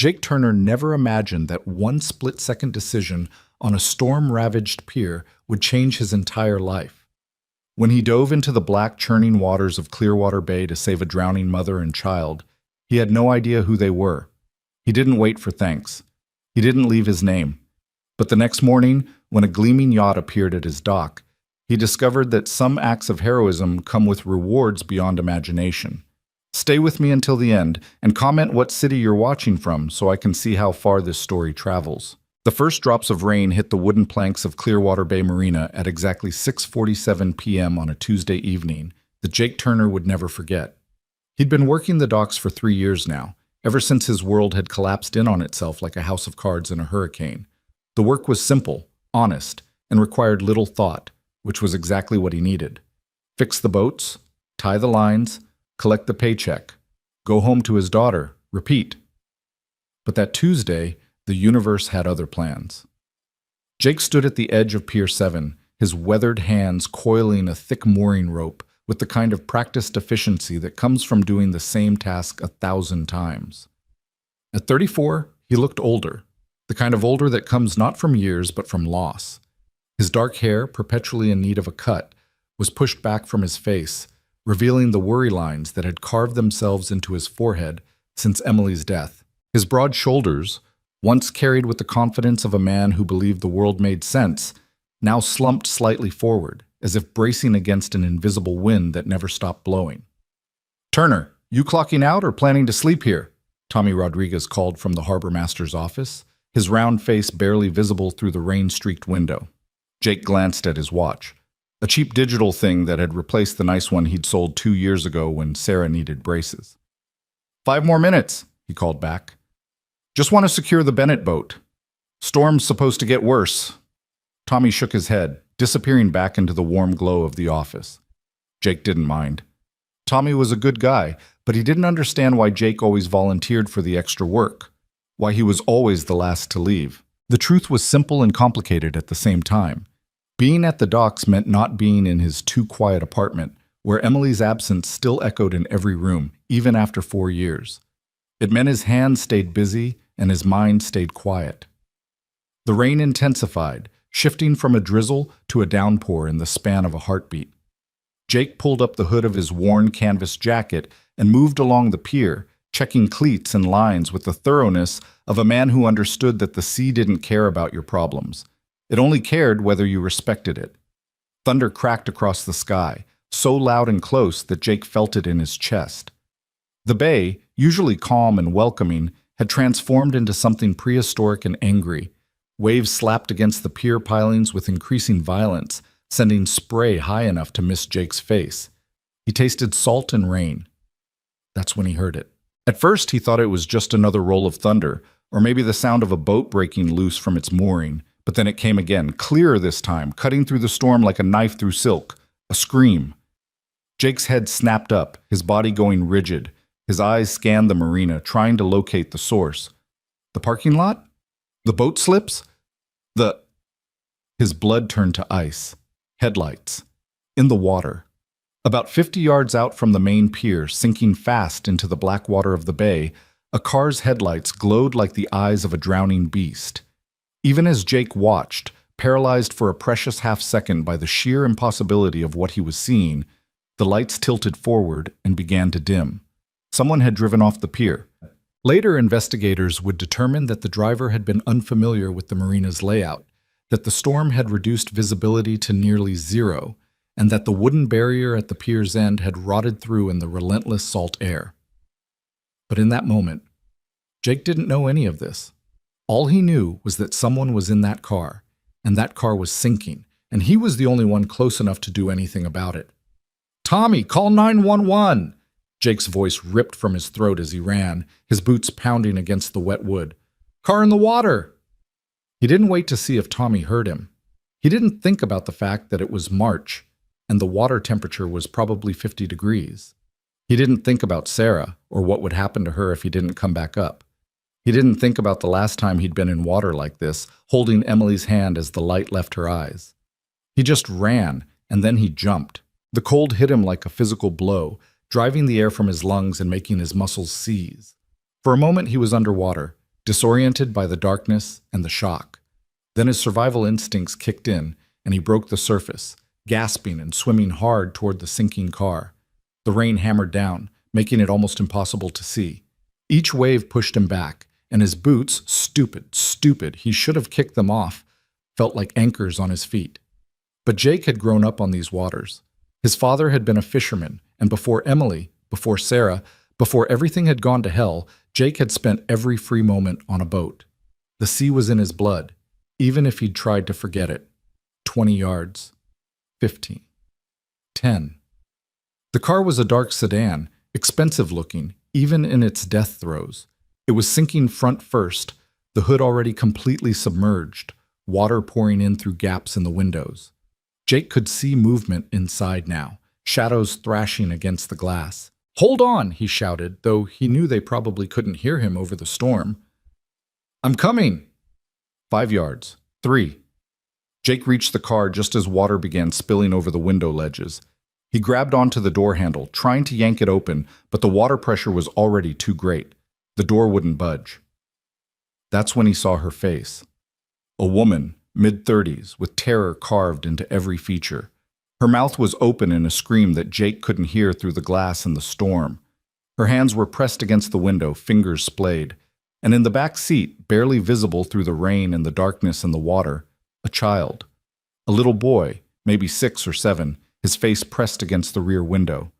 Jake Turner never imagined that one split-second decision on a storm-ravaged pier would change his entire life. When he dove into the black, churning waters of Clearwater Bay to save a drowning mother and child, he had no idea who they were. He didn't wait for thanks. He didn't leave his name. But the next morning, when a gleaming yacht appeared at his dock, he discovered that some acts of heroism come with rewards beyond imagination. Stay with me until the end, and comment what city you're watching from so I can see how far this story travels. The first drops of rain hit the wooden planks of Clearwater Bay Marina at exactly 6:47 p.m. on a Tuesday evening that Jake Turner would never forget. He'd been working the docks for 3 years now, ever since his world had collapsed in on itself like a house of cards in a hurricane. The work was simple, honest, and required little thought, which was exactly what he needed. Fix the boats, tie the lines, collect the paycheck, go home to his daughter, repeat. But that Tuesday, the universe had other plans. Jake stood at the edge of Pier 7, his weathered hands coiling a thick mooring rope with the kind of practiced efficiency that comes from doing the same task 1,000 times. At 34, he looked older, the kind of older that comes not from years but from loss. His dark hair, perpetually in need of a cut, was pushed back from his face, revealing the worry lines that had carved themselves into his forehead since Emily's death. His broad shoulders, once carried with the confidence of a man who believed the world made sense, now slumped slightly forward, as if bracing against an invisible wind that never stopped blowing. "Turner, you clocking out or planning to sleep here?" Tommy Rodriguez called from the harbor master's office, his round face barely visible through the rain-streaked window. Jake glanced at his watch, a cheap digital thing that had replaced the nice one he'd sold 2 years ago when Sarah needed braces. "5 more minutes," he called back. "Just want to secure the Bennett boat. Storm's supposed to get worse." Tommy shook his head, disappearing back into the warm glow of the office. Jake didn't mind. Tommy was a good guy, but he didn't understand why Jake always volunteered for the extra work, why he was always the last to leave. The truth was simple and complicated at the same time. Being at the docks meant not being in his too-quiet apartment, where Emily's absence still echoed in every room, even after 4 years. It meant his hands stayed busy and his mind stayed quiet. The rain intensified, shifting from a drizzle to a downpour in the span of a heartbeat. Jake pulled up the hood of his worn canvas jacket and moved along the pier, checking cleats and lines with the thoroughness of a man who understood that the sea didn't care about your problems. It only cared whether you respected it. Thunder cracked across the sky, so loud and close that Jake felt it in his chest. The bay, usually calm and welcoming, had transformed into something prehistoric and angry. Waves slapped against the pier pilings with increasing violence, sending spray high enough to miss Jake's face. He tasted salt and rain. That's when he heard it. At first, he thought it was just another roll of thunder, or maybe the sound of a boat breaking loose from its mooring. But then it came again, clearer this time, cutting through the storm like a knife through silk. A scream. Jake's head snapped up, his body going rigid. His eyes scanned the marina, trying to locate the source. The parking lot? The boat slips? His blood turned to ice. Headlights. In the water. About 50 yards out from the main pier, sinking fast into the black water of the bay, a car's headlights glowed like the eyes of a drowning beast. Even as Jake watched, paralyzed for a precious half-second by the sheer impossibility of what he was seeing, the lights tilted forward and began to dim. Someone had driven off the pier. Later, investigators would determine that the driver had been unfamiliar with the marina's layout, that the storm had reduced visibility to nearly zero, and that the wooden barrier at the pier's end had rotted through in the relentless salt air. But in that moment, Jake didn't know any of this. All he knew was that someone was in that car, and that car was sinking, and he was the only one close enough to do anything about it. "Tommy, call 911!" Jake's voice ripped from his throat as he ran, his boots pounding against the wet wood. "Car in the water!" He didn't wait to see if Tommy heard him. He didn't think about the fact that it was March, and the water temperature was probably 50 degrees. He didn't think about Sarah, or what would happen to her if he didn't come back up. He didn't think about the last time he'd been in water like this, holding Emily's hand as the light left her eyes. He just ran, and then he jumped. The cold hit him like a physical blow, driving the air from his lungs and making his muscles seize. For a moment he was underwater, disoriented by the darkness and the shock. Then his survival instincts kicked in, and he broke the surface, gasping and swimming hard toward the sinking car. The rain hammered down, making it almost impossible to see. Each wave pushed him back, and his boots, stupid, he should have kicked them off, felt like anchors on his feet. But Jake had grown up on these waters. His father had been a fisherman, and before Emily, before Sarah, before everything had gone to hell, Jake had spent every free moment on a boat. The sea was in his blood, even if he'd tried to forget it. 20 yards. 15. 10. The car was a dark sedan, expensive looking, even in its death throes. It was sinking front first, the hood already completely submerged, water pouring in through gaps in the windows. Jake could see movement inside now, shadows thrashing against the glass. "Hold on," he shouted, though he knew they probably couldn't hear him over the storm. "I'm coming." 5 yards. 3. Jake reached the car just as water began spilling over the window ledges. He grabbed onto the door handle, trying to yank it open, but the water pressure was already too great. The door wouldn't budge. That's when he saw her face. A woman, mid-30s, with terror carved into every feature. Her mouth was open in a scream that Jake couldn't hear through the glass and the storm. Her hands were pressed against the window, fingers splayed. And in the back seat, barely visible through the rain and the darkness and the water, a child. A little boy, maybe 6 or 7, his face pressed against the rear window.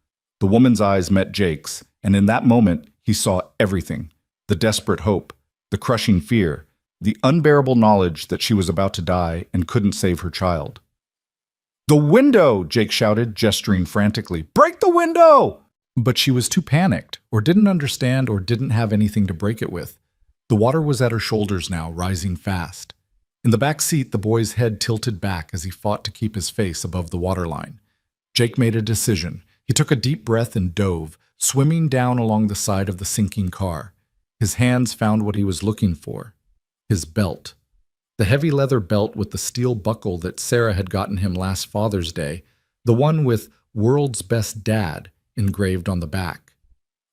The woman's eyes met Jake's, and in that moment, he saw everything. The desperate hope, the crushing fear, the unbearable knowledge that she was about to die and couldn't save her child. "The window!" Jake shouted, gesturing frantically. "Break the window!" But she was too panicked, or didn't understand, or didn't have anything to break it with. The water was at her shoulders now, rising fast. In the back seat, the boy's head tilted back as he fought to keep his face above the waterline. Jake made a decision. He took a deep breath and dove, swimming down along the side of the sinking car. His hands found what he was looking for. His belt. The heavy leather belt with the steel buckle that Sarah had gotten him last Father's Day, the one with "World's Best Dad" engraved on the back.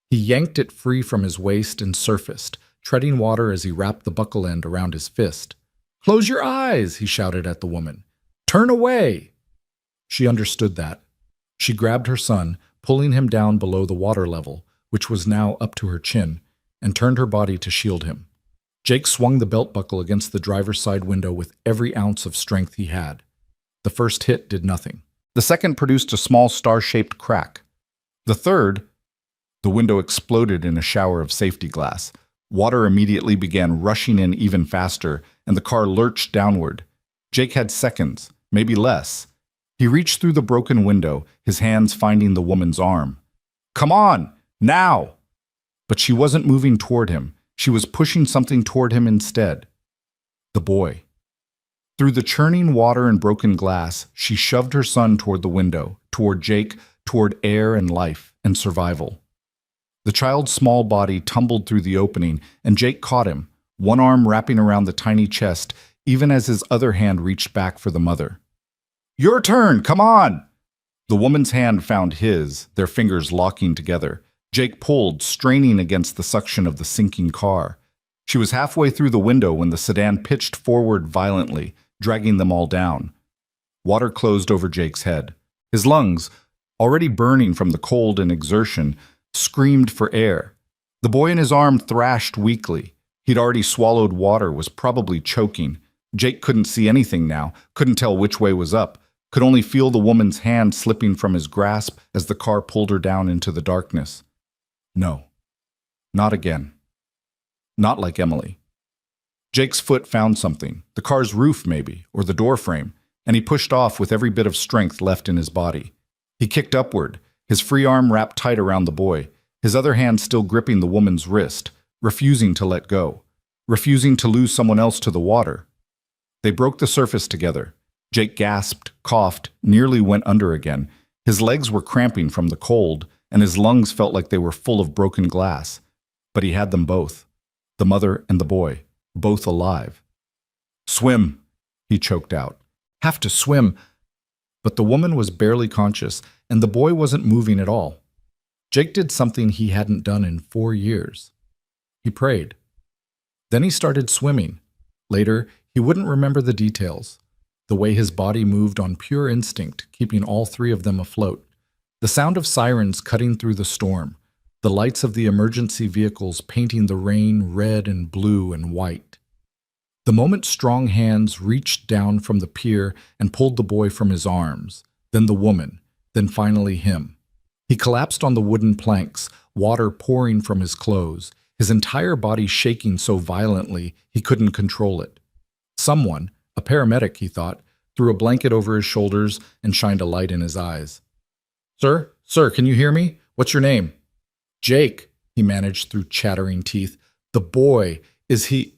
He yanked it free from his waist and surfaced, treading water as he wrapped the buckle end around his fist. "Close your eyes," he shouted at the woman. "Turn away." She understood that. She grabbed her son, pulling him down below the water level, which was now up to her chin, and turned her body to shield him. Jake swung the belt buckle against the driver's side window with every ounce of strength he had. The first hit did nothing. The second produced a small star-shaped crack. The third, the window exploded in a shower of safety glass. Water immediately began rushing in even faster, and the car lurched downward. Jake had seconds, maybe less. He reached through the broken window, his hands finding the woman's arm. "Come on, now!" But she wasn't moving toward him. She was pushing something toward him instead. The boy. Through the churning water and broken glass, she shoved her son toward the window, toward Jake, toward air and life and survival. The child's small body tumbled through the opening, and Jake caught him, one arm wrapping around the tiny chest, even as his other hand reached back for the mother. "Your turn, come on!" The woman's hand found his, their fingers locking together. Jake pulled, straining against the suction of the sinking car. She was halfway through the window when the sedan pitched forward violently, dragging them all down. Water closed over Jake's head. His lungs, already burning from the cold and exertion, screamed for air. The boy in his arm thrashed weakly. He'd already swallowed water, was probably choking. Jake couldn't see anything now, couldn't tell which way was up, could only feel the woman's hand slipping from his grasp as the car pulled her down into the darkness. No, not again. Not like Emily. Jake's foot found something, the car's roof maybe, or the door frame, and he pushed off with every bit of strength left in his body. He kicked upward, his free arm wrapped tight around the boy, his other hand still gripping the woman's wrist, refusing to let go, refusing to lose someone else to the water. They broke the surface together. Jake gasped, coughed, nearly went under again. His legs were cramping from the cold, and his lungs felt like they were full of broken glass. But he had them both, the mother and the boy, both alive. "Swim," he choked out. "Have to swim." But the woman was barely conscious, and the boy wasn't moving at all. Jake did something he hadn't done in 4 years. He prayed. Then he started swimming. Later, he wouldn't remember the details. The way his body moved on pure instinct, keeping all three of them afloat. The sound of sirens cutting through the storm. The lights of the emergency vehicles painting the rain red and blue and white. The moment strong hands reached down from the pier and pulled the boy from his arms, then the woman, then finally him. He collapsed on the wooden planks, water pouring from his clothes, his entire body shaking so violently he couldn't control it. Someone, a paramedic, he thought, threw a blanket over his shoulders and shined a light in his eyes. Sir, can you hear me? What's your name?" "Jake," he managed through chattering teeth. "The boy, is he—"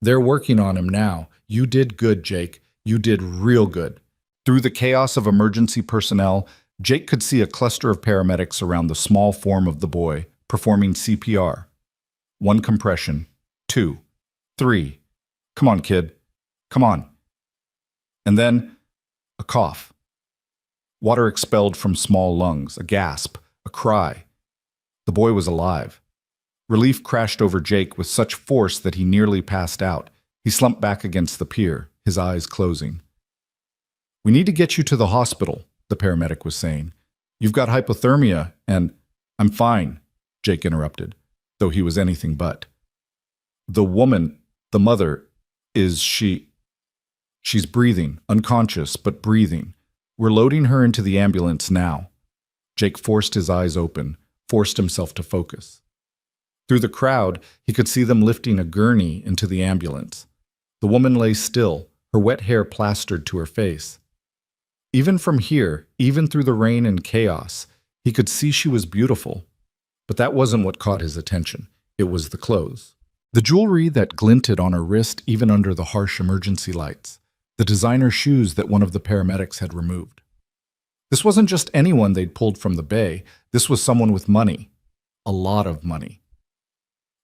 "They're working on him now. You did good, Jake. You did real good." Through the chaos of emergency personnel, Jake could see a cluster of paramedics around the small form of the boy, performing CPR. 1 compression. 2. 3. "Come on, kid. Come on." And then, a cough. Water expelled from small lungs, a gasp, a cry. The boy was alive. Relief crashed over Jake with such force that he nearly passed out. He slumped back against the pier, his eyes closing. "We need to get you to the hospital," the paramedic was saying. "You've got hypothermia and—" "I'm fine," Jake interrupted, though he was anything but. "The woman, the mother, is she—" "She's breathing, unconscious, but breathing. We're loading her into the ambulance now." Jake forced his eyes open, forced himself to focus. Through the crowd, he could see them lifting a gurney into the ambulance. The woman lay still, her wet hair plastered to her face. Even from here, even through the rain and chaos, he could see she was beautiful. But that wasn't what caught his attention. It was the clothes. The jewelry that glinted on her wrist even under the harsh emergency lights. The designer shoes that one of the paramedics had removed. This wasn't just anyone they'd pulled from the bay. This was someone with money. A lot of money.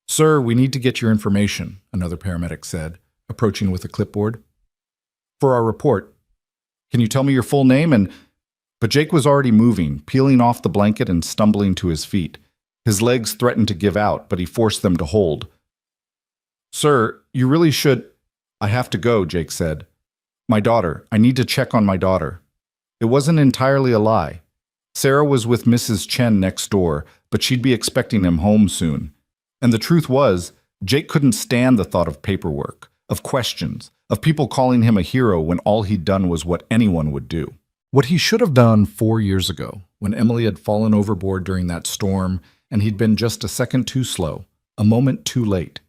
"Sir, we need to get your information," another paramedic said, approaching with a clipboard. "For our report. Can you tell me your full name and—" But Jake was already moving, peeling off the blanket and stumbling to his feet. His legs threatened to give out, but he forced them to hold. "Sir, you really should—" "I have to go," Jake said. "My daughter. I need to check on my daughter." It wasn't entirely a lie. Sarah was with Mrs. Chen next door, but she'd be expecting him home soon. And the truth was, Jake couldn't stand the thought of paperwork, of questions, of people calling him a hero when all he'd done was what anyone would do. What he should have done 4 years ago, when Emily had fallen overboard during that storm, and he'd been just a second too slow, a moment too late.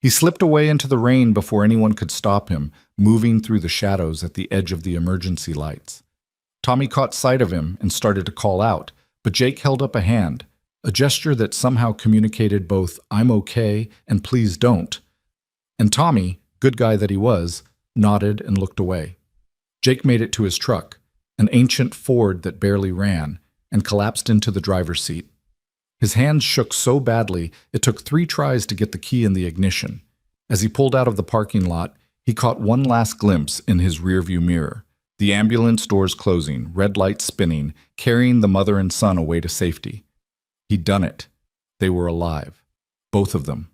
He slipped away into the rain before anyone could stop him, moving through the shadows at the edge of the emergency lights. Tommy caught sight of him and started to call out, but Jake held up a hand, a gesture that somehow communicated both "I'm okay" and "please don't." And Tommy, good guy that he was, nodded and looked away. Jake made it to his truck, an ancient Ford that barely ran, and collapsed into the driver's seat. His hands shook so badly it took 3 tries to get the key in the ignition. As he pulled out of the parking lot, he caught one last glimpse in his rearview mirror. The ambulance doors closing, red lights spinning, carrying the mother and son away to safety. He'd done it. They were alive. Both of them.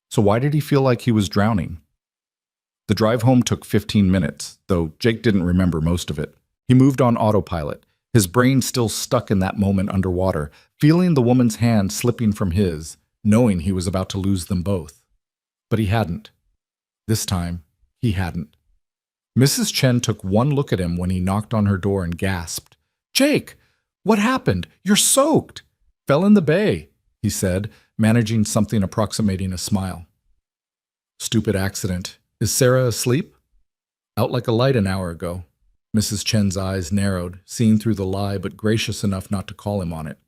So why did he feel like he was drowning? The drive home took 15 minutes, though Jake didn't remember most of it. He moved on autopilot, his brain still stuck in that moment underwater, feeling the woman's hand slipping from his, knowing he was about to lose them both. But he hadn't. This time, he hadn't. Mrs. Chen took one look at him when he knocked on her door and gasped. "Jake, what happened? You're soaked." "Fell in the bay," he said, managing something approximating a smile. "Stupid accident. Is Sarah asleep?" "Out like a light an hour ago." Mrs. Chen's eyes narrowed, seeing through the lie but gracious enough not to call him on it.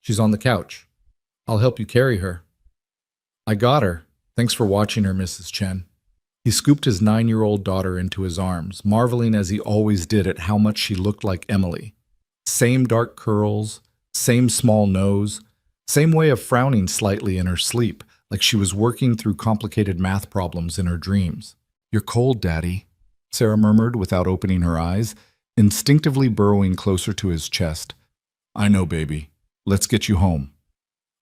"She's on the couch. I'll help you carry her." "I got her. Thanks for watching her, Mrs. Chen." He scooped his 9-year-old daughter into his arms, marveling as he always did at how much she looked like Emily. Same dark curls, same small nose, same way of frowning slightly in her sleep, like she was working through complicated math problems in her dreams. "You're cold, Daddy," Sarah murmured without opening her eyes, instinctively burrowing closer to his chest. "I know, baby. Let's get you home."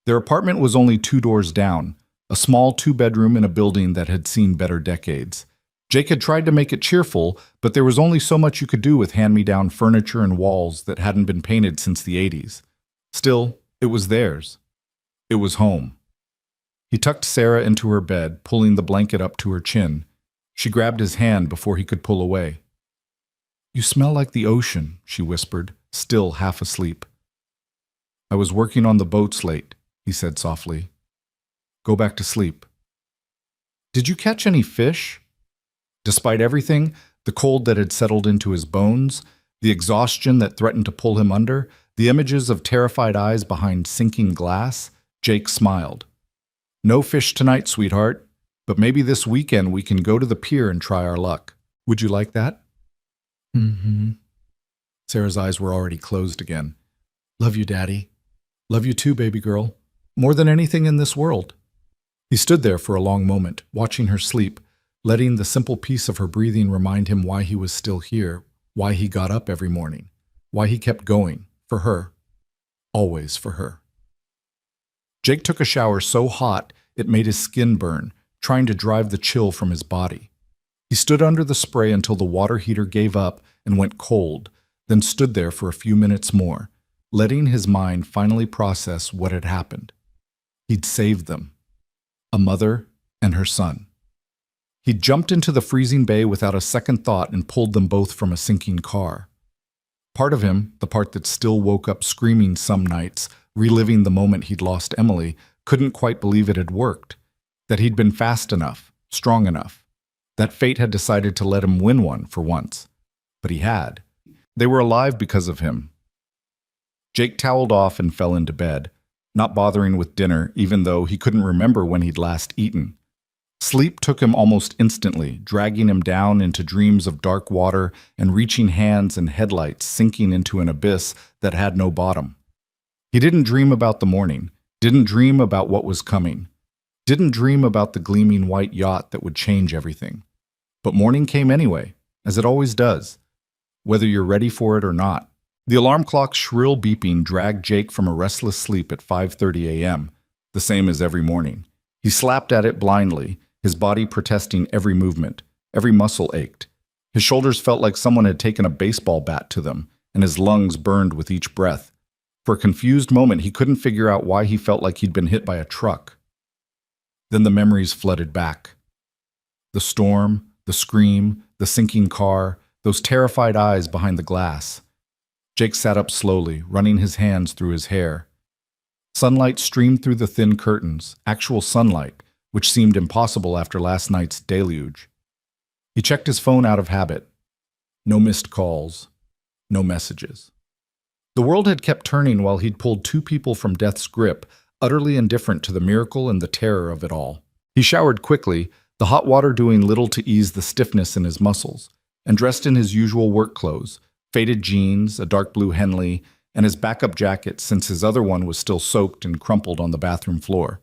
Their apartment was only 2 doors down, a small two-bedroom in a building that had seen better decades. Jake had tried to make it cheerful, but there was only so much you could do with hand-me-down furniture and walls that hadn't been painted since the 80s. Still, it was theirs. It was home. He tucked Sarah into her bed, pulling the blanket up to her chin. She grabbed his hand before he could pull away. "You smell like the ocean," she whispered, still half asleep. "I was working on the boat slate," he said softly. "Go back to sleep." "Did you catch any fish?" Despite everything, the cold that had settled into his bones, the exhaustion that threatened to pull him under, the images of terrified eyes behind sinking glass, Jake smiled. "No fish tonight, sweetheart, but maybe this weekend we can go to the pier and try our luck. Would you like that?" "Mm-hmm." Sarah's eyes were already closed again. "Love you, Daddy. Love you too, baby girl. More than anything in this world." He stood there for a long moment, watching her sleep, letting the simple peace of her breathing remind him why he was still here, why he got up every morning, why he kept going, for her. Always for her. Jake took a shower so hot it made his skin burn, trying to drive the chill from his body. He stood under the spray until the water heater gave up and went cold, then stood there for a few minutes more, letting his mind finally process what had happened. He'd saved them. A mother and her son. He jumped into the freezing bay without a second thought and pulled them both from a sinking car. Part of him, the part that still woke up screaming some nights, reliving the moment he'd lost Emily, couldn't quite believe it had worked, that he'd been fast enough, strong enough, that fate had decided to let him win one for once. But he had. They were alive because of him. Jake toweled off and fell into bed, not bothering with dinner even though he couldn't remember when he'd last eaten. Sleep took him almost instantly, dragging him down into dreams of dark water and reaching hands and headlights sinking into an abyss that had no bottom. He didn't dream about the morning, didn't dream about what was coming, didn't dream about the gleaming white yacht that would change everything. But morning came anyway, as it always does, whether you're ready for it or not. The alarm clock's shrill beeping dragged Jake from a restless sleep at 5:30 a.m., the same as every morning. He slapped at it blindly, his body protesting every movement. Every muscle ached. His shoulders felt like someone had taken a baseball bat to them, and his lungs burned with each breath. For a confused moment, he couldn't figure out why he felt like he'd been hit by a truck. Then the memories flooded back. The storm, the scream, the sinking car, those terrified eyes behind the glass. Jake sat up slowly, running his hands through his hair. Sunlight streamed through the thin curtains, actual sunlight, which seemed impossible after last night's deluge. He checked his phone out of habit. No missed calls. No messages. The world had kept turning while he'd pulled two people from death's grip, utterly indifferent to the miracle and the terror of it all. He showered quickly, the hot water doing little to ease the stiffness in his muscles, and dressed in his usual work clothes, faded jeans, a dark blue Henley, and his backup jacket since his other one was still soaked and crumpled on the bathroom floor.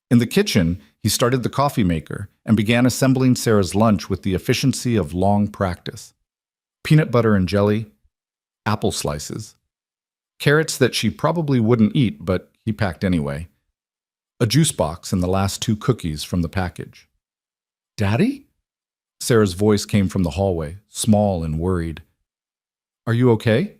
In the kitchen, he started the coffee maker and began assembling Sarah's lunch with the efficiency of long practice. Peanut butter and jelly, apple slices, carrots that she probably wouldn't eat, but he packed anyway, a juice box and the last two cookies from the package. "Daddy?" Sarah's voice came from the hallway, small and worried. "Are you okay?"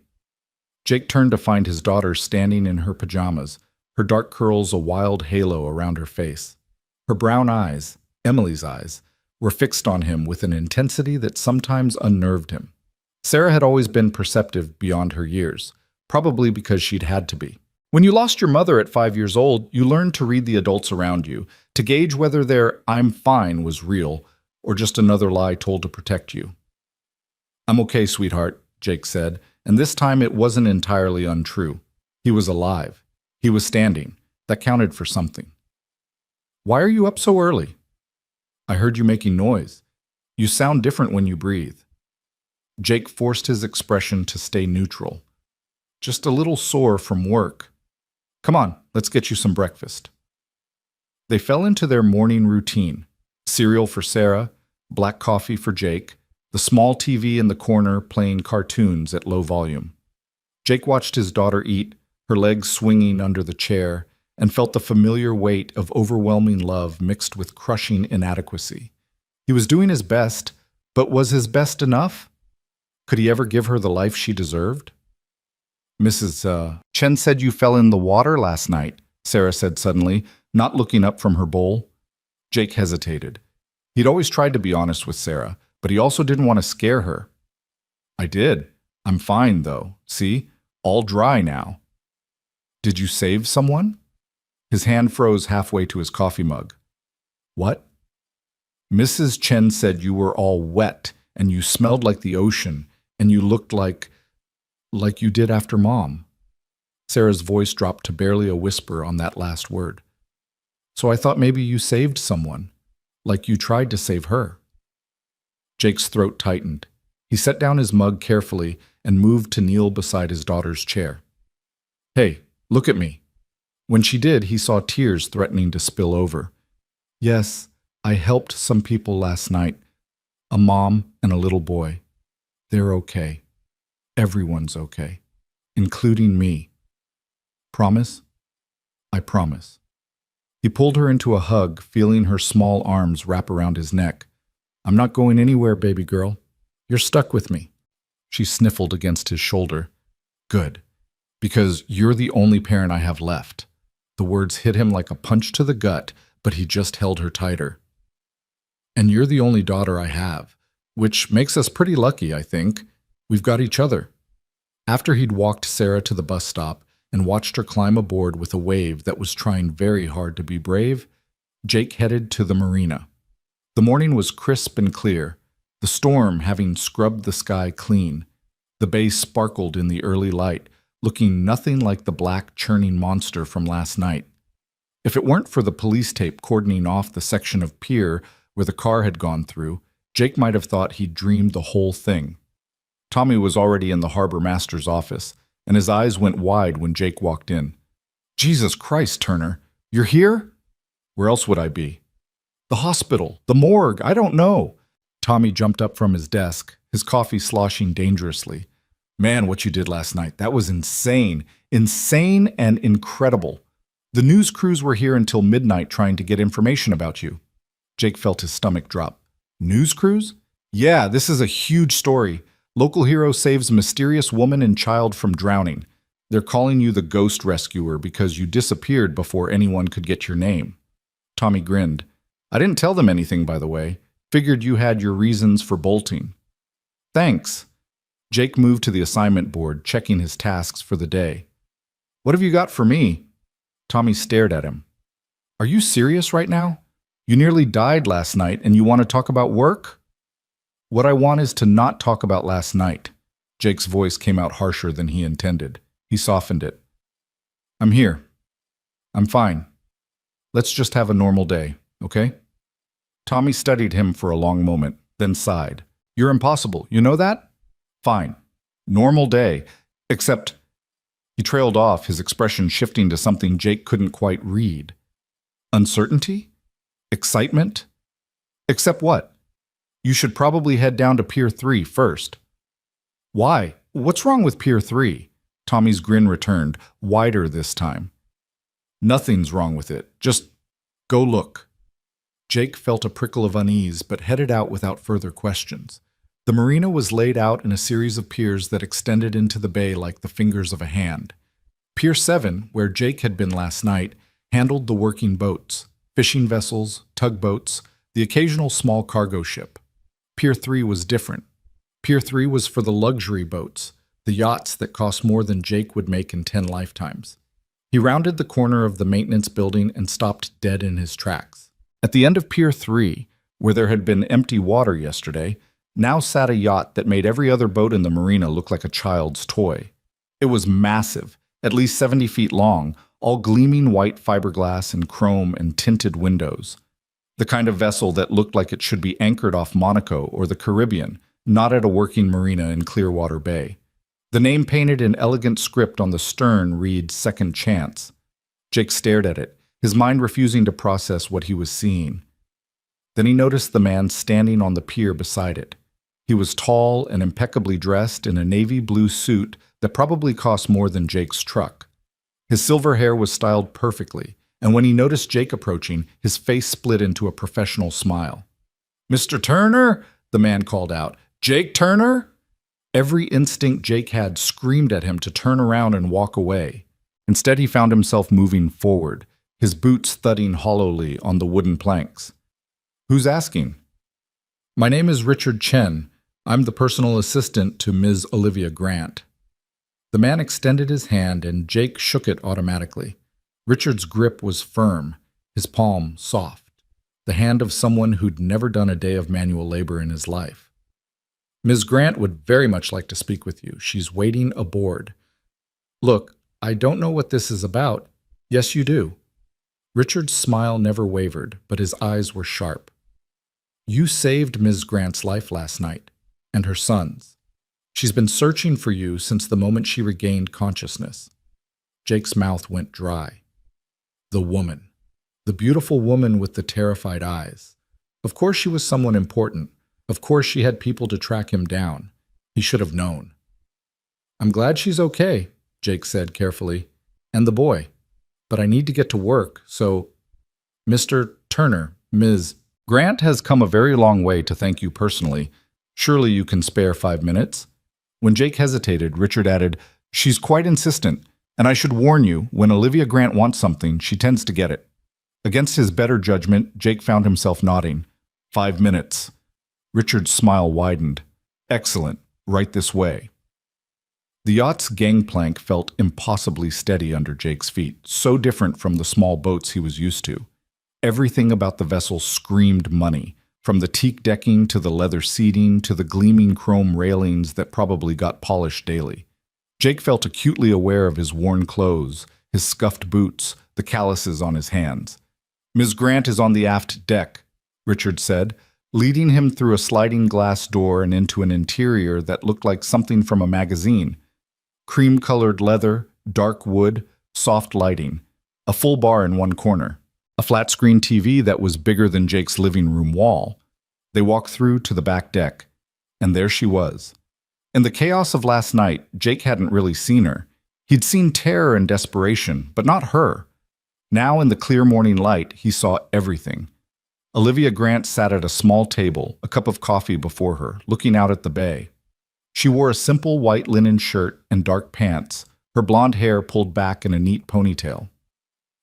Jake turned to find his daughter standing in her pajamas, her dark curls a wild halo around her face. Her brown eyes, Emily's eyes, were fixed on him with an intensity that sometimes unnerved him. Sarah had always been perceptive beyond her years, probably because she'd had to be. When you lost your mother at 5 years old, you learned to read the adults around you, to gauge whether their "I'm fine" was real or just another lie told to protect you. "I'm okay, sweetheart," Jake said, and this time it wasn't entirely untrue. He was alive. He was standing. That counted for something. "Why are you up so early?" "I heard you making noise. You sound different when you breathe." Jake forced his expression to stay neutral. "Just a little sore from work. Come on, let's get you some breakfast." They fell into their morning routine. Cereal for Sarah, black coffee for Jake, the small TV in the corner playing cartoons at low volume. Jake watched his daughter eat, her legs swinging under the chair, and felt the familiar weight of overwhelming love mixed with crushing inadequacy. He was doing his best, but was his best enough? Could he ever give her the life she deserved? Mrs. Chen said you fell in the water last night, Sarah said suddenly, not looking up from her bowl. Jake hesitated. He'd always tried to be honest with Sarah, but he also didn't want to scare her. I did. I'm fine, though. See? All dry now. Did you save someone? His hand froze halfway to his coffee mug. What? Mrs. Chen said you were all wet, and you smelled like the ocean, and you looked like you did after Mom. Sarah's voice dropped to barely a whisper on that last word. So I thought maybe you saved someone, like you tried to save her. Jake's throat tightened. He set down his mug carefully and moved to kneel beside his daughter's chair. Hey, look at me. When she did, he saw tears threatening to spill over. Yes, I helped some people last night. A mom and a little boy. They're okay. Everyone's okay, including me. Promise? I promise. He pulled her into a hug, feeling her small arms wrap around his neck. I'm not going anywhere, baby girl. You're stuck with me. She sniffled against his shoulder. Good, because you're the only parent I have left. The words hit him like a punch to the gut, but he just held her tighter. And you're the only daughter I have, which makes us pretty lucky, I think. We've got each other. After he'd walked Sarah to the bus stop and watched her climb aboard with a wave that was trying very hard to be brave, Jake headed to the marina. The morning was crisp and clear, the storm having scrubbed the sky clean. The bay sparkled in the early light, looking nothing like the black, churning monster from last night. If it weren't for the police tape cordoning off the section of pier where the car had gone through, Jake might have thought he'd dreamed the whole thing. Tommy was already in the harbor master's office, and his eyes went wide when Jake walked in. Jesus Christ, Turner, you're here? Where else would I be? The hospital, the morgue, I don't know. Tommy jumped up from his desk, his coffee sloshing dangerously. Man, what you did last night, that was insane. Insane and incredible. The news crews were here until midnight trying to get information about you. Jake felt his stomach drop. News crews? Yeah, this is a huge story. Local hero saves mysterious woman and child from drowning. They're calling you the ghost rescuer because you disappeared before anyone could get your name. Tommy grinned. I didn't tell them anything, by the way. Figured you had your reasons for bolting. Thanks. Jake moved to the assignment board, checking his tasks for the day. What have you got for me? Tommy stared at him. Are you serious right now? You nearly died last night and you want to talk about work? What I want is to not talk about last night. Jake's voice came out harsher than he intended. He softened it. I'm here. I'm fine. Let's just have a normal day, okay? Tommy studied him for a long moment, then sighed. You're impossible, you know that? Fine. Normal day. Except... He trailed off, his expression shifting to something Jake couldn't quite read. Uncertainty? Excitement? Except what? You should probably head down to Pier 3 first. Why? What's wrong with Pier 3? Tommy's grin returned, wider this time. Nothing's wrong with it. Just go look. Jake felt a prickle of unease, but headed out without further questions. The marina was laid out in a series of piers that extended into the bay like the fingers of a hand. Pier 7, where Jake had been last night, handled the working boats, fishing vessels, tugboats, the occasional small cargo ship. Pier 3 was different. Pier 3 was for the luxury boats, the yachts that cost more than Jake would make in 10 lifetimes. He rounded the corner of the maintenance building and stopped dead in his tracks. At the end of Pier 3, where there had been empty water yesterday, now sat a yacht that made every other boat in the marina look like a child's toy. It was massive, at least 70 feet long, all gleaming white fiberglass and chrome and tinted windows. The kind of vessel that looked like it should be anchored off Monaco or the Caribbean, not at a working marina in Clearwater Bay. The name painted in elegant script on the stern reads Second Chance. Jake stared at it, his mind refusing to process what he was seeing. Then he noticed the man standing on the pier beside it. He was tall and impeccably dressed in a navy blue suit that probably cost more than Jake's truck. His silver hair was styled perfectly, and when he noticed Jake approaching, his face split into a professional smile. "Mr. Turner?" the man called out. "Jake Turner?" Every instinct Jake had screamed at him to turn around and walk away. Instead, he found himself moving forward, his boots thudding hollowly on the wooden planks. "Who's asking?" "My name is Richard Chen. I'm the personal assistant to Ms. Olivia Grant." The man extended his hand, and Jake shook it automatically. Richard's grip was firm, his palm soft, the hand of someone who'd never done a day of manual labor in his life. "Ms. Grant would very much like to speak with you. She's waiting aboard." "Look, I don't know what this is about." "Yes, you do." Richard's smile never wavered, but his eyes were sharp. "You saved Ms. Grant's life last night, and her son's. She's been searching for you since the moment she regained consciousness." Jake's mouth went dry. The woman. The beautiful woman with the terrified eyes. Of course she was someone important. Of course she had people to track him down. He should have known. "I'm glad she's okay," Jake said carefully. "And the boy. But I need to get to work, so—" "Mr. Turner, Ms. Grant has come a very long way to thank you personally. Surely you can spare 5 minutes?" When Jake hesitated, Richard added, "She's quite insistent, and I should warn you, when Olivia Grant wants something, she tends to get it." Against his better judgment, Jake found himself nodding. 5 minutes. Richard's smile widened. "Excellent. Right this way." The yacht's gangplank felt impossibly steady under Jake's feet, so different from the small boats he was used to. Everything about the vessel screamed money, from the teak decking to the leather seating to the gleaming chrome railings that probably got polished daily. Jake felt acutely aware of his worn clothes, his scuffed boots, the calluses on his hands. "Ms. Grant is on the aft deck," Richard said, leading him through a sliding glass door and into an interior that looked like something from a magazine. Cream-colored leather, dark wood, soft lighting, a full bar in one corner, a flat-screen TV that was bigger than Jake's living room wall. They walked through to the back deck, and there she was. In the chaos of last night, Jake hadn't really seen her. He'd seen terror and desperation, but not her. Now, in the clear morning light, he saw everything. Olivia Grant sat at a small table, a cup of coffee before her, looking out at the bay. She wore a simple white linen shirt and dark pants, her blonde hair pulled back in a neat ponytail.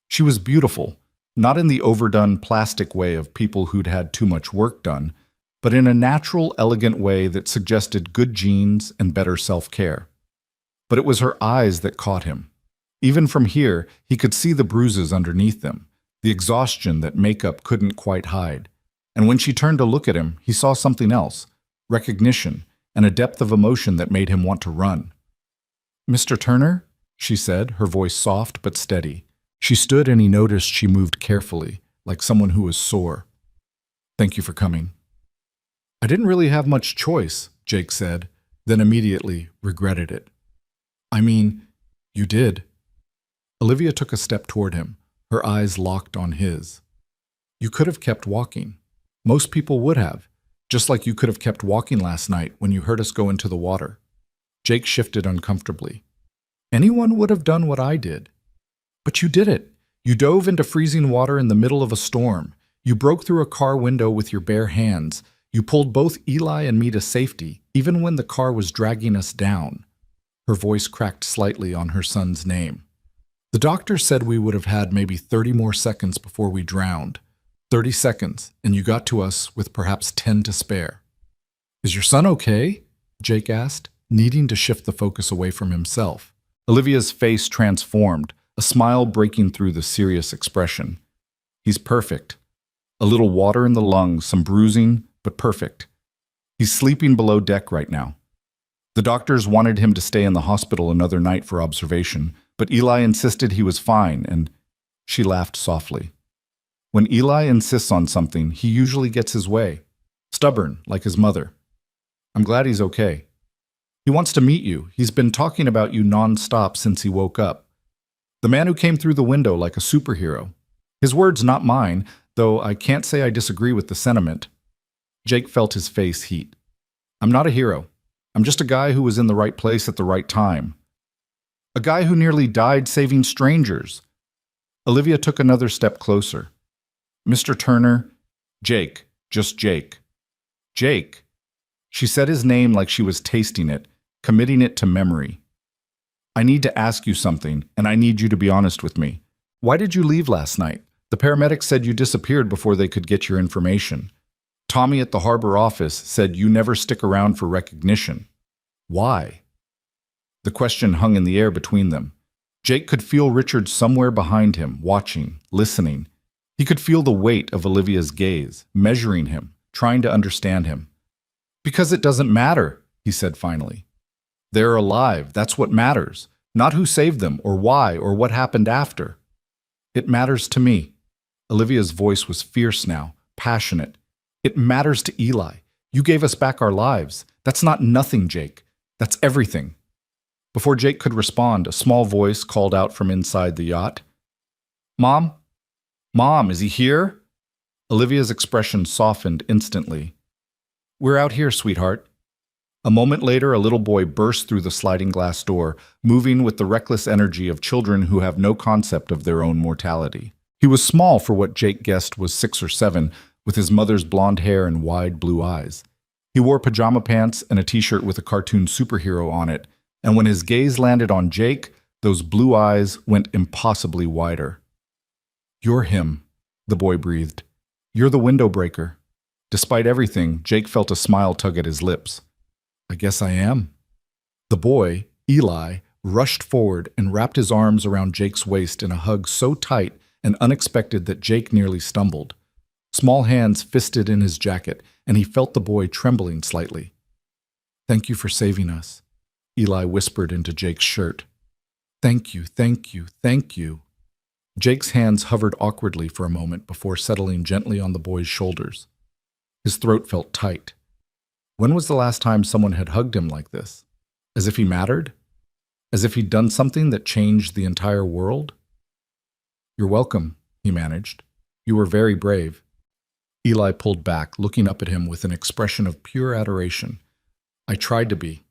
She was beautiful, not in the overdone plastic way of people who'd had too much work done, but in a natural, elegant way that suggested good genes and better self-care. But it was her eyes that caught him. Even from here, he could see the bruises underneath them, the exhaustion that makeup couldn't quite hide. And when she turned to look at him, he saw something else, recognition, and a depth of emotion that made him want to run. "Mr. Turner?" she said, her voice soft but steady. She stood and he noticed she moved carefully, like someone who was sore. "Thank you for coming." "I didn't really have much choice," Jake said, then immediately regretted it. "I mean, you did." Olivia took a step toward him, her eyes locked on his. "You could have kept walking. Most people would have, just like you could have kept walking last night when you heard us go into the water." Jake shifted uncomfortably. "Anyone would have done what I did." "But you did it. You dove into freezing water in the middle of a storm. You broke through a car window with your bare hands. You pulled both Eli and me to safety, even when the car was dragging us down." Her voice cracked slightly on her son's name. "The doctor said we would have had maybe 30 more seconds before we drowned. 30 seconds, and you got to us with perhaps 10 to spare." "Is your son okay?" Jake asked, needing to shift the focus away from himself. Olivia's face transformed, a smile breaking through the serious expression. "He's perfect. A little water in the lungs, some bruising, but perfect. He's sleeping below deck right now. The doctors wanted him to stay in the hospital another night for observation, but Eli insisted he was fine, and—" She laughed softly. "When Eli insists on something, he usually gets his way. Stubborn, like his mother. I'm glad he's okay. He wants to meet you. He's been talking about you non-stop since he woke up. The man who came through the window like a superhero. His words, not mine, though I can't say I disagree with the sentiment." Jake felt his face heat. "I'm not a hero. I'm just a guy who was in the right place at the right time." A guy who nearly died saving strangers. Olivia took another step closer. Mr. Turner, Jake, just Jake. Jake. She said his name like she was tasting it, committing it to memory. I need to ask you something, and I need you to be honest with me. Why did you leave last night? The paramedics said you disappeared before they could get your information. Tommy at the harbor office said you never stick around for recognition. Why? The question hung in the air between them. Jake could feel Richard somewhere behind him, watching, listening. He could feel the weight of Olivia's gaze, measuring him, trying to understand him. Because it doesn't matter, he said finally. They're alive, that's what matters, not who saved them or why or what happened after. It matters to me. Olivia's voice was fierce now, passionate. It matters to Eli. You gave us back our lives. That's not nothing, Jake. That's everything. Before Jake could respond, a small voice called out from inside the yacht. Mom? Mom, is he here? Olivia's expression softened instantly. We're out here, sweetheart. A moment later, a little boy burst through the sliding glass door, moving with the reckless energy of children who have no concept of their own mortality. He was small for what Jake guessed was 6 or 7, with his mother's blonde hair and wide blue eyes. He wore pajama pants and a t-shirt with a cartoon superhero on it, and when his gaze landed on Jake, those blue eyes went impossibly wider. You're him, the boy breathed. You're the window breaker. Despite everything, Jake felt a smile tug at his lips. I guess I am. The boy, Eli, rushed forward and wrapped his arms around Jake's waist in a hug so tight and unexpected that Jake nearly stumbled. Small hands fisted in his jacket, and he felt the boy trembling slightly. Thank you for saving us, Eli whispered into Jake's shirt. Thank you, thank you, thank you. Jake's hands hovered awkwardly for a moment before settling gently on the boy's shoulders. His throat felt tight. When was the last time someone had hugged him like this? As if he mattered? As if he'd done something that changed the entire world? You're welcome, he managed. You were very brave. Eli pulled back, looking up at him with an expression of pure adoration. I tried to be.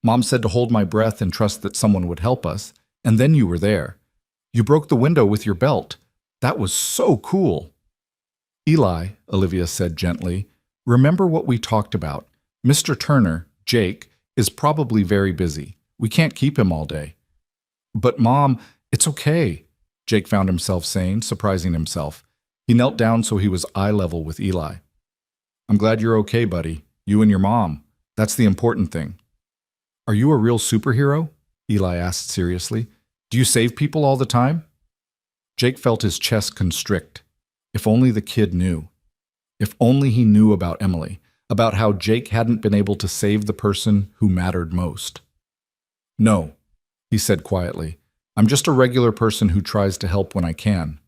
Mom said to hold my breath and trust that someone would help us, and then you were there. You broke the window with your belt. That was so cool. Eli, Olivia said gently, remember what we talked about. Mr. Turner, Jake, is probably very busy. We can't keep him all day. But Mom, it's okay, Jake found himself saying, surprising himself. He knelt down so he was eye level with Eli. I'm glad you're okay, buddy. You and your mom. That's the important thing. Are you a real superhero? Eli asked seriously. Do you save people all the time? Jake felt his chest constrict. If only the kid knew. If only he knew about Emily, about how Jake hadn't been able to save the person who mattered most. No, he said quietly. I'm just a regular person who tries to help when I can.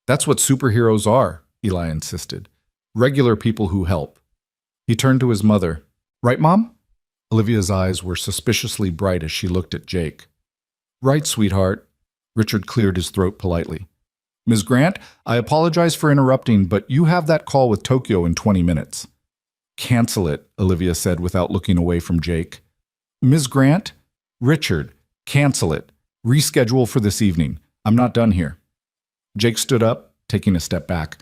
That's what superheroes are, Eli insisted. Regular people who help. He turned to his mother. Right, Mom? Olivia's eyes were suspiciously bright as she looked at Jake. Right, sweetheart. Richard cleared his throat politely. Ms. Grant, I apologize for interrupting, but you have that call with Tokyo in 20 minutes. Cancel it, Olivia said without looking away from Jake. Ms. Grant? Richard, cancel it. Reschedule for this evening. I'm not done here. Jake stood up, taking a step back.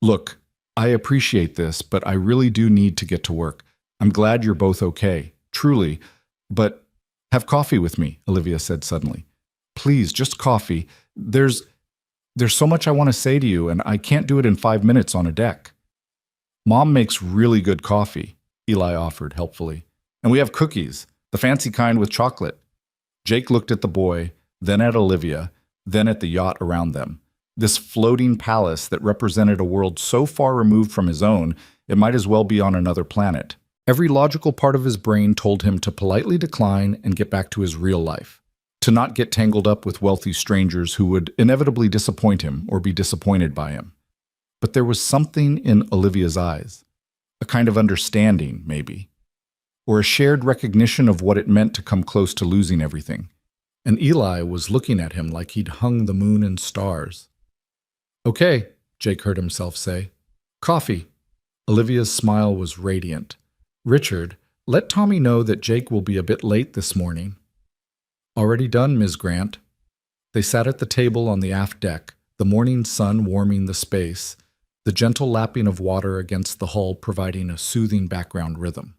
Look, I appreciate this, but I really do need to get to work. I'm glad you're both okay, truly, but have coffee with me, Olivia said suddenly. Please, just coffee. There's so much I want to say to you, and I can't do it in 5 minutes on a deck. Mom makes really good coffee, Eli offered helpfully. And we have cookies, the fancy kind with chocolate. Jake looked at the boy, then at Olivia, then at the yacht around them. This floating palace that represented a world so far removed from his own, it might as well be on another planet. Every logical part of his brain told him to politely decline and get back to his real life, to not get tangled up with wealthy strangers who would inevitably disappoint him or be disappointed by him. But there was something in Olivia's eyes, a kind of understanding, maybe, or a shared recognition of what it meant to come close to losing everything. And Eli was looking at him like he'd hung the moon and stars. Okay, Jake heard himself say. Coffee. Olivia's smile was radiant. Richard, let Tommy know that Jake will be a bit late this morning. Already done, Ms. Grant. They sat at the table on the aft deck, the morning sun warming the space, the gentle lapping of water against the hull providing a soothing background rhythm.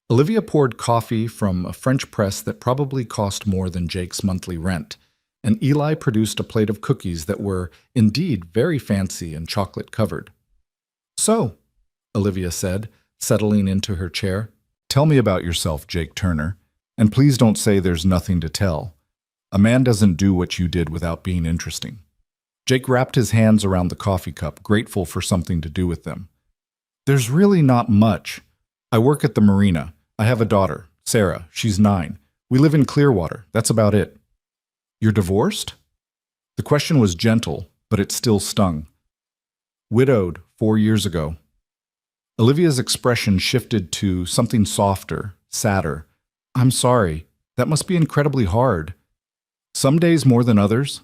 Olivia poured coffee from a French press that probably cost more than Jake's monthly rent, and Eli produced a plate of cookies that were, indeed, very fancy and chocolate-covered. "So," Olivia said, settling into her chair, "tell me about yourself, Jake Turner, and please don't say there's nothing to tell. A man doesn't do what you did without being interesting." Jake wrapped his hands around the coffee cup, grateful for something to do with them. "There's really not much. I work at the marina. I have a daughter, Sarah. She's 9. We live in Clearwater. That's about it." "You're divorced?" The question was gentle, but it still stung. "Widowed 4 years ago." Olivia's expression shifted to something softer, sadder. "I'm sorry. That must be incredibly hard. Some days more than others?"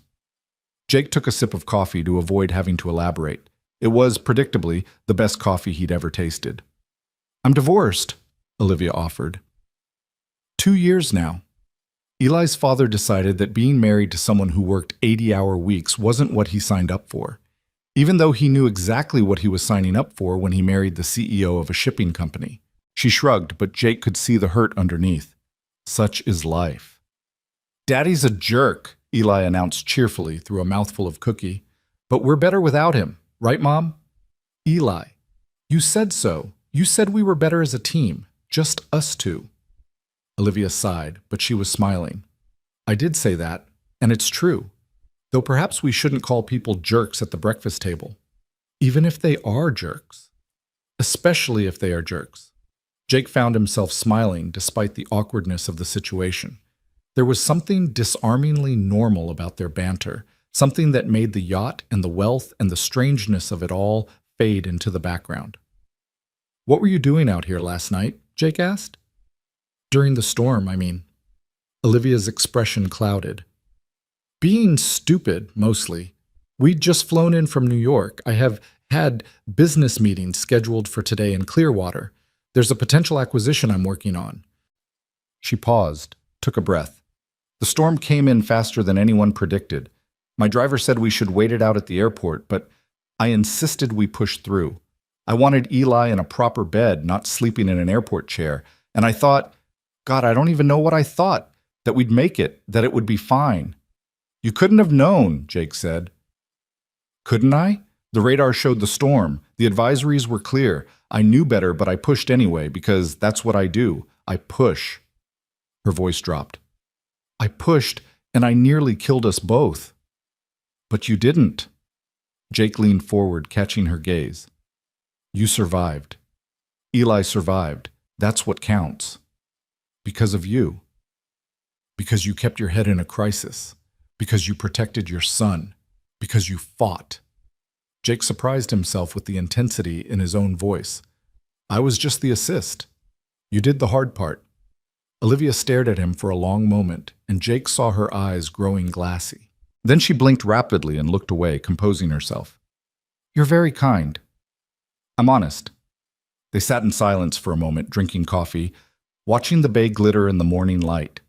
Jake took a sip of coffee to avoid having to elaborate. It was, predictably, the best coffee he'd ever tasted. "I'm divorced," Olivia offered. 2 years now. Eli's father decided that being married to someone who worked 80-hour weeks wasn't what he signed up for, even though he knew exactly what he was signing up for when he married the CEO of a shipping company. She shrugged, but Jake could see the hurt underneath. Such is life. "Daddy's a jerk," Eli announced cheerfully through a mouthful of cookie. "But we're better without him, right, Mom?" "Eli, you said so. You said we were better as a team, just us two." Olivia sighed, but she was smiling. "I did say that, and it's true. Though perhaps we shouldn't call people jerks at the breakfast table. Even if they are jerks. Especially if they are jerks." Jake found himself smiling despite the awkwardness of the situation. There was something disarmingly normal about their banter, something that made the yacht and the wealth and the strangeness of it all fade into the background. "What were you doing out here last night?" Jake asked. "During the storm, I mean." Olivia's expression clouded. "Being stupid, mostly. We'd just flown in from New York. I have had business meetings scheduled for today in Clearwater. There's a potential acquisition I'm working on." She paused, took a breath. "The storm came in faster than anyone predicted. My driver said we should wait it out at the airport, but I insisted we push through. I wanted Eli in a proper bed, not sleeping in an airport chair, and I thought, God, I don't even know what I thought, that we'd make it, that it would be fine." "You couldn't have known," Jake said. "Couldn't I? The radar showed the storm. The advisories were clear. I knew better, but I pushed anyway, because that's what I do. I push." Her voice dropped. "I pushed, and I nearly killed us both." "But you didn't." Jake leaned forward, catching her gaze. "You survived. Eli survived. That's what counts. Because of you. Because you kept your head in a crisis. Because you protected your son. Because you fought." Jake surprised himself with the intensity in his own voice. "I was just the assist. You did the hard part." Olivia stared at him for a long moment, and Jake saw her eyes growing glassy. Then she blinked rapidly and looked away, composing herself. "You're very kind." "I'm honest." They sat in silence for a moment, drinking coffee, watching the bay glitter in the morning light.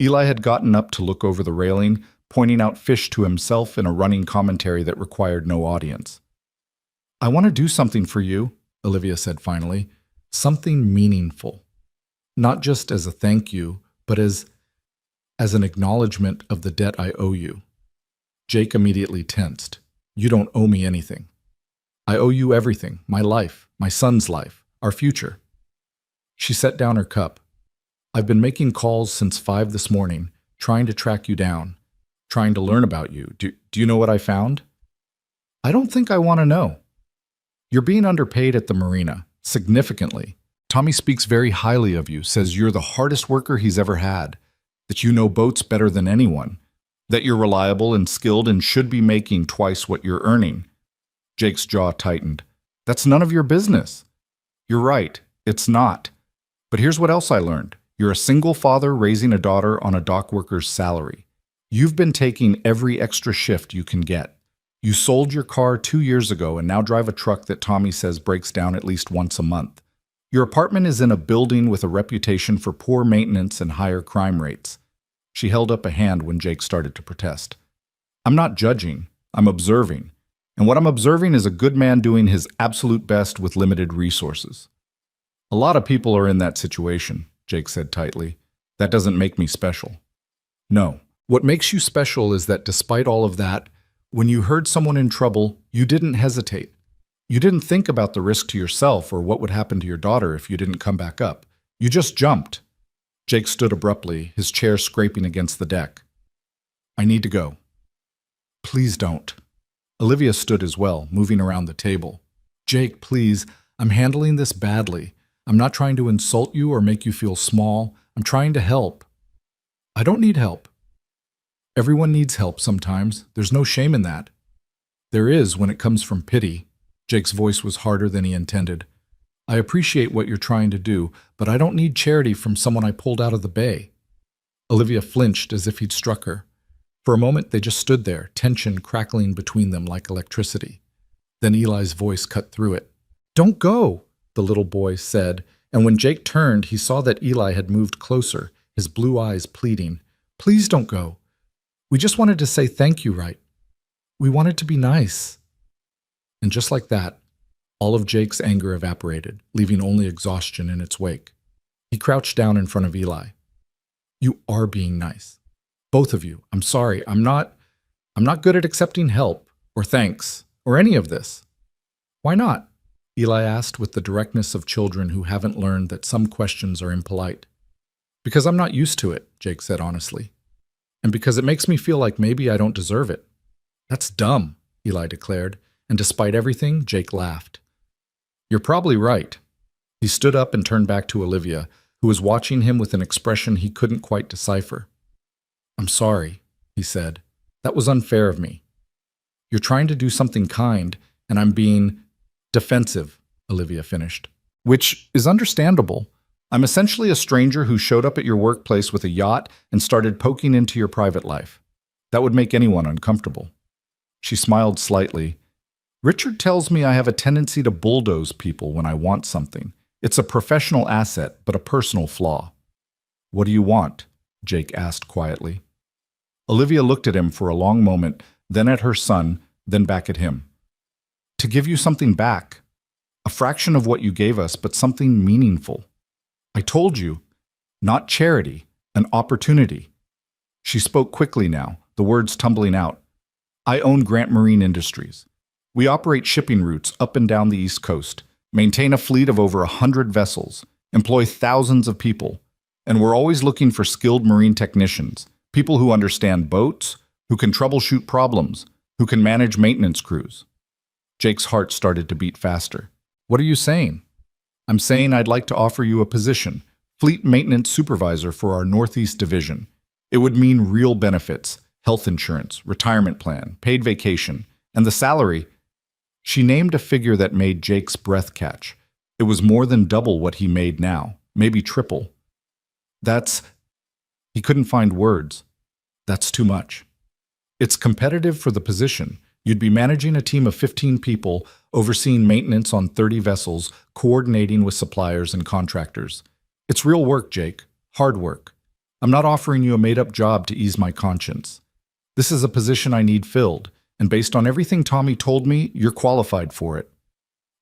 Eli had gotten up to look over the railing, pointing out fish to himself in a running commentary that required no audience. "I want to do something for you," Olivia said finally. "Something meaningful. Not just as a thank you, but as an acknowledgement of the debt I owe you." Jake immediately tensed. "You don't owe me anything. I owe you everything, my life, my son's life, our future." She set down her cup. "I've been making calls since 5 this morning, trying to track you down, trying to learn about you. Do you know what I found?" "I don't think I want to know." "You're being underpaid at the marina, significantly. Tommy speaks very highly of you, says you're the hardest worker he's ever had, that you know boats better than anyone, that you're reliable and skilled and should be making twice what you're earning." Jake's jaw tightened. "That's none of your business." "You're right, it's not. But here's what else I learned. You're a single father raising a daughter on a dock worker's salary. You've been taking every extra shift you can get. You sold your car 2 years ago and now drive a truck that Tommy says breaks down at least once a month. Your apartment is in a building with a reputation for poor maintenance and higher crime rates. She held up a hand when Jake started to protest. I'm not judging, I'm observing. And what I'm observing is a good man doing his absolute best with limited resources. A lot of people are in that situation, Jake said tightly. That doesn't make me special. No. What makes you special is that despite all of that, when you heard someone in trouble, you didn't hesitate. You didn't think about the risk to yourself or what would happen to your daughter if you didn't come back up. You just jumped. Jake stood abruptly, his chair scraping against the deck. I need to go. Please don't. Olivia stood as well, moving around the table. Jake, please, I'm handling this badly. I'm not trying to insult you or make you feel small. I'm trying to help. I don't need help. Everyone needs help sometimes. There's no shame in that. There is when it comes from pity. Jake's voice was harder than he intended. I appreciate what you're trying to do, but I don't need charity from someone I pulled out of the bay. Olivia flinched as if he'd struck her. For a moment, they just stood there, tension crackling between them like electricity. Then Eli's voice cut through it. Don't go, the little boy said, and when Jake turned, he saw that Eli had moved closer, his blue eyes pleading. Please don't go. We just wanted to say thank you, right? We wanted to be nice. And just like that, all of Jake's anger evaporated, leaving only exhaustion in its wake. He crouched down in front of Eli. You are being nice. Both of you. I'm sorry. I'm not good at accepting help or thanks or any of this. Why not? Eli asked with the directness of children who haven't learned that some questions are impolite. Because I'm not used to it, Jake said honestly. And because it makes me feel like maybe I don't deserve it. That's dumb, Eli declared, and despite everything, Jake laughed. You're probably right. He stood up and turned back to Olivia, who was watching him with an expression he couldn't quite decipher. I'm sorry, he said. That was unfair of me. You're trying to do something kind, and I'm being defensive, Olivia finished. Which is understandable. I'm essentially a stranger who showed up at your workplace with a yacht and started poking into your private life. That would make anyone uncomfortable. She smiled slightly. Richard tells me I have a tendency to bulldoze people when I want something. It's a professional asset, but a personal flaw. What do you want? Jake asked quietly. Olivia looked at him for a long moment, then at her son, then back at him. To give you something back. A fraction of what you gave us, but something meaningful. I told you, not charity, an opportunity. She spoke quickly now, the words tumbling out. I own Grant Marine Industries. We operate shipping routes up and down the East Coast, maintain a fleet of over 100 vessels, employ thousands of people, and we're always looking for skilled marine technicians, people who understand boats, who can troubleshoot problems, who can manage maintenance crews. Jake's heart started to beat faster. What are you saying? I'm saying I'd like to offer you a position, fleet maintenance supervisor for our Northeast Division. It would mean real benefits, health insurance, retirement plan, paid vacation, and the salary. She named a figure that made Jake's breath catch. It was more than double what he made now, maybe triple. He couldn't find words. That's too much. It's competitive for the position. You'd be managing a team of 15 people, overseeing maintenance on 30 vessels, coordinating with suppliers and contractors. It's real work, Jake. Hard work. I'm not offering you a made-up job to ease my conscience. This is a position I need filled, and based on everything Tommy told me, you're qualified for it.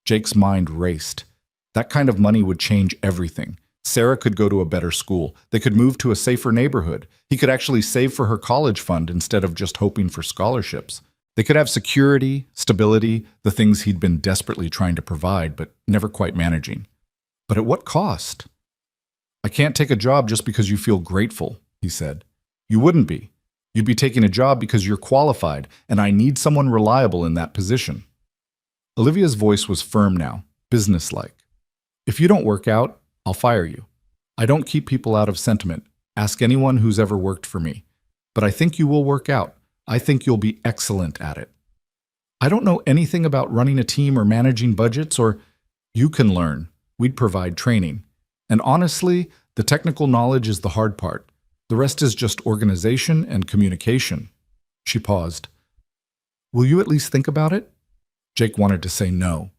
Jake's mind raced. That kind of money would change everything. Sarah could go to a better school. They could move to a safer neighborhood. He could actually save for her college fund instead of just hoping for scholarships. They could have security, stability, the things he'd been desperately trying to provide, but never quite managing. But at what cost? I can't take a job just because you feel grateful, he said. You wouldn't be. You'd be taking a job because you're qualified, and I need someone reliable in that position. Olivia's voice was firm now, businesslike. If you don't work out, I'll fire you. I don't keep people out of sentiment. Ask anyone who's ever worked for me. But I think you will work out. I think you'll be excellent at it. I don't know anything about running a team or managing budgets, or you can learn. We'd provide training. And honestly, the technical knowledge is the hard part. The rest is just organization and communication. She paused. Will you at least think about it? Jake wanted to say no.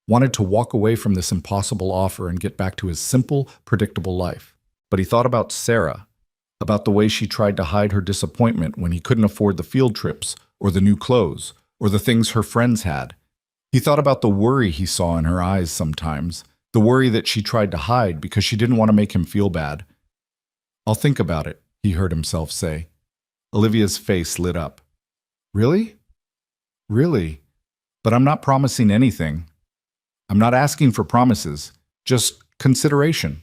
Wanted to walk away from this impossible offer and get back to his simple, predictable life. But he thought about Sarah. about the way she tried to hide her disappointment when he couldn't afford the field trips, or the new clothes, or the things her friends had. He thought about the worry he saw in her eyes sometimes, the worry that she tried to hide because she didn't want to make him feel bad. "I'll think about it," he heard himself say. Olivia's face lit up. "Really? Really? But I'm not promising anything. I'm not asking for promises, just consideration."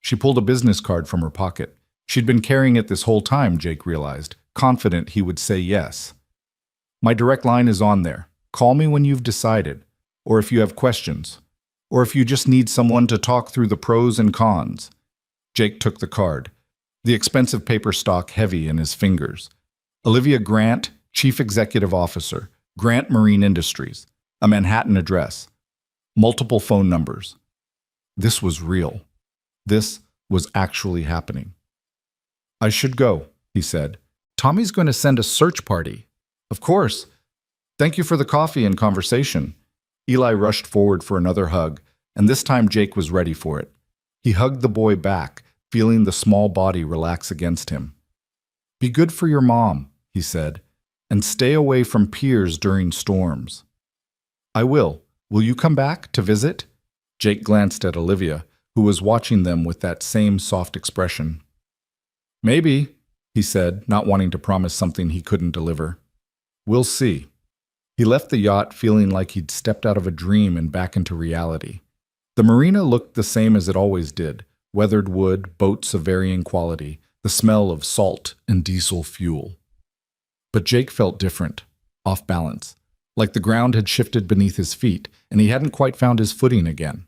She pulled a business card from her pocket. She'd been carrying it this whole time, Jake realized, confident he would say yes. "My direct line is on there. Call me when you've decided, or if you have questions, or if you just need someone to talk through the pros and cons." Jake took the card, the expensive paper stock heavy in his fingers. Olivia Grant, Chief Executive Officer, Grant Marine Industries, a Manhattan address, multiple phone numbers. This was real. This was actually happening. "I should go," he said. "Tommy's going to send a search party." "Of course. Thank you for the coffee and conversation." Eli rushed forward for another hug, and this time Jake was ready for it. He hugged the boy back, feeling the small body relax against him. "Be good for your mom," he said, "and stay away from piers during storms." "I will. Will you come back to visit?" Jake glanced at Olivia, who was watching them with that same soft expression. "Maybe," he said, not wanting to promise something he couldn't deliver. "We'll see." He left the yacht feeling like he'd stepped out of a dream and back into reality. The marina looked the same as it always did: weathered wood, boats of varying quality, the smell of salt and diesel fuel. But Jake felt different, off balance, like the ground had shifted beneath his feet and he hadn't quite found his footing again.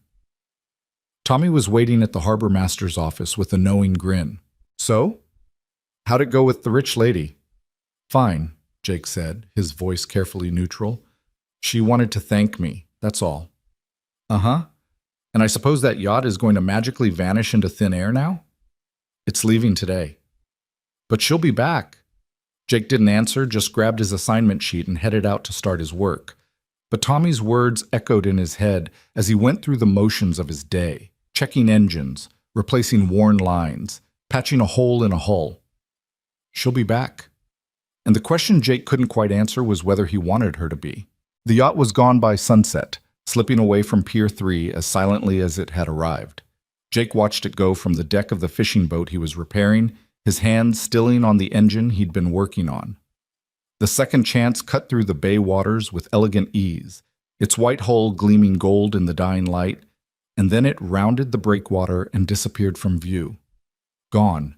Tommy was waiting at the harbor master's office with a knowing grin. "So? How'd it go with the rich lady?" "Fine," Jake said, his voice carefully neutral. "She wanted to thank me, that's all." "Uh-huh. And I suppose that yacht is going to magically vanish into thin air now?" "It's leaving today." "But she'll be back." Jake didn't answer, just grabbed his assignment sheet and headed out to start his work. But Tommy's words echoed in his head as he went through the motions of his day, checking engines, replacing worn lines, patching a hole in a hull. She'll be back. And the question Jake couldn't quite answer was whether he wanted her to be. The yacht was gone by sunset, slipping away from Pier 3 as silently as it had arrived. Jake watched it go from the deck of the fishing boat he was repairing, his hands stilling on the engine he'd been working on. The Second Chance cut through the bay waters with elegant ease, its white hull gleaming gold in the dying light, and then it rounded the breakwater and disappeared from view. Gone.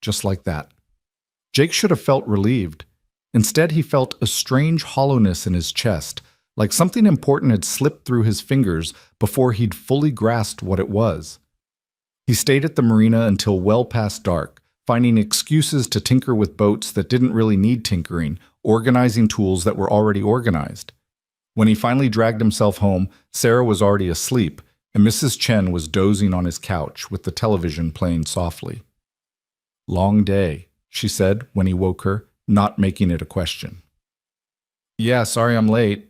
Just like that. Jake should have felt relieved. Instead, he felt a strange hollowness in his chest, like something important had slipped through his fingers before he'd fully grasped what it was. He stayed at the marina until well past dark, finding excuses to tinker with boats that didn't really need tinkering, organizing tools that were already organized. When he finally dragged himself home, Sarah was already asleep, and Mrs. Chen was dozing on his couch with the television playing softly. "Long day," she said when he woke her, not making it a question. "Yeah, sorry I'm late."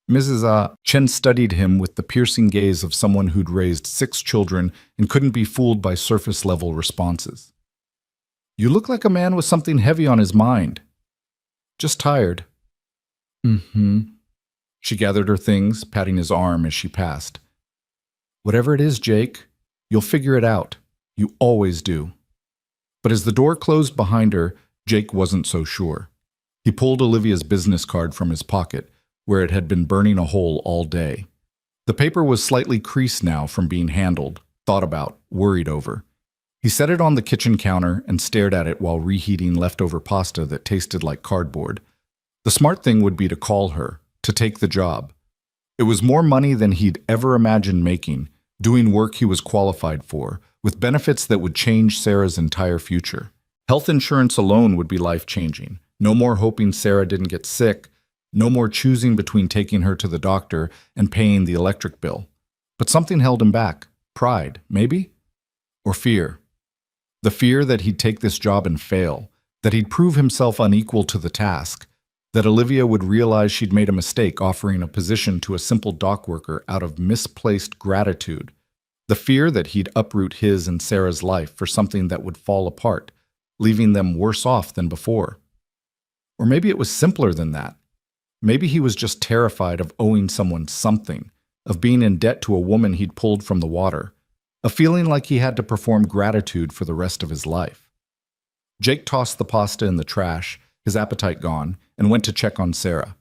Mrs. Chen studied him with the piercing gaze of someone who'd raised 6 children and couldn't be fooled by surface-level responses. "You look like a man with something heavy on his mind." "Just tired." "Mm-hmm." She gathered her things, patting his arm as she passed. "Whatever it is, Jake, you'll figure it out. You always do." But as the door closed behind her, Jake wasn't so sure. He pulled Olivia's business card from his pocket, where it had been burning a hole all day. The paper was slightly creased now from being handled, thought about, worried over. He set it on the kitchen counter and stared at it while reheating leftover pasta that tasted like cardboard. The smart thing would be to call her, to take the job. It was more money than he'd ever imagined making, doing work he was qualified for, with benefits that would change Sarah's entire future. Health insurance alone would be life-changing. No more hoping Sarah didn't get sick, no more choosing between taking her to the doctor and paying the electric bill. But something held him back. Pride, maybe? Or fear. The fear that he'd take this job and fail, that he'd prove himself unequal to the task, that Olivia would realize she'd made a mistake offering a position to a simple dock worker out of misplaced gratitude, the fear that he'd uproot his and Sarah's life for something that would fall apart, leaving them worse off than before. Or maybe it was simpler than that. Maybe he was just terrified of owing someone something, of being in debt to a woman he'd pulled from the water, a feeling like he had to perform gratitude for the rest of his life. Jake tossed the pasta in the trash, his appetite gone, and went to check on Sarah.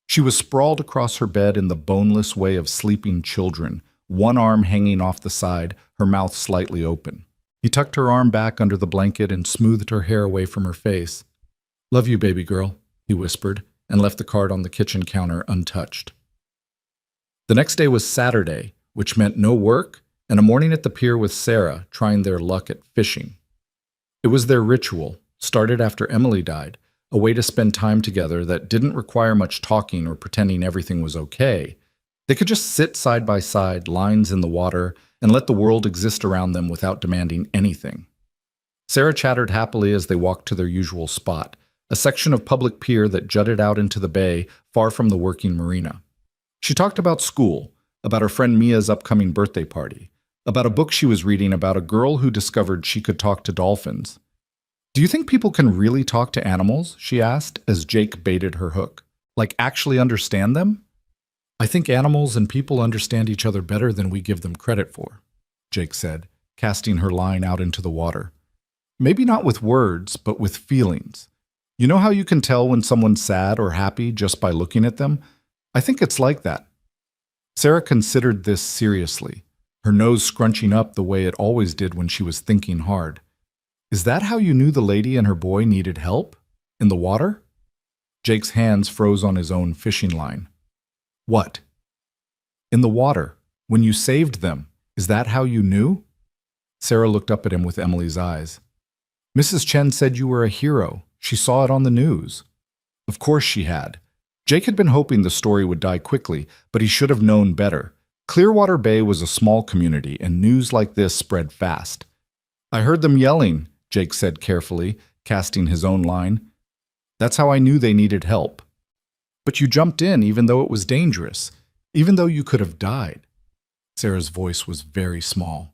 She was sprawled across her bed in the boneless way of sleeping children, one arm hanging off the side, her mouth slightly open. He tucked her arm back under the blanket and smoothed her hair away from her face. "Love you, baby girl," he whispered, and left the card on the kitchen counter untouched. The next day was Saturday, which meant no work and a morning at the pier with Sarah, trying their luck at fishing. It was their ritual, started after Emily died, a way to spend time together that didn't require much talking or pretending everything was okay. They could just sit side by side, lines in the water, and let the world exist around them without demanding anything. Sarah chattered happily as they walked to their usual spot, a section of public pier that jutted out into the bay far from the working marina. She talked about school, about her friend Mia's upcoming birthday party, about a book she was reading about a girl who discovered she could talk to dolphins. "Do you think people can really talk to animals?" she asked as Jake baited her hook. "Like actually understand them?" "I think animals and people understand each other better than we give them credit for," Jake said, casting her line out into the water. "Maybe not with words, but with feelings. You know how you can tell when someone's sad or happy just by looking at them? I think it's like that." Sarah considered this seriously, her nose scrunching up the way it always did when she was thinking hard. "Is that how you knew the lady and her boy needed help? In the water?" Jake's hands froze on his own fishing line. "What?" "In the water. When you saved them. Is that how you knew?" Sarah looked up at him with Emily's eyes. "Mrs. Chen said you were a hero. She saw it on the news." Of course she had. Jake had been hoping the story would die quickly, but he should have known better. Clearwater Bay was a small community, and news like this spread fast. "I heard them yelling," Jake said carefully, casting his own line. "That's how I knew they needed help." "But you jumped in even though it was dangerous, even though you could have died." Sarah's voice was very small.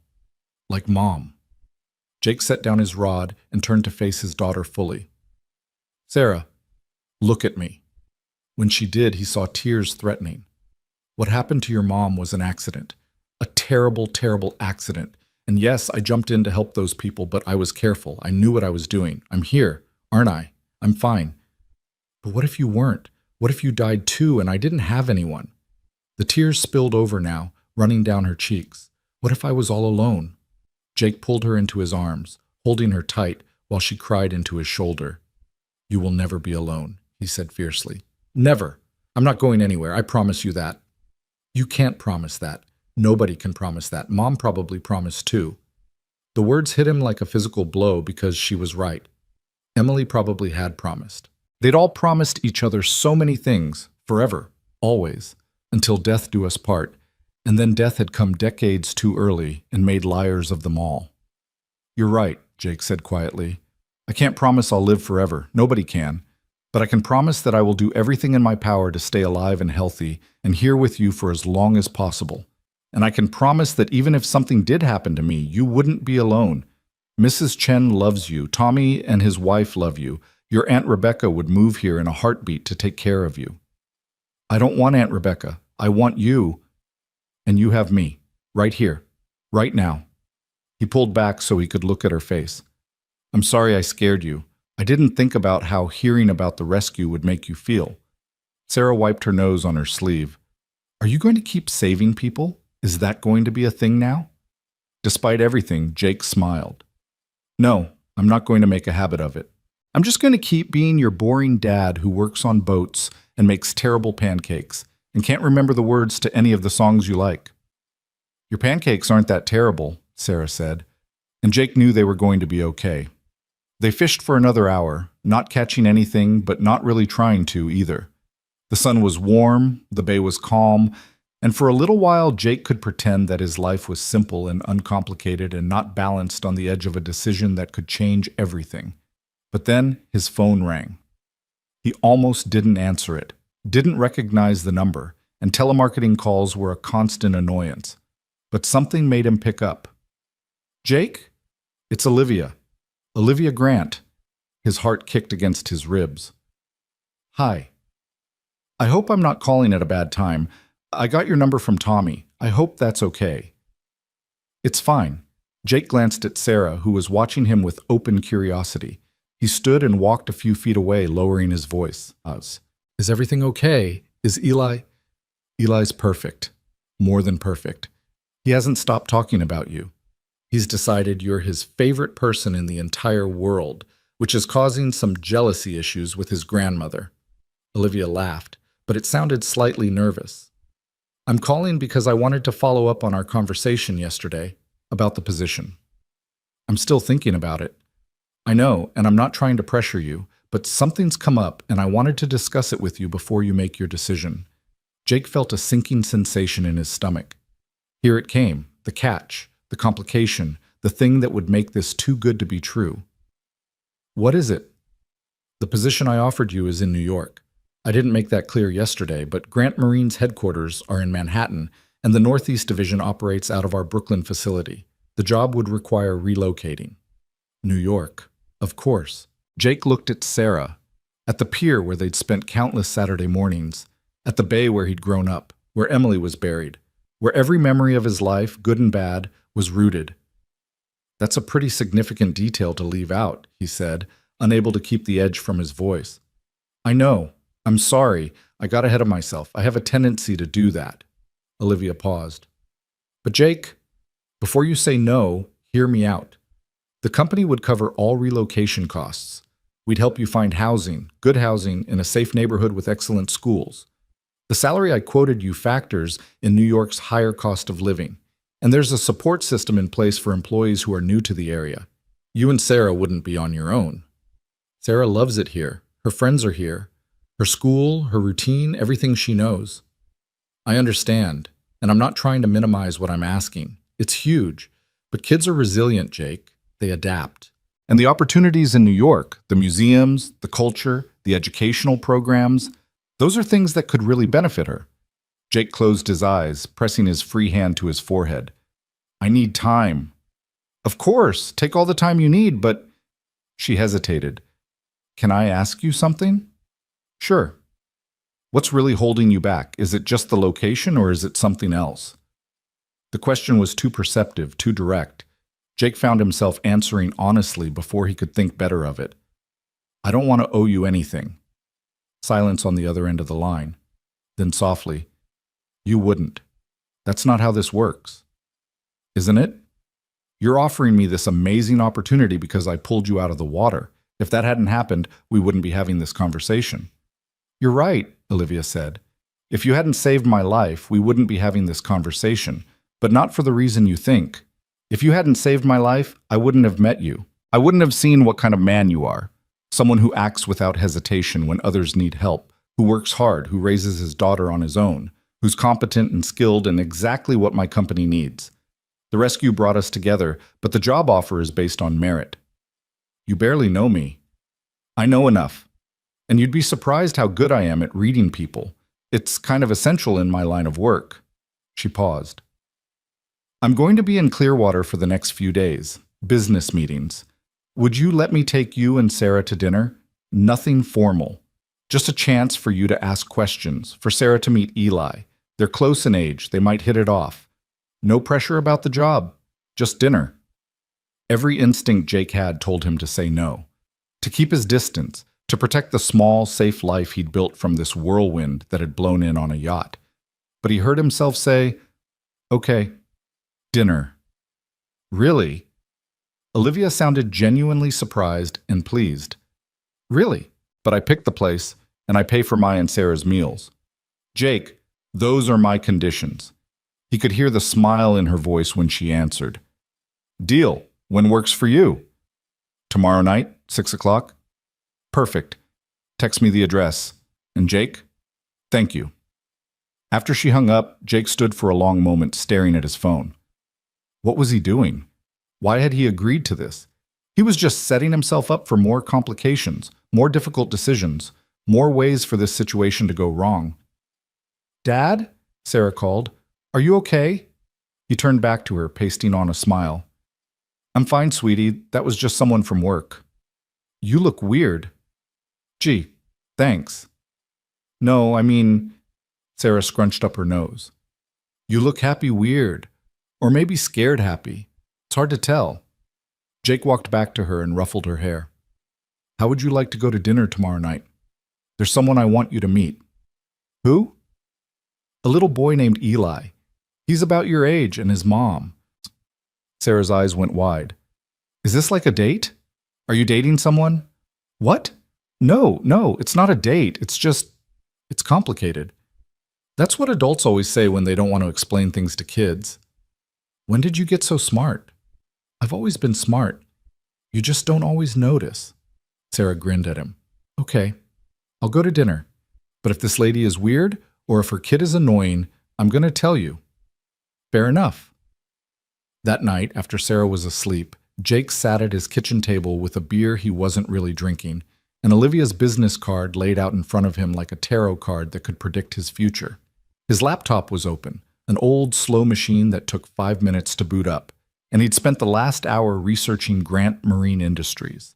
"Like Mom." Jake set down his rod and turned to face his daughter fully. "Sarah, look at me." When she did, he saw tears threatening. "What happened to your mom was an accident. A terrible, terrible accident. And yes, I jumped in to help those people, but I was careful. I knew what I was doing. I'm here, aren't I? I'm fine. But what if you weren't? What if you died too and I didn't have anyone?" The tears spilled over now, running down her cheeks. "What if I was all alone?" Jake pulled her into his arms, holding her tight while she cried into his shoulder. "You will never be alone," he said fiercely. "Never. I'm not going anywhere. I promise you that." "You can't promise that. Nobody can promise that. Mom probably promised too." The words hit him like a physical blow because she was right. Emily probably had promised. They'd all promised each other so many things, forever, always, until death do us part, and then death had come decades too early and made liars of them all. "You're right," Jake said quietly. "I can't promise I'll live forever. Nobody can. But I can promise that I will do everything in my power to stay alive and healthy and here with you for as long as possible. And I can promise that even if something did happen to me, you wouldn't be alone. Mrs. Chen loves you. Tommy and his wife love you. Your Aunt Rebecca would move here in a heartbeat to take care of you." "I don't want Aunt Rebecca. I want you. And you have me. Right here. Right now." He pulled back so he could look at her face. "I'm sorry I scared you. I didn't think about how hearing about the rescue would make you feel." Sarah wiped her nose on her sleeve. "Are you going to keep saving people? Is that going to be a thing now?" Despite everything, Jake smiled. "No, I'm not going to make a habit of it. I'm just going to keep being your boring dad who works on boats and makes terrible pancakes and can't remember the words to any of the songs you like." "Your pancakes aren't that terrible," Sarah said, and Jake knew they were going to be okay. They fished for another hour, not catching anything, but not really trying to either. The sun was warm, the bay was calm, and for a little while Jake could pretend that his life was simple and uncomplicated and not balanced on the edge of a decision that could change everything. But then his phone rang. He almost didn't answer it, didn't recognize the number, and telemarketing calls were a constant annoyance. But something made him pick up. "Jake? It's Olivia." Olivia Grant. His heart kicked against his ribs. Hi. I hope I'm not calling at a bad time. I got your number from Tommy. I hope that's okay. It's fine. Jake glanced at Sarah, who was watching him with open curiosity. He stood and walked a few feet away, lowering his voice. Is everything okay? Is Eli? Eli's perfect. More than perfect. He hasn't stopped talking about you. He's decided you're his favorite person in the entire world, which is causing some jealousy issues with his grandmother. Olivia laughed, but it sounded slightly nervous. I'm calling because I wanted to follow up on our conversation yesterday about the position. I'm still thinking about it. I know, and I'm not trying to pressure you, but something's come up and I wanted to discuss it with you before you make your decision. Jake felt a sinking sensation in his stomach. Here it came, the catch, the complication, the thing that would make this too good to be true. What is it? The position I offered you is in New York. I didn't make that clear yesterday, but Grant Marine's headquarters are in Manhattan, and the Northeast Division operates out of our Brooklyn facility. The job would require relocating. New York, of course. Jake looked at Sarah, at the pier where they'd spent countless Saturday mornings, at the bay where he'd grown up, where Emily was buried, where every memory of his life, good and bad, was rooted. That's a pretty significant detail to leave out, he said, unable to keep the edge from his voice. I know. I'm sorry. I got ahead of myself. I have a tendency to do that. Olivia paused. But Jake, before you say no, hear me out. The company would cover all relocation costs. We'd help you find housing, good housing, in a safe neighborhood with excellent schools. The salary I quoted you factors in New York's higher cost of living, and there's a support system in place for employees who are new to the area. You and Sarah wouldn't be on your own. Sarah loves it here. Her friends are here. Her school, her routine, everything she knows. I understand, and I'm not trying to minimize what I'm asking. It's huge, but kids are resilient, Jake. They adapt. And the opportunities in New York, the museums, the culture, the educational programs, those are things that could really benefit her. Jake closed his eyes, pressing his free hand to his forehead. I need time. Of course, take all the time you need, but... She hesitated. Can I ask you something? Sure. What's really holding you back? Is it just the location or is it something else? The question was too perceptive, too direct. Jake found himself answering honestly before he could think better of it. I don't want to owe you anything. Silence on the other end of the line. Then softly, you wouldn't. That's not how this works. Isn't it? You're offering me this amazing opportunity because I pulled you out of the water. If that hadn't happened, we wouldn't be having this conversation. You're right, Olivia said. If you hadn't saved my life, we wouldn't be having this conversation, but not for the reason you think. If you hadn't saved my life, I wouldn't have met you. I wouldn't have seen what kind of man you are. Someone who acts without hesitation when others need help, who works hard, who raises his daughter on his own, who's competent and skilled and exactly what my company needs. The rescue brought us together, but the job offer is based on merit. You barely know me. I know enough. And you'd be surprised how good I am at reading people. It's kind of essential in my line of work. She paused. I'm going to be in Clearwater for the next few days. Business meetings. Would you let me take you and Sarah to dinner? Nothing formal. Just a chance for you to ask questions, for Sarah to meet Eli. They're close in age. They might hit it off. No pressure about the job. Just dinner. Every instinct Jake had told him to say no. To keep his distance. To protect the small, safe life he'd built from this whirlwind that had blown in on a yacht. But he heard himself say, okay, dinner. Really? Olivia sounded genuinely surprised and pleased. Really? But I picked the place, and I pay for my and Sarah's meals. Jake, those are my conditions. He could hear the smile in her voice when she answered. Deal. When works for you? Tomorrow night, 6 o'clock? Perfect. Text me the address. And Jake? Thank you. After she hung up, Jake stood for a long moment staring at his phone. What was he doing? Why had he agreed to this? He was just setting himself up for more complications, more difficult decisions, more ways for this situation to go wrong. Dad? Sarah called. Are you okay? He turned back to her, pasting on a smile. I'm fine, sweetie. That was just someone from work. You look weird. Gee, thanks. No, I mean, Sarah scrunched up her nose. You look happy weird. Or maybe scared happy. It's hard to tell. Jake walked back to her and ruffled her hair. How would you like to go to dinner tomorrow night? There's someone I want you to meet. Who? A little boy named Eli. He's about your age and his mom. Sarah's eyes went wide. Is this like a date? Are you dating someone? What? No, it's not a date. It's complicated. That's what adults always say when they don't want to explain things to kids. When did you get so smart? I've always been smart. You just don't always notice. Sarah grinned at him. Okay, I'll go to dinner. But if this lady is weird, or if her kid is annoying, I'm going to tell you. Fair enough. That night, after Sarah was asleep, Jake sat at his kitchen table with a beer he wasn't really drinking, and Olivia's business card laid out in front of him like a tarot card that could predict his future. His laptop was open, an old, slow machine that took 5 minutes to boot up, and he'd spent the last hour researching Grant Marine Industries.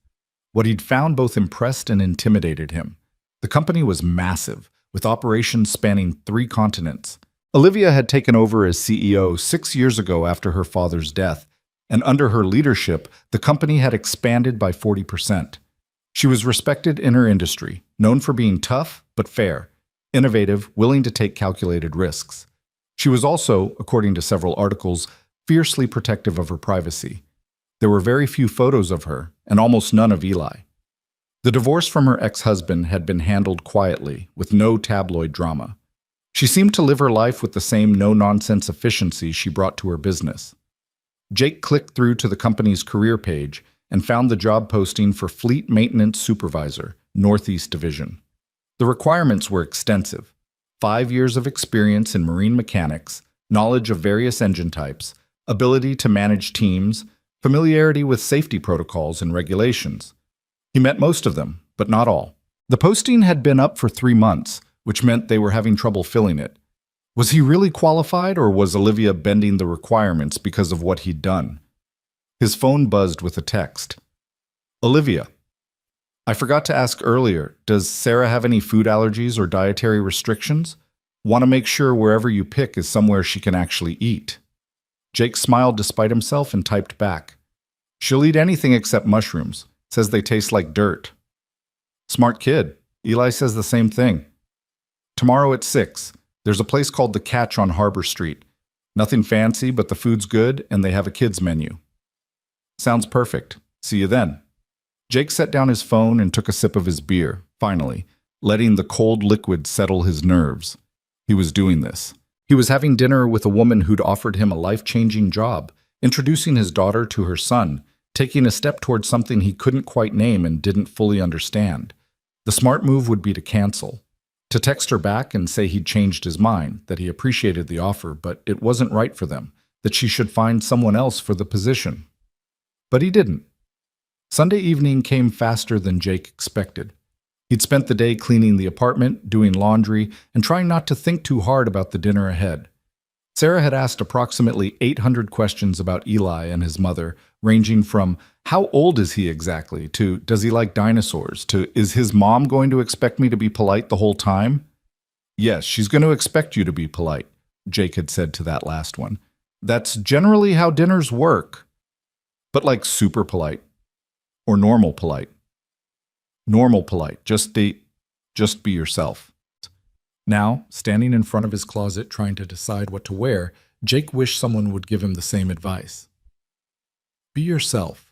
What he'd found both impressed and intimidated him. The company was massive, with operations spanning 3 continents. Olivia had taken over as CEO 6 years ago after her father's death, and under her leadership, the company had expanded by 40%. She was respected in her industry, known for being tough but fair, innovative, willing to take calculated risks. She was also, according to several articles, fiercely protective of her privacy. There were very few photos of her, and almost none of Eli. The divorce from her ex-husband had been handled quietly, with no tabloid drama. She seemed to live her life with the same no-nonsense efficiency she brought to her business. Jake clicked through to the company's career page and found the job posting for Fleet Maintenance Supervisor, Northeast Division. The requirements were extensive. 5 years of experience in marine mechanics, knowledge of various engine types, ability to manage teams, familiarity with safety protocols and regulations. He met most of them, but not all. The posting had been up for 3 months, which meant they were having trouble filling it. Was he really qualified, or was Olivia bending the requirements because of what he'd done? His phone buzzed with a text. Olivia. I forgot to ask earlier, does Sarah have any food allergies or dietary restrictions? Want to make sure wherever you pick is somewhere she can actually eat. Jake smiled despite himself and typed back. She'll eat anything except mushrooms. Says they taste like dirt. Smart kid. Eli says the same thing. Tomorrow at 6. There's a place called The Catch on Harbor Street. Nothing fancy, but the food's good and they have a kids menu. Sounds perfect. See you then. Jake set down his phone and took a sip of his beer, finally, letting the cold liquid settle his nerves. He was doing this. He was having dinner with a woman who'd offered him a life-changing job, introducing his daughter to her son, taking a step towards something he couldn't quite name and didn't fully understand. The smart move would be to cancel. To text her back and say he'd changed his mind, that he appreciated the offer, but it wasn't right for them, that she should find someone else for the position. But he didn't. Sunday evening came faster than Jake expected. He'd spent the day cleaning the apartment, doing laundry, and trying not to think too hard about the dinner ahead. Sarah had asked approximately 800 questions about Eli and his mother, ranging from, how old is he exactly, to, does he like dinosaurs, to, is his mom going to expect me to be polite the whole time? Yes, she's going to expect you to be polite, Jake had said to that last one. That's generally how dinners work. But like super polite. Or normal polite. Normal polite. Just be yourself. Now, standing in front of his closet trying to decide what to wear, Jake wished someone would give him the same advice. Be yourself.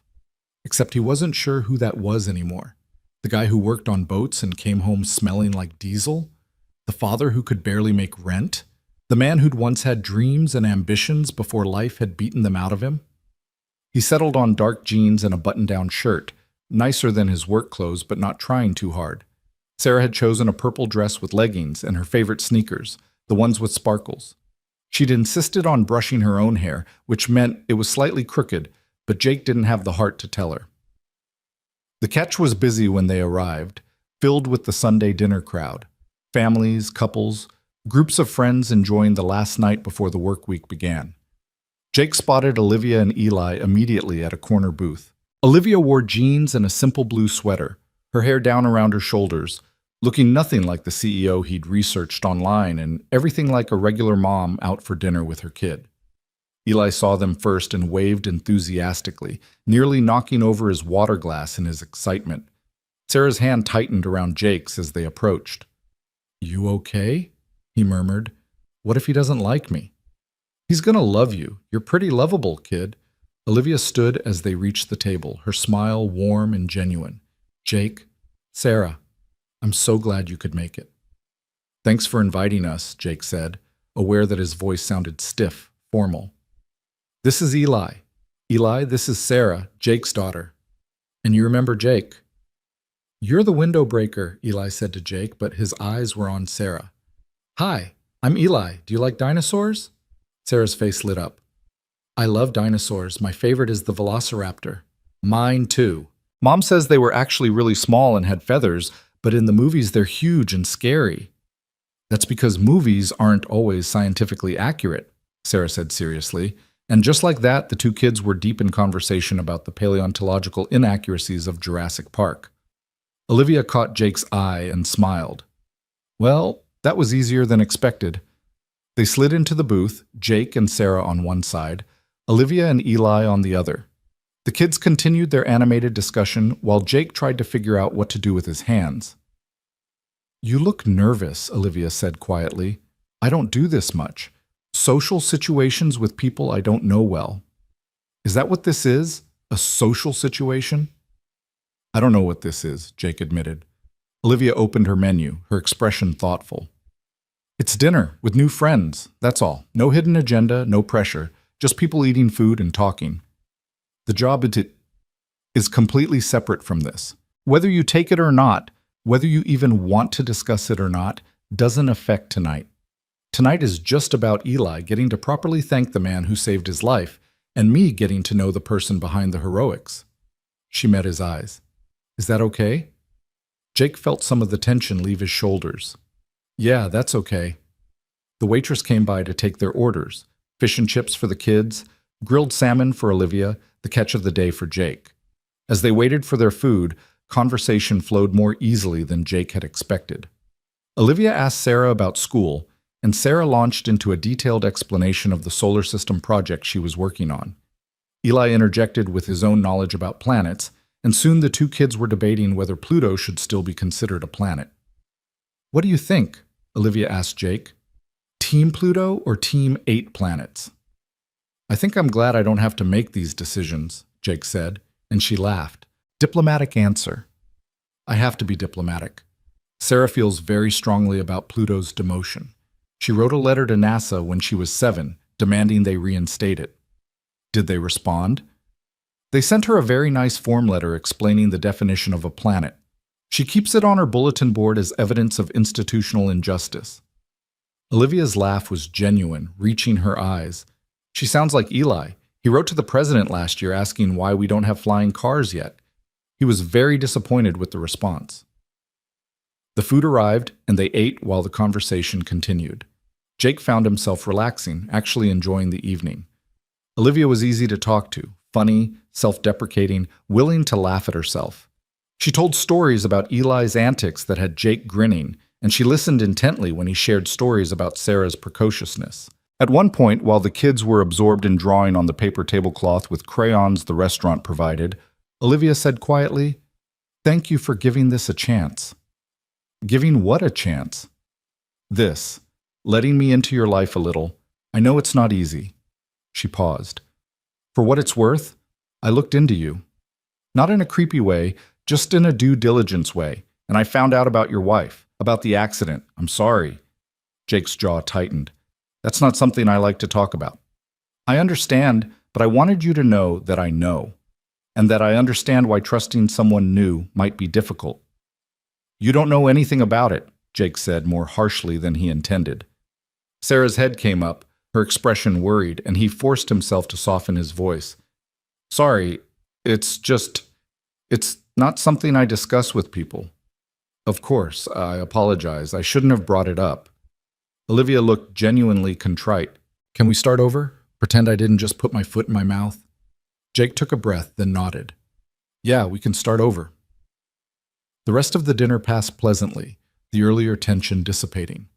Except he wasn't sure who that was anymore. The guy who worked on boats and came home smelling like diesel? The father who could barely make rent? The man who'd once had dreams and ambitions before life had beaten them out of him? He settled on dark jeans and a button-down shirt, nicer than his work clothes but not trying too hard. Sarah had chosen a purple dress with leggings and her favorite sneakers, the ones with sparkles. She'd insisted on brushing her own hair, which meant it was slightly crooked, but Jake didn't have the heart to tell her. The Catch was busy when they arrived, filled with the Sunday dinner crowd. Families, couples, groups of friends enjoying the last night before the work week began. Jake spotted Olivia and Eli immediately at a corner booth. Olivia wore jeans and a simple blue sweater, her hair down around her shoulders, looking nothing like the CEO he'd researched online and everything like a regular mom out for dinner with her kid. Eli saw them first and waved enthusiastically, nearly knocking over his water glass in his excitement. Sarah's hand tightened around Jake's as they approached. "You okay?" he murmured. "What if he doesn't like me?" "He's gonna love you. You're pretty lovable, kid." Olivia stood as they reached the table, her smile warm and genuine. "Jake, Sarah, I'm so glad you could make it." "Thanks for inviting us," Jake said, aware that his voice sounded stiff, formal. "This is Eli. Eli, this is Sarah, Jake's daughter. And you remember Jake?" "You're the window breaker," Eli said to Jake, but his eyes were on Sarah. "Hi, I'm Eli. Do you like dinosaurs?" Sarah's face lit up. "I love dinosaurs. My favorite is the velociraptor." "Mine too. Mom says they were actually really small and had feathers, but in the movies they're huge and scary." "That's because movies aren't always scientifically accurate," Sarah said seriously. And just like that, the two kids were deep in conversation about the paleontological inaccuracies of Jurassic Park. Olivia caught Jake's eye and smiled. "Well, that was easier than expected." They slid into the booth, Jake and Sarah on one side, Olivia and Eli on the other. The kids continued their animated discussion while Jake tried to figure out what to do with his hands. "You look nervous," Olivia said quietly. "I don't do this much. Social situations with people I don't know well." "Is that what this is? A social situation?" "I don't know what this is," Jake admitted. Olivia opened her menu, her expression thoughtful. "It's dinner with new friends, that's all. No hidden agenda, no pressure, just people eating food and talking. The job is completely separate from this. Whether you take it or not, whether you even want to discuss it or not, doesn't affect tonight. Tonight is just about Eli getting to properly thank the man who saved his life, and me getting to know the person behind the heroics." She met his eyes. "Is that okay?" Jake felt some of the tension leave his shoulders. "Yeah, that's okay." The waitress came by to take their orders. Fish and chips for the kids, grilled salmon for Olivia, the catch of the day for Jake. As they waited for their food, conversation flowed more easily than Jake had expected. Olivia asked Sarah about school, and Sarah launched into a detailed explanation of the solar system project she was working on. Eli interjected with his own knowledge about planets, and soon the two kids were debating whether Pluto should still be considered a planet. "What do you think?" Olivia asked Jake. "Team Pluto or Team 8 planets?" "I think I'm glad I don't have to make these decisions," Jake said, and she laughed. "Diplomatic answer." "I have to be diplomatic. Sarah feels very strongly about Pluto's demotion. She wrote a letter to NASA when she was 7, demanding they reinstate it." "Did they respond?" "They sent her a very nice form letter explaining the definition of a planet. She keeps it on her bulletin board as evidence of institutional injustice." Olivia's laugh was genuine, reaching her eyes. "She sounds like Eli. He wrote to the president last year asking why we don't have flying cars yet. He was very disappointed with the response." The food arrived, and they ate while the conversation continued. Jake found himself relaxing, actually enjoying the evening. Olivia was easy to talk to, funny, self-deprecating, willing to laugh at herself. She told stories about Eli's antics that had Jake grinning, and she listened intently when he shared stories about Sarah's precociousness. At one point, while the kids were absorbed in drawing on the paper tablecloth with crayons the restaurant provided, Olivia said quietly, "Thank you for giving this a chance." "Giving what a chance?" "This. Letting me into your life a little. I know it's not easy." She paused. "For what it's worth, I looked into you. Not in a creepy way, just in a due diligence way, and I found out about your wife, about the accident. I'm sorry." Jake's jaw tightened. "That's not something I like to talk about." "I understand, but I wanted you to know that I know, and that I understand why trusting someone new might be difficult." "You don't know anything about it," Jake said more harshly than he intended. Sarah's head came up, her expression worried, and he forced himself to soften his voice. "Sorry, it's not something I discuss with people." "Of course, I apologize. I shouldn't have brought it up." Olivia looked genuinely contrite. "Can we start over? Pretend I didn't just put my foot in my mouth? Jake took a breath, then nodded. Yeah, we can start over. The rest of the dinner passed pleasantly, the earlier tension dissipating.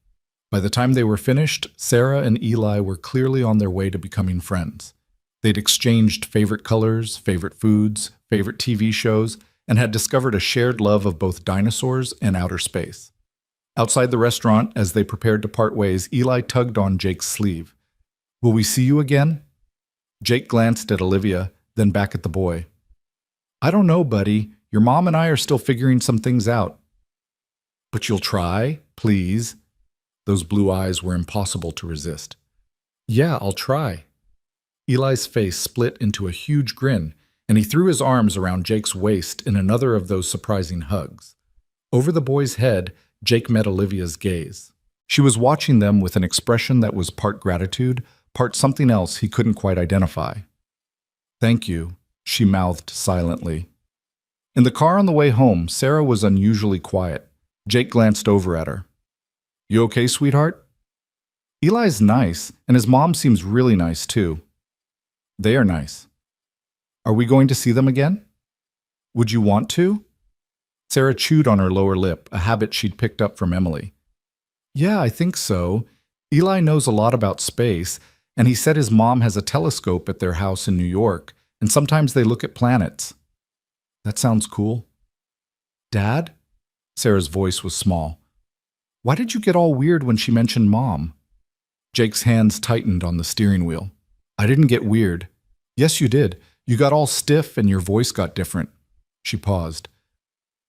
By the time they were finished, Sarah and Eli were clearly on their way to becoming friends. They'd exchanged favorite colors, favorite foods, favorite TV shows, and had discovered a shared love of both dinosaurs and outer space. Outside the restaurant, as they prepared to part ways, Eli tugged on Jake's sleeve. Will we see you again? Jake glanced at Olivia, then back at the boy. I don't know, buddy. Your mom and I are still figuring some things out. But you'll try, please. Those blue eyes were impossible to resist. Yeah, I'll try. Eli's face split into a huge grin, and he threw his arms around Jake's waist in another of those surprising hugs. Over the boy's head, Jake met Olivia's gaze. She was watching them with an expression that was part gratitude, part something else he couldn't quite identify. Thank you, she mouthed silently. In the car on the way home, Sarah was unusually quiet. Jake glanced over at her. You okay, sweetheart? Eli's nice, and his mom seems really nice, too. They are nice. Are we going to see them again? Would you want to? Sarah chewed on her lower lip, a habit she'd picked up from Emily. Yeah, I think so. Eli knows a lot about space, and he said his mom has a telescope at their house in New York, and sometimes they look at planets. That sounds cool. Dad? Sarah's voice was small. Why did you get all weird when she mentioned Mom? Jake's hands tightened on the steering wheel. I didn't get weird. Yes, you did. You got all stiff and your voice got different. She paused.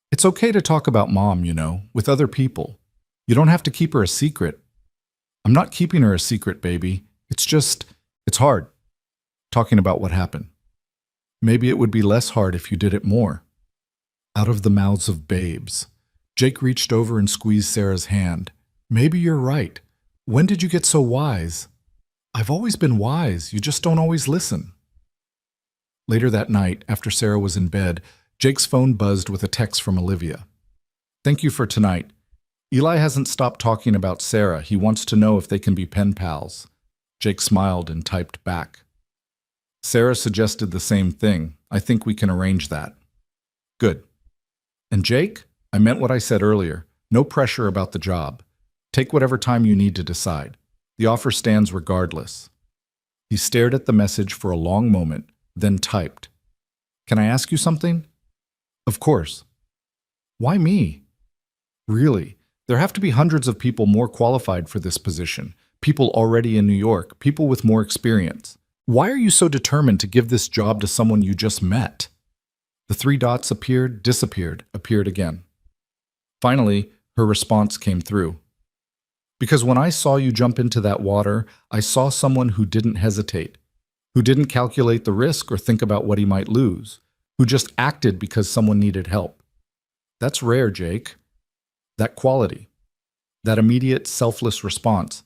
It's okay to talk about Mom, you know, with other people. You don't have to keep her a secret. I'm not keeping her a secret, baby. It's hard, talking about what happened. Maybe it would be less hard if you did it more. Out of the mouths of babes. Jake reached over and squeezed Sarah's hand. Maybe you're right. When did you get so wise? I've always been wise. You just don't always listen. Later that night, after Sarah was in bed, Jake's phone buzzed with a text from Olivia. Thank you for tonight. Eli hasn't stopped talking about Sarah. He wants to know if they can be pen pals. Jake smiled and typed back. Sarah suggested the same thing. I think we can arrange that. Good. And Jake? I meant what I said earlier. No pressure about the job. Take whatever time you need to decide. The offer stands regardless. He stared at the message for a long moment, then typed. Can I ask you something? Of course. Why me? Really, there have to be hundreds of people more qualified for this position. People already in New York, people with more experience. Why are you so determined to give this job to someone you just met? The three dots appeared, disappeared, appeared again. Finally, her response came through. Because when I saw you jump into that water, I saw someone who didn't hesitate, who didn't calculate the risk or think about what he might lose, who just acted because someone needed help. That's rare, Jake. That quality, that immediate, selfless response,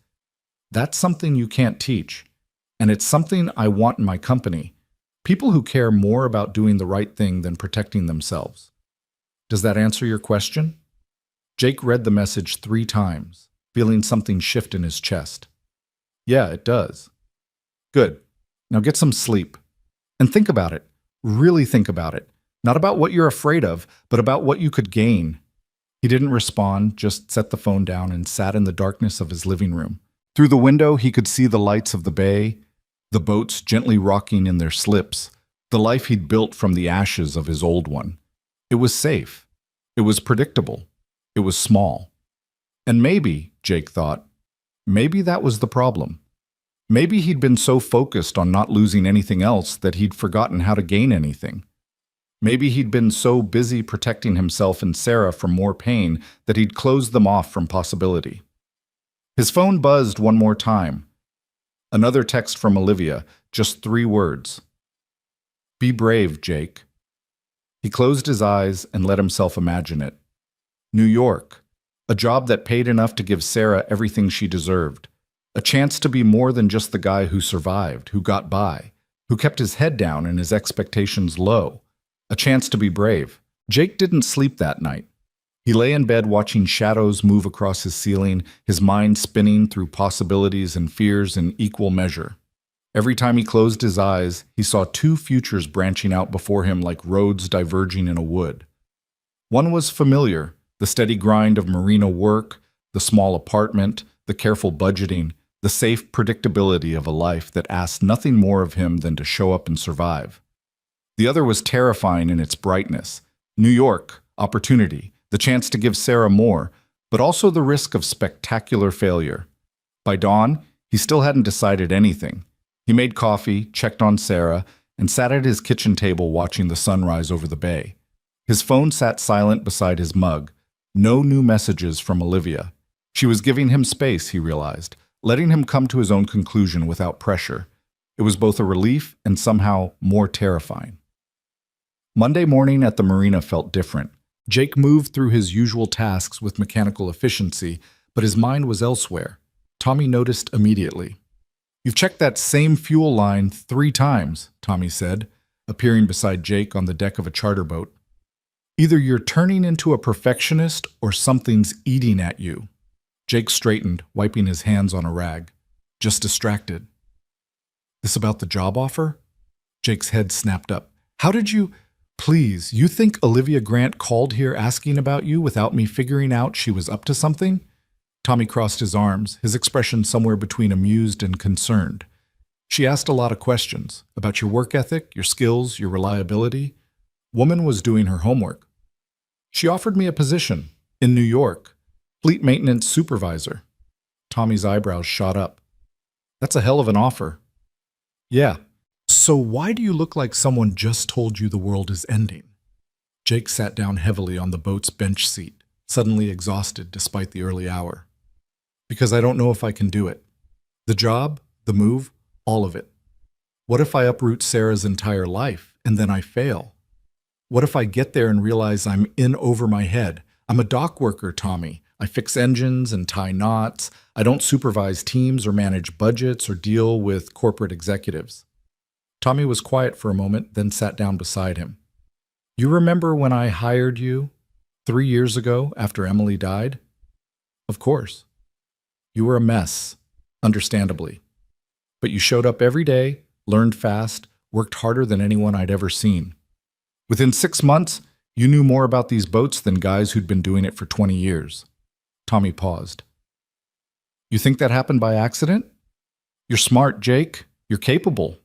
that's something you can't teach. And it's something I want in my company. People who care more about doing the right thing than protecting themselves. Does that answer your question? Jake read the message 3 times, feeling something shift in his chest. Yeah, it does. Good. Now get some sleep. And think about it. Really think about it. Not about what you're afraid of, but about what you could gain. He didn't respond, just set the phone down and sat in the darkness of his living room. Through the window, he could see the lights of the bay, the boats gently rocking in their slips, the life he'd built from the ashes of his old one. It was safe. It was predictable. It was small. And maybe, Jake thought, maybe that was the problem. Maybe he'd been so focused on not losing anything else that he'd forgotten how to gain anything. Maybe he'd been so busy protecting himself and Sarah from more pain that he'd closed them off from possibility. His phone buzzed one more time. Another text from Olivia, just 3 words. Be brave, Jake. He closed his eyes and let himself imagine it. New York, a job that paid enough to give Sarah everything she deserved. A chance to be more than just the guy who survived, who got by, who kept his head down and his expectations low. A chance to be brave. Jake didn't sleep that night. He lay in bed watching shadows move across his ceiling, his mind spinning through possibilities and fears in equal measure. Every time he closed his eyes, he saw two futures branching out before him like roads diverging in a wood. One was familiar, the steady grind of marina work, the small apartment, the careful budgeting, the safe predictability of a life that asked nothing more of him than to show up and survive. The other was terrifying in its brightness. New York, opportunity, the chance to give Sarah more, but also the risk of spectacular failure. By dawn, he still hadn't decided anything. He made coffee, checked on Sarah, and sat at his kitchen table watching the sunrise over the bay. His phone sat silent beside his mug. No new messages from Olivia. She was giving him space, he realized, letting him come to his own conclusion without pressure. It was both a relief and somehow more terrifying. Monday morning at the marina felt different. Jake moved through his usual tasks with mechanical efficiency, but his mind was elsewhere. Tommy noticed immediately. "You've checked that same fuel line 3 times, Tommy said, appearing beside Jake on the deck of a charter boat. "Either you're turning into a perfectionist or something's eating at you." Jake straightened, wiping his hands on a rag. "Just distracted." "This about the job offer?" Jake's head snapped up. "How did you— Please, you think Olivia Grant called here asking about you without me figuring out she was up to something?" Tommy crossed his arms, his expression somewhere between amused and concerned. "She asked a lot of questions about your work ethic, your skills, your reliability. Woman was doing her homework. She offered me a position in New York, fleet maintenance supervisor." Tommy's eyebrows shot up. "That's a hell of an offer." "Yeah. So why do you look like someone just told you the world is ending?" Jake sat down heavily on the boat's bench seat, suddenly exhausted despite the early hour. "Because I don't know if I can do it. The job, the move, all of it. What if I uproot Sarah's entire life and then I fail? What if I get there and realize I'm in over my head? I'm a dock worker, Tommy. I fix engines and tie knots. I don't supervise teams or manage budgets or deal with corporate executives." Tommy was quiet for a moment, then sat down beside him. "You remember when I hired you 3 years ago after Emily died?" "Of course." "You were a mess, understandably. But you showed up every day, learned fast, worked harder than anyone I'd ever seen. Within 6 months, you knew more about these boats than guys who'd been doing it for 20 years. Tommy paused. "You think that happened by accident? You're smart, Jake. You're capable.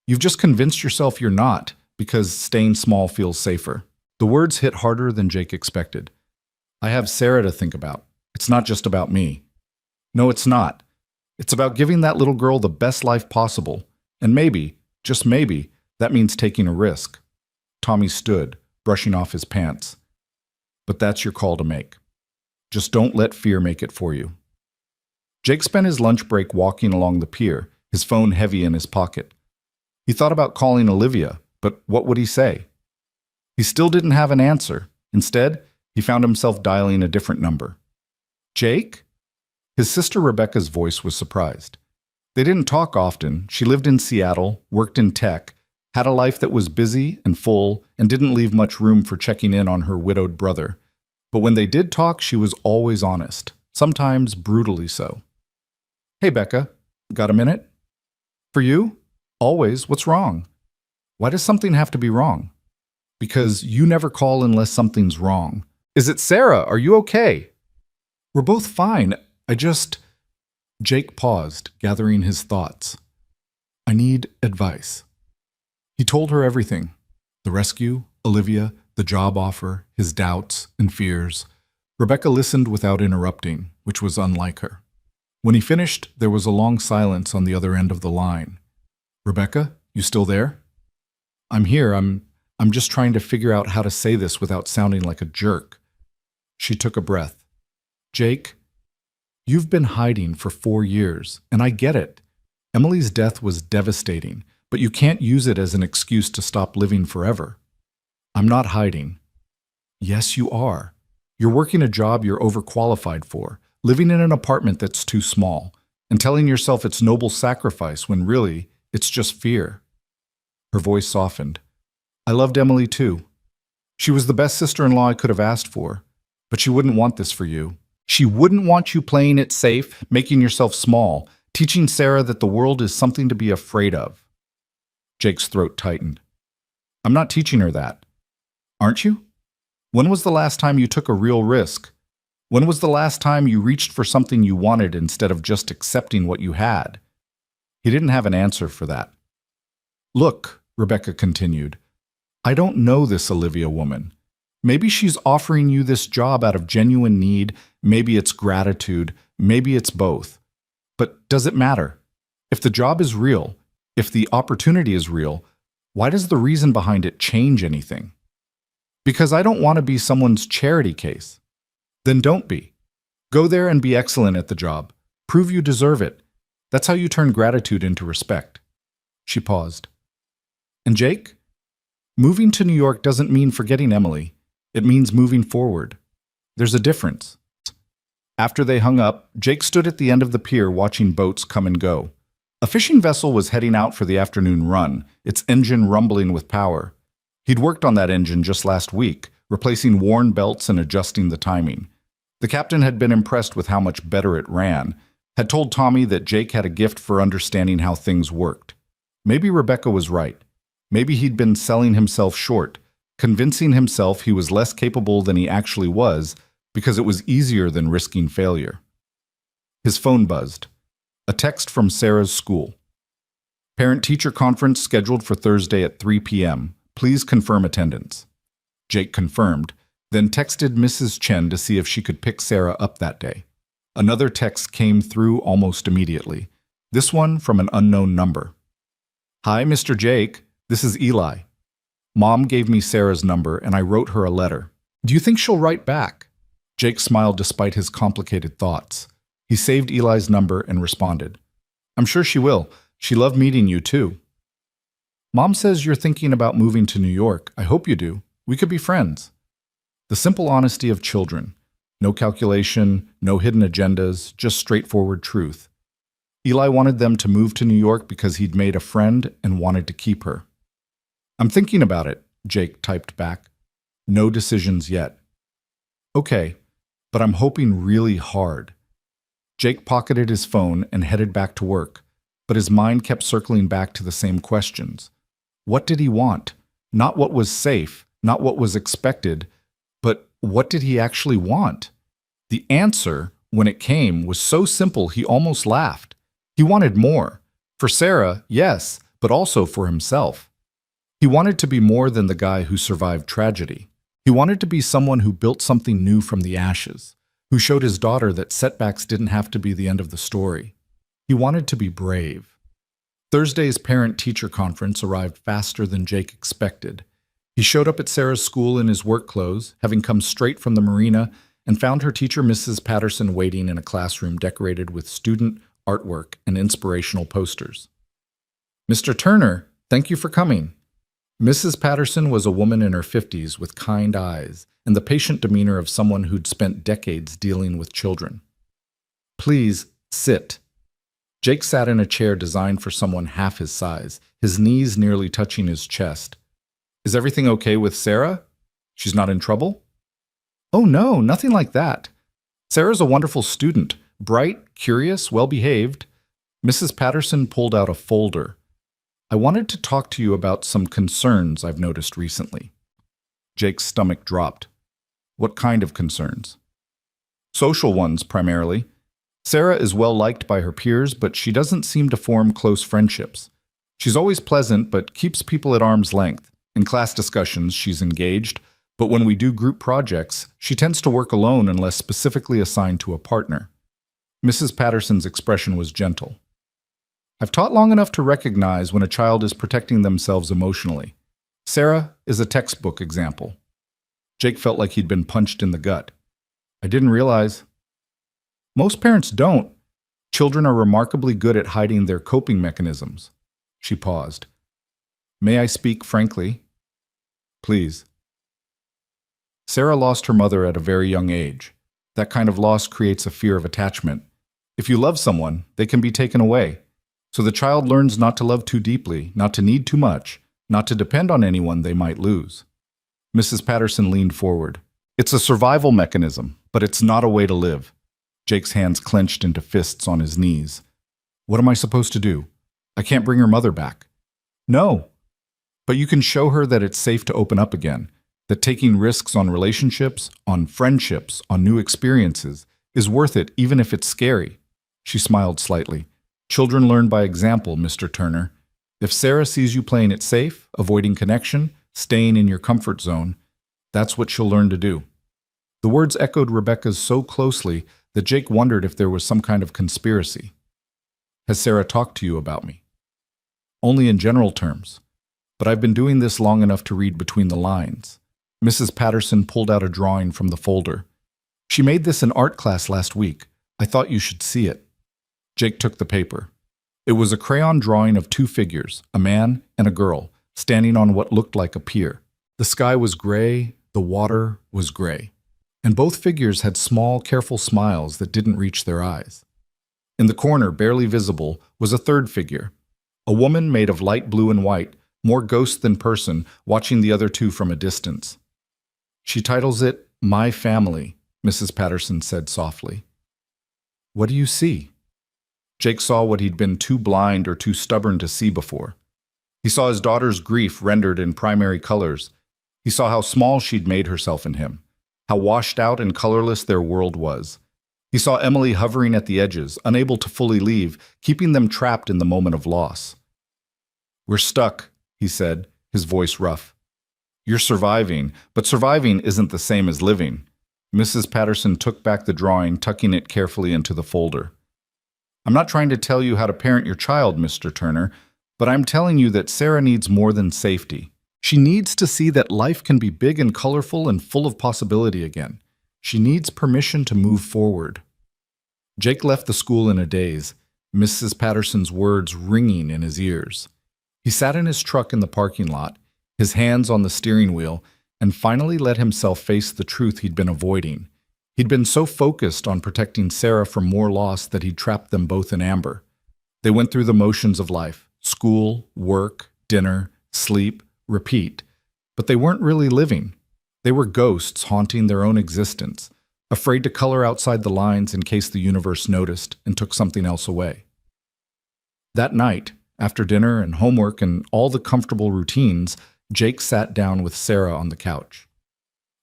You've just convinced yourself you're not, because staying small feels safer." The words hit harder than Jake expected. "I have Sarah to think about. It's not just about me." "No, it's not. It's about giving that little girl the best life possible. And maybe, just maybe, that means taking a risk." Tommy stood, brushing off his pants. "But that's your call to make. Just don't let fear make it for you." Jake spent his lunch break walking along the pier, his phone heavy in his pocket. He thought about calling Olivia, but what would he say? He still didn't have an answer. Instead, he found himself dialing a different number. "Jake?" His sister Rebecca's voice was surprised. They didn't talk often. She lived in Seattle, worked in tech, had a life that was busy and full, and didn't leave much room for checking in on her widowed brother. But when they did talk, she was always honest, sometimes brutally so. "Hey, Becca, got a minute?" "For you? Always. What's wrong?" "Why does something have to be wrong?" "Because you never call unless something's wrong." "Is it Sarah? Are you okay?" "We're both fine. I just—" Jake paused, gathering his thoughts. "I need advice." He told her everything. The rescue, Olivia, the job offer, his doubts and fears. Rebecca listened without interrupting, which was unlike her. When he finished, there was a long silence on the other end of the line. "Rebecca, you still there?" "I'm here. I'm just trying to figure out how to say this without sounding like a jerk." She took a breath. "Jake, you've been hiding for 4 years, and I get it. Emily's death was devastating, but you can't use it as an excuse to stop living forever." "I'm not hiding." "Yes, you are. You're working a job you're overqualified for, living in an apartment that's too small, and telling yourself it's noble sacrifice when really, it's just fear." Her voice softened. "I loved Emily too. She was the best sister-in-law I could have asked for, but she wouldn't want this for you. She wouldn't want you playing it safe, making yourself small, teaching Sarah that the world is something to be afraid of. Jake's throat tightened. I'm not teaching her that. Aren't you? When was the last time you took a real risk? When was the last time you reached for something you wanted instead of just accepting what you had? He didn't have an answer for that. Look, Rebecca continued, I don't know this Olivia woman. Maybe she's offering you this job out of genuine need, maybe it's gratitude, maybe it's both. But does it matter? If the job is real, if the opportunity is real, why does the reason behind it change anything? Because I don't want to be someone's charity case. Then don't be. Go there and be excellent at the job. Prove you deserve it. That's how you turn gratitude into respect. She paused. And Jake? Moving to New York doesn't mean forgetting Emily. It means moving forward. There's a difference. After they hung up, Jake stood at the end of the pier watching boats come and go. A fishing vessel was heading out for the afternoon run, its engine rumbling with power. He'd worked on that engine just last week, replacing worn belts and adjusting the timing. The captain had been impressed with how much better it ran, had told Tommy that Jake had a gift for understanding how things worked. Maybe Rebecca was right. Maybe he'd been selling himself short, convincing himself he was less capable than he actually was because it was easier than risking failure. His phone buzzed. A text from Sarah's school. Parent-teacher conference scheduled for Thursday at 3 p.m. Please confirm attendance. Jake confirmed, then texted Mrs. Chen to see if she could pick Sarah up that day. Another text came through almost immediately, this one from an unknown number. Hi, Mr. Jake. This is Eli. Mom gave me Sarah's number and I wrote her a letter. Do you think she'll write back? Jake smiled despite his complicated thoughts. He saved Eli's number and responded. I'm sure she will. She loved meeting you too. Mom says you're thinking about moving to New York. I hope you do. We could be friends. The simple honesty of children. No calculation, no hidden agendas, just straightforward truth. Eli wanted them to move to New York because he'd made a friend and wanted to keep her. I'm thinking about it, Jake typed back. No decisions yet. Okay, but I'm hoping really hard. Jake pocketed his phone and headed back to work, but his mind kept circling back to the same questions. What did he want? Not what was safe, not what was expected, but what did he actually want? The answer, when it came, was so simple he almost laughed. He wanted more. For Sarah, yes, but also for himself. He wanted to be more than the guy who survived tragedy. He wanted to be someone who built something new from the ashes, who showed his daughter that setbacks didn't have to be the end of the story. He wanted to be brave. Thursday's parent-teacher conference arrived faster than Jake expected. He showed up at Sarah's school in his work clothes, having come straight from the marina, and found her teacher, Mrs. Patterson, waiting in a classroom decorated with student artwork and inspirational posters. Mr. Turner, thank you for coming. Mrs. Patterson was a woman in her 50s with kind eyes and the patient demeanor of someone who'd spent decades dealing with children. Please, sit. Jake sat in a chair designed for someone half his size, his knees nearly touching his chest. Is everything okay with Sarah? She's not in trouble? Oh no, nothing like that. Sarah's a wonderful student, bright, curious, well-behaved. Mrs. Patterson pulled out a folder. I wanted to talk to you about some concerns I've noticed recently. Jake's stomach dropped. What kind of concerns? Social ones, primarily. Sarah is well-liked by her peers, but she doesn't seem to form close friendships. She's always pleasant, but keeps people at arm's length. In class discussions, she's engaged, but when we do group projects, she tends to work alone unless specifically assigned to a partner. Mrs. Patterson's expression was gentle. I've taught long enough to recognize when a child is protecting themselves emotionally. Sarah is a textbook example. Jake felt like he'd been punched in the gut. I didn't realize. Most parents don't. Children are remarkably good at hiding their coping mechanisms. She paused. May I speak frankly? Please. Sarah lost her mother at a very young age. That kind of loss creates a fear of attachment. If you love someone, they can be taken away. So the child learns not to love too deeply, not to need too much, not to depend on anyone they might lose. Mrs. Patterson leaned forward. It's a survival mechanism, but it's not a way to live. Jake's hands clenched into fists on his knees. What am I supposed to do? I can't bring her mother back. No, but you can show her that it's safe to open up again, that taking risks on relationships, on friendships, on new experiences is worth it even if it's scary. She smiled slightly. Children learn by example, Mr. Turner. If Sarah sees you playing it safe, avoiding connection, staying in your comfort zone, that's what she'll learn to do. The words echoed Rebecca's so closely that Jake wondered if there was some kind of conspiracy. Has Sarah talked to you about me? Only in general terms. But I've been doing this long enough to read between the lines. Mrs. Patterson pulled out a drawing from the folder. She made this in art class last week. I thought you should see it. Jake took the paper. It was a crayon drawing of two figures, a man and a girl, standing on what looked like a pier. The sky was gray, the water was gray, and both figures had small, careful smiles that didn't reach their eyes. In the corner, barely visible, was a third figure, a woman made of light blue and white, more ghost than person, watching the other two from a distance. She titles it, My Family, Mrs. Patterson said softly. What do you see? Jake saw what he'd been too blind or too stubborn to see before. He saw his daughter's grief rendered in primary colors. He saw how small she'd made herself in him, how washed out and colorless their world was. He saw Emily hovering at the edges, unable to fully leave, keeping them trapped in the moment of loss. We're stuck, he said, his voice rough. You're surviving, but surviving isn't the same as living. Mrs. Patterson took back the drawing, tucking it carefully into the folder. I'm not trying to tell you how to parent your child, Mr. Turner, but I'm telling you that Sarah needs more than safety. She needs to see that life can be big and colorful and full of possibility again. She needs permission to move forward. Jake left the school in a daze, Mrs. Patterson's words ringing in his ears. He sat in his truck in the parking lot, his hands on the steering wheel, and finally let himself face the truth he'd been avoiding. He'd been so focused on protecting Sarah from more loss that he'd trapped them both in amber. They went through the motions of life, school, work, dinner, sleep, repeat. But they weren't really living. They were ghosts haunting their own existence, afraid to color outside the lines in case the universe noticed and took something else away. That night, after dinner and homework and all the comfortable routines, Jake sat down with Sarah on the couch.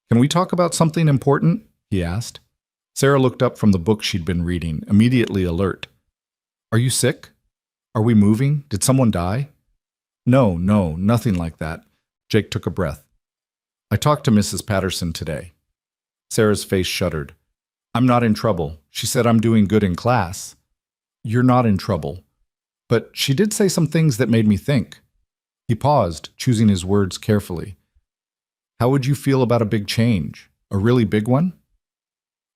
Can we talk about something important? He asked. Sarah looked up from the book she'd been reading, immediately alert. Are you sick? Are we moving? Did someone die? No, nothing like that. Jake took a breath. I talked to Mrs. Patterson today. Sarah's face shuddered. I'm not in trouble. She said I'm doing good in class. You're not in trouble. But she did say some things that made me think. He paused, choosing his words carefully. How would you feel about a big change? A really big one?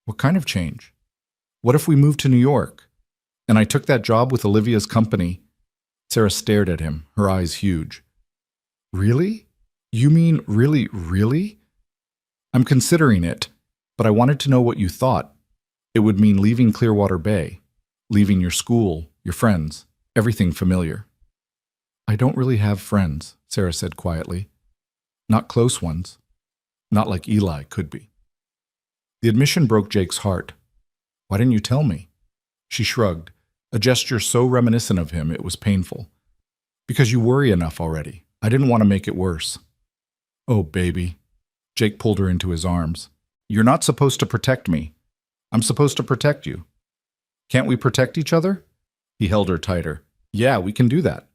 What kind of change? What if we moved to New York? And I took that job with Olivia's company? Sarah stared at him, her eyes huge. Really? You mean really? I'm considering it, but I wanted to know what you thought. It would mean leaving Clearwater Bay, leaving your school, your friends, everything familiar. I don't really have friends, Sarah said quietly. Not close ones. Not like Eli could be. The admission broke Jake's heart. Why didn't you tell me? She shrugged, a gesture so reminiscent of him it was painful. Because you worry enough already. I didn't want to make it worse. Oh, baby. Jake pulled her into his arms. You're not supposed to protect me. I'm supposed to protect you. Can't we protect each other? He held her tighter. Yeah, we can do that.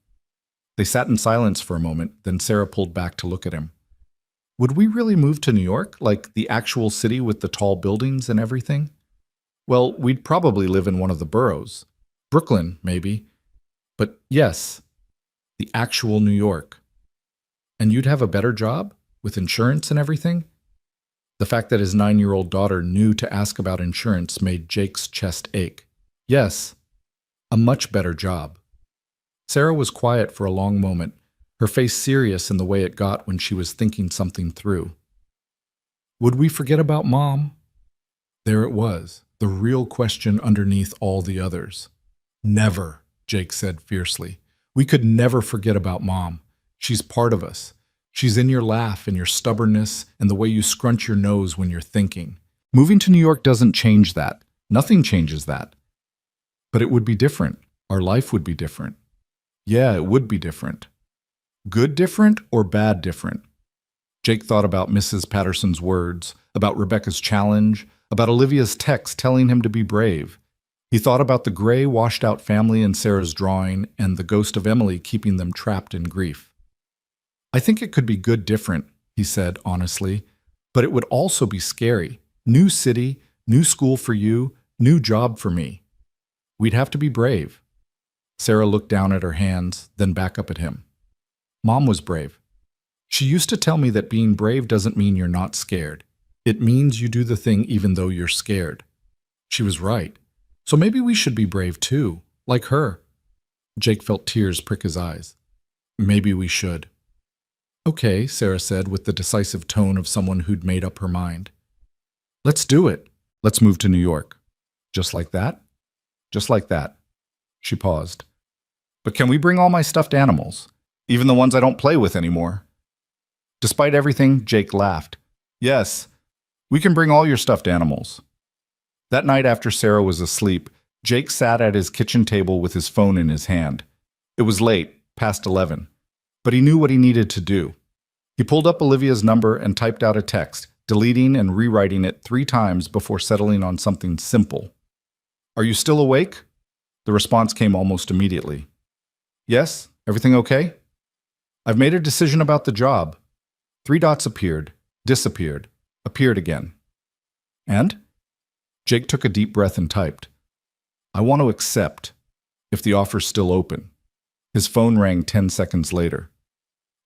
They sat in silence for a moment, then Sarah pulled back to look at him. Would we really move to New York, like the actual city with the tall buildings and everything? Well, we'd probably live in one of the boroughs. Brooklyn, maybe. But yes, the actual New York. And you'd have a better job, with insurance and everything? The fact that his 9-year-old daughter knew to ask about insurance made Jake's chest ache. Yes, a much better job. Sarah was quiet for a long moment, her face serious in the way it got when she was thinking something through. Would we forget about Mom? There it was, the real question underneath all the others. Never, Jake said fiercely. We could never forget about Mom. She's part of us. She's in your laugh and your stubbornness and the way you scrunch your nose when you're thinking. Moving to New York doesn't change that. Nothing changes that. But it would be different. Our life would be different. Yeah, it would be different. Good different or bad different? Jake thought about Mrs. Patterson's words, about Rebecca's challenge, about Olivia's text telling him to be brave. He thought about the gray, washed-out family in Sarah's drawing and the ghost of Emily keeping them trapped in grief. I think it could be good different, he said honestly, but it would also be scary. New city, new school for you, new job for me. We'd have to be brave. Sarah looked down at her hands, then back up at him. Mom was brave. She used to tell me that being brave doesn't mean you're not scared. It means you do the thing even though you're scared. She was right. So maybe we should be brave too, like her. Jake felt tears prick his eyes. Maybe we should. Okay, Sarah said with the decisive tone of someone who'd made up her mind. Let's do it. Let's move to New York. Just like that? Just like that. She paused. But can we bring all my stuffed animals? Even the ones I don't play with anymore? Despite everything, Jake laughed. Yes, we can bring all your stuffed animals. That night after Sarah was asleep, Jake sat at his kitchen table with his phone in his hand. It was late, past 11, but he knew what he needed to do. He pulled up Olivia's number and typed out a text, deleting and rewriting it 3 times before settling on something simple. Are you still awake? The response came almost immediately. Yes, everything okay? I've made a decision about the job. 3 dots appeared, disappeared, appeared again. And? Jake took a deep breath and typed. I want to accept, if the offer's still open. His phone rang 10 seconds later.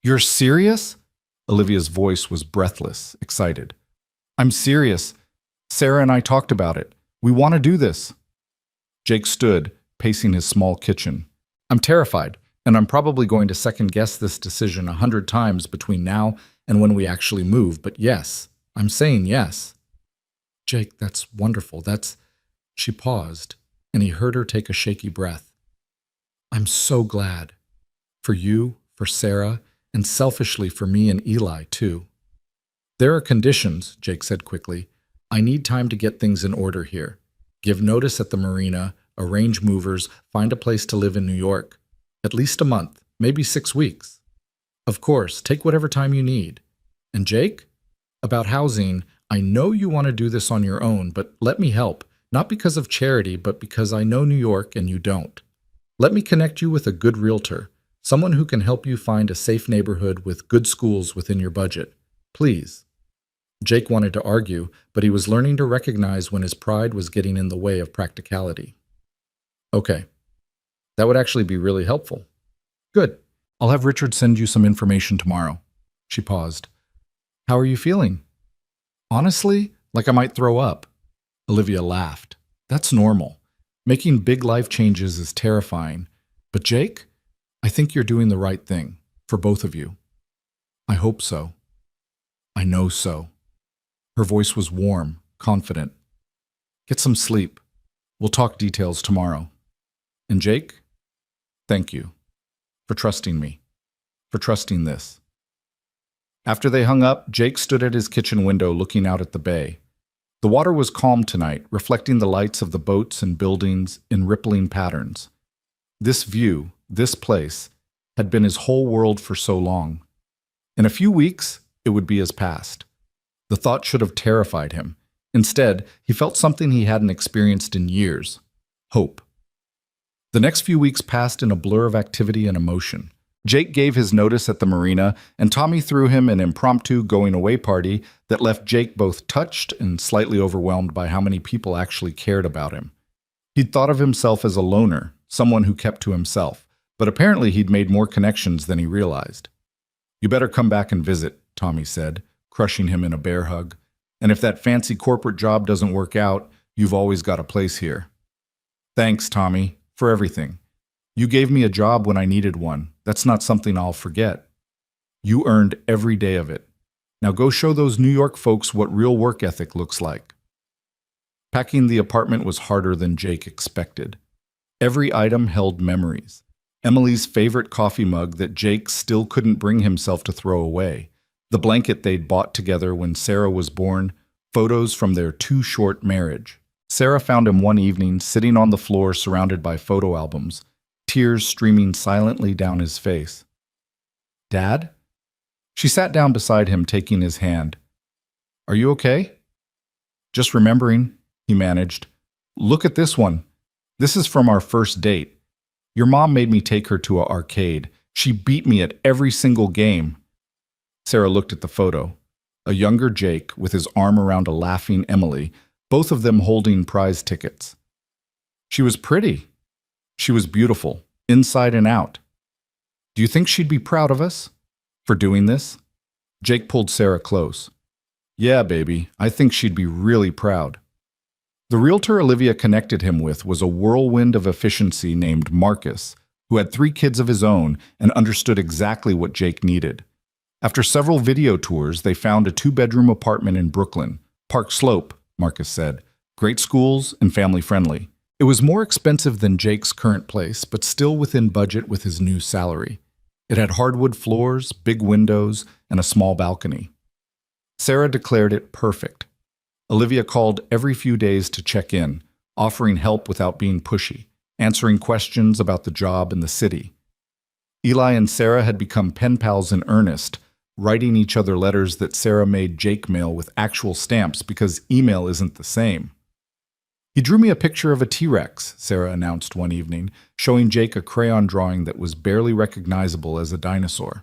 You're serious? Olivia's voice was breathless, excited. I'm serious. Sarah and I talked about it. We want to do this. Jake stood, pacing his small kitchen. I'm terrified, and I'm probably going to second-guess this decision 100 times between now and when we actually move, but yes, I'm saying yes. Jake, that's wonderful. She paused, and he heard her take a shaky breath. I'm so glad. For you, for Sarah, and selfishly for me and Eli, too. There are conditions, Jake said quickly. I need time to get things in order here. Give notice at the marina, arrange movers, find a place to live in New York. At least a month, maybe 6 weeks. Of course, take whatever time you need. And Jake? About housing, I know you want to do this on your own, but let me help. Not because of charity, but because I know New York and you don't. Let me connect you with a good realtor, someone who can help you find a safe neighborhood with good schools within your budget. Please. Jake wanted to argue, but he was learning to recognize when his pride was getting in the way of practicality. Okay. That would actually be really helpful. Good. I'll have Richard send you some information tomorrow. She paused. How are you feeling? Honestly, like I might throw up. Olivia laughed. That's normal. Making big life changes is terrifying. But Jake, I think you're doing the right thing, for both of you. I hope so. I know so. Her voice was warm, confident. Get some sleep. We'll talk details tomorrow. And Jake, thank you for trusting me, for trusting this. After they hung up, Jake stood at his kitchen window looking out at the bay. The water was calm tonight, reflecting the lights of the boats and buildings in rippling patterns. This view, this place, had been his whole world for so long. In a few weeks, it would be his past. The thought should have terrified him. Instead, he felt something he hadn't experienced in years: hope. The next few weeks passed in a blur of activity and emotion. Jake gave his notice at the marina, and Tommy threw him an impromptu going-away party that left Jake both touched and slightly overwhelmed by how many people actually cared about him. He'd thought of himself as a loner, someone who kept to himself, but apparently he'd made more connections than he realized. You better come back and visit, Tommy said, crushing him in a bear hug. And if that fancy corporate job doesn't work out, you've always got a place here. Thanks, Tommy, for everything. You gave me a job when I needed one. That's not something I'll forget. You earned every day of it. Now go show those New York folks what real work ethic looks like. Packing the apartment was harder than Jake expected. Every item held memories. Emily's favorite coffee mug that Jake still couldn't bring himself to throw away. The blanket they'd bought together when Sarah was born. Photos from their too-short marriage. Sarah found him one evening sitting on the floor surrounded by photo albums, tears streaming silently down his face. "Dad?" She sat down beside him, taking his hand. "Are you okay?" "Just remembering," he managed. "Look at this one. This is from our first date. Your mom made me take her to an arcade. She beat me at every single game." Sarah looked at the photo. A younger Jake with his arm around a laughing Emily, both of them holding prize tickets. She was pretty. She was beautiful, inside and out. "Do you think she'd be proud of us for doing this?" Jake pulled Sarah close. "Yeah, baby, I think she'd be really proud." The realtor Olivia connected him with was a whirlwind of efficiency named Marcus, who had 3 kids of his own and understood exactly what Jake needed. After several video tours, they found a 2-bedroom apartment in Brooklyn. Park Slope, Marcus said. Great schools and family-friendly. It was more expensive than Jake's current place, but still within budget with his new salary. It had hardwood floors, big windows, and a small balcony. Sarah declared it perfect. Olivia called every few days to check in, offering help without being pushy, answering questions about the job and the city. Eli and Sarah had become pen pals in earnest, writing each other letters that Sarah made Jake mail with actual stamps because email isn't the same. "He drew me a picture of a T-Rex," Sarah announced one evening, showing Jake a crayon drawing that was barely recognizable as a dinosaur.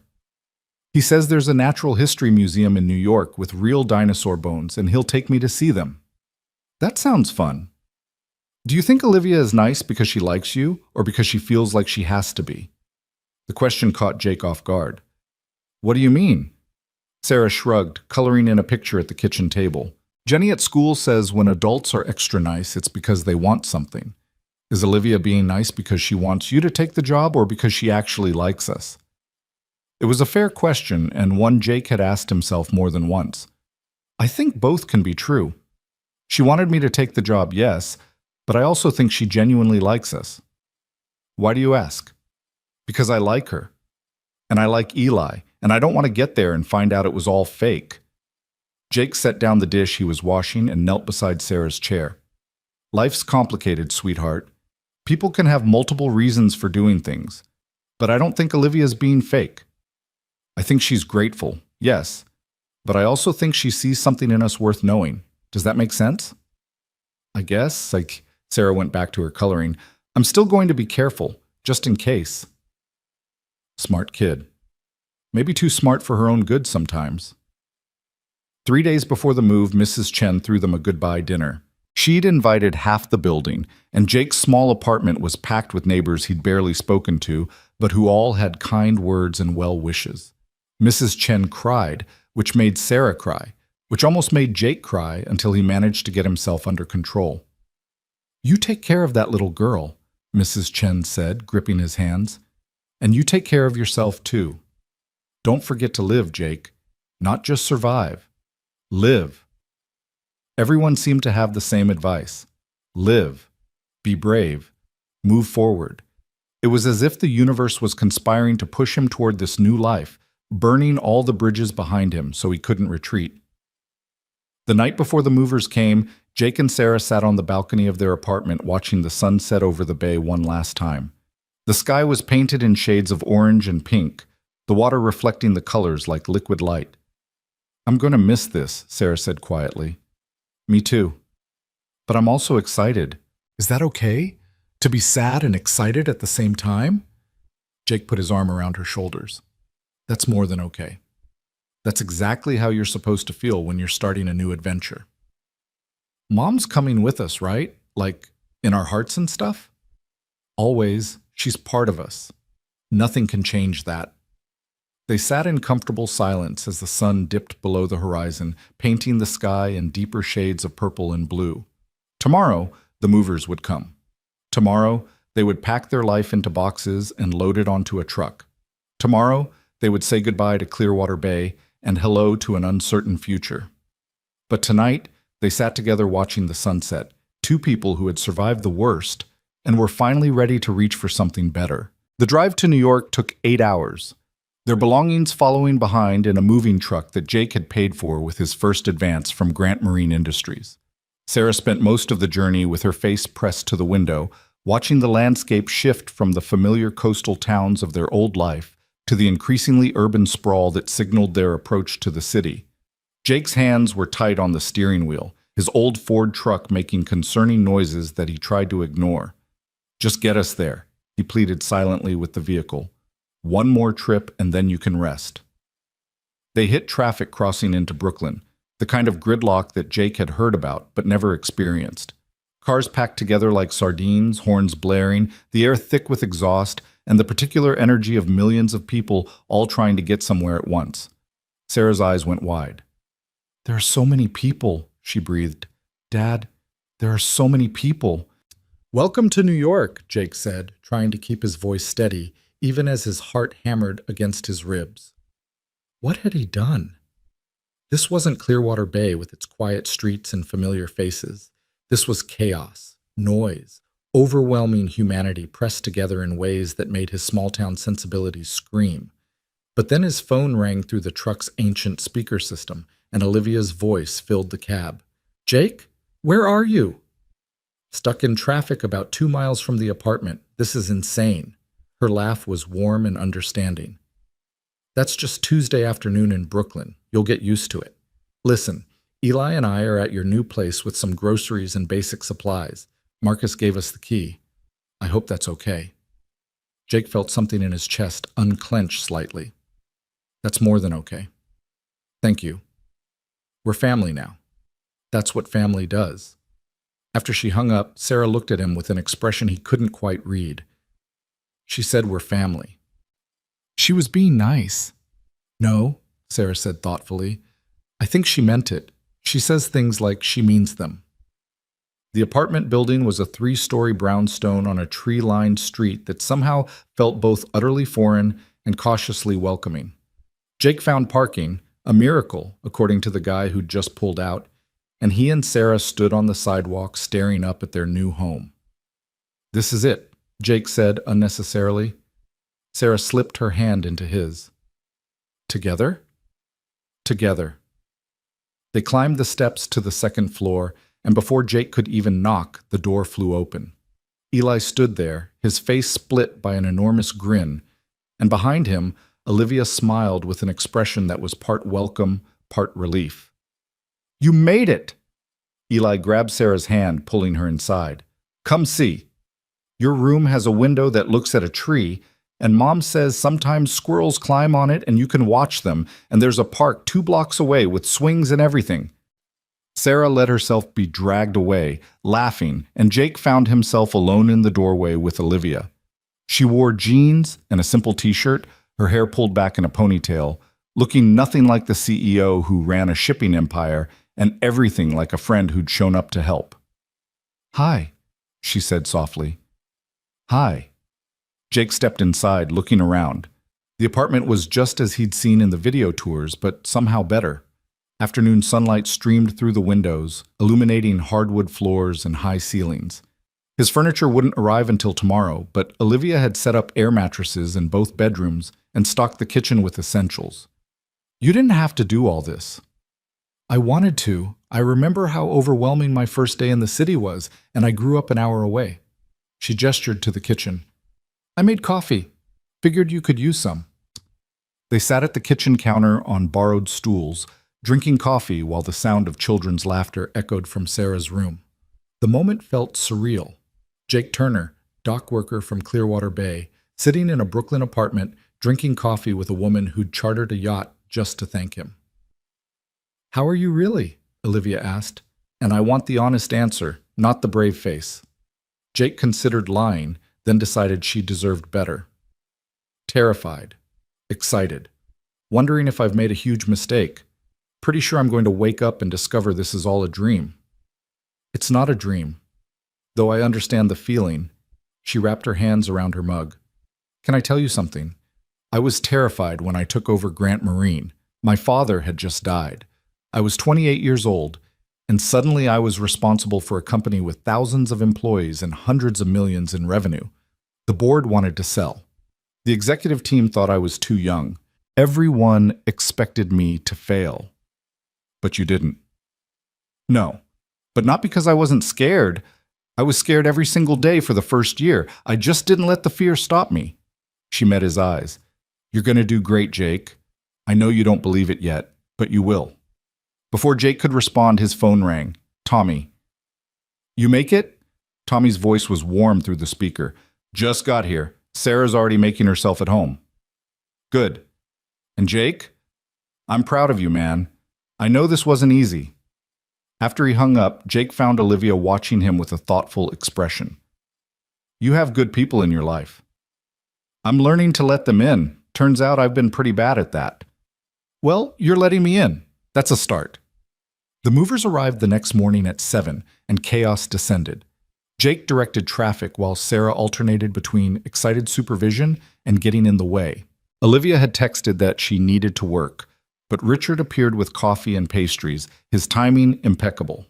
"He says there's a natural history museum in New York with real dinosaur bones, and he'll take me to see them." "That sounds fun." "Do you think Olivia is nice because she likes you, or because she feels like she has to be?" The question caught Jake off guard. "What do you mean?" Sarah shrugged, coloring in a picture at the kitchen table. "Jenny at school says when adults are extra nice, it's because they want something. Is Olivia being nice because she wants you to take the job or because she actually likes us?" It was a fair question, and one Jake had asked himself more than once. "I think both can be true. She wanted me to take the job, yes, but I also think she genuinely likes us." "Why do you ask?" "Because I like her. And I like Eli, and I don't want to get there and find out it was all fake." Jake set down the dish he was washing and knelt beside Sarah's chair. "Life's complicated, sweetheart. People can have multiple reasons for doing things, but I don't think Olivia's being fake. I think she's grateful, yes, but I also think she sees something in us worth knowing. Does that make sense?" "I guess," Sarah went back to her coloring. "I'm still going to be careful, just in case." Smart kid. Maybe too smart for her own good sometimes. 3 days before the move, Mrs. Chen threw them a goodbye dinner. She'd invited half the building, and Jake's small apartment was packed with neighbors he'd barely spoken to, but who all had kind words and well wishes. Mrs. Chen cried, which made Sarah cry, which almost made Jake cry until he managed to get himself under control. "You take care of that little girl," Mrs. Chen said, gripping his hands. "And you take care of yourself, too. Don't forget to live, Jake. Not just survive. Live." Everyone seemed to have the same advice. Live. Be brave. Move forward. It was as if the universe was conspiring to push him toward this new life, burning all the bridges behind him so he couldn't retreat. The night before the movers came, Jake and Sarah sat on the balcony of their apartment watching the sun set over the bay one last time. The sky was painted in shades of orange and pink, the water reflecting the colors like liquid light. "I'm going to miss this," Sarah said quietly. "Me too. But I'm also excited." "Is that okay? To be sad and excited at the same time?" Jake put his arm around her shoulders. "That's more than okay. That's exactly how you're supposed to feel when you're starting a new adventure." "Mom's coming with us, right? Like, in our hearts and stuff?" "Always. She's part of us. Nothing can change that." They sat in comfortable silence as the sun dipped below the horizon, painting the sky in deeper shades of purple and blue. Tomorrow, the movers would come. Tomorrow, they would pack their life into boxes and load it onto a truck. Tomorrow, they would say goodbye to Clearwater Bay and hello to an uncertain future. But tonight, they sat together watching the sunset, 2 people who had survived the worst and were finally ready to reach for something better. The drive to New York took 8 hours, their belongings following behind in a moving truck that Jake had paid for with his first advance from Grant Marine Industries. Sarah spent most of the journey with her face pressed to the window, watching the landscape shift from the familiar coastal towns of their old life to the increasingly urban sprawl that signaled their approach to the city. Jake's hands were tight on the steering wheel, his old Ford truck making concerning noises that he tried to ignore. "Just get us there," he pleaded silently with the vehicle. "One more trip and then you can rest." They hit traffic crossing into Brooklyn, the kind of gridlock that Jake had heard about but never experienced. Cars packed together like sardines, horns blaring, the air thick with exhaust, and the particular energy of millions of people all trying to get somewhere at once. Sarah's eyes went wide. "There are so many people," she breathed. "Dad, there are so many people." "Welcome to New York," Jake said, trying to keep his voice steady, even as his heart hammered against his ribs. What had he done? This wasn't Clearwater Bay with its quiet streets and familiar faces. This was chaos, noise, overwhelming humanity pressed together in ways that made his small-town sensibilities scream. But then his phone rang through the truck's ancient speaker system, and Olivia's voice filled the cab. "Jake, where are you?" "Stuck in traffic about 2 miles from the apartment. This is insane." Her laugh was warm and understanding. "That's just Tuesday afternoon in Brooklyn. You'll get used to it. Listen, Eli and I are at your new place with some groceries and basic supplies. Marcus gave us the key. I hope that's okay." Jake felt something in his chest unclench slightly. "That's more than okay. Thank you. We're family now. That's what family does." After she hung up, Sarah looked at him with an expression he couldn't quite read. She said, "We're family." She was being nice. "No," Sarah said thoughtfully. "I think she meant it. She says things like she means them." The apartment building was a 3-story brownstone on a tree-lined street that somehow felt both utterly foreign and cautiously welcoming. Jake found parking, a miracle, according to the guy who'd just pulled out, and he and Sarah stood on the sidewalk staring up at their new home. "This is it," Jake said unnecessarily. Sarah slipped her hand into his. "Together?" "Together." They climbed the steps to the second floor, and before Jake could even knock, the door flew open. Eli stood there, his face split by an enormous grin, and behind him, Olivia smiled with an expression that was part welcome, part relief. "You made it!" Eli grabbed Sarah's hand, pulling her inside. "Come see. Your room has a window that looks at a tree, and Mom says sometimes squirrels climb on it and you can watch them, and there's a park 2 blocks away with swings and everything." Sarah let herself be dragged away, laughing, and Jake found himself alone in the doorway with Olivia. She wore jeans and a simple t-shirt, her hair pulled back in a ponytail, looking nothing like the CEO who ran a shipping empire, and everything like a friend who'd shown up to help. "Hi," she said softly. "Hi." Jake stepped inside, looking around. The apartment was just as he'd seen in the video tours, but somehow better. Afternoon sunlight streamed through the windows, illuminating hardwood floors and high ceilings. His furniture wouldn't arrive until tomorrow, but Olivia had set up air mattresses in both bedrooms and stocked the kitchen with essentials. "You didn't have to do all this." "I wanted to. I remember how overwhelming my first day in the city was, and I grew up an hour away." She gestured to the kitchen. "I made coffee. Figured you could use some." They sat at the kitchen counter on borrowed stools, drinking coffee while the sound of children's laughter echoed from Sarah's room. The moment felt surreal. Jake Turner, dock worker from Clearwater Bay, sitting in a Brooklyn apartment, drinking coffee with a woman who'd chartered a yacht just to thank him. "How are you really?" Olivia asked. "And I want the honest answer, not the brave face." Jake considered lying, then decided she deserved better. "Terrified. Excited. Wondering if I've made a huge mistake. Pretty sure I'm going to wake up and discover this is all a dream." "It's not a dream. Though I understand the feeling." She wrapped her hands around her mug. "Can I tell you something? I was terrified when I took over Grant Marine. My father had just died. I was 28 years old, and suddenly I was responsible for a company with thousands of employees and hundreds of millions in revenue. The board wanted to sell. The executive team thought I was too young. Everyone expected me to fail. But you didn't." "No, but not because I wasn't scared. I was scared every single day for the first year. I just didn't let the fear stop me. She met his eyes. You're going to do great, Jake. I know you don't believe it yet, but you will. Before Jake could respond, his phone rang. Tommy. You make it? Tommy's voice was warm through the speaker. Just got here. Sarah's already making herself at home. Good. And Jake? I'm proud of you, man. I know this wasn't easy. After he hung up, Jake found Olivia watching him with a thoughtful expression. You have good people in your life. I'm learning to let them in. Turns out I've been pretty bad at that. Well, you're letting me in. That's a start. The movers arrived the next morning at 7, and chaos descended. Jake directed traffic while Sarah alternated between excited supervision and getting in the way. Olivia had texted that she needed to work, but Richard appeared with coffee and pastries, his timing impeccable.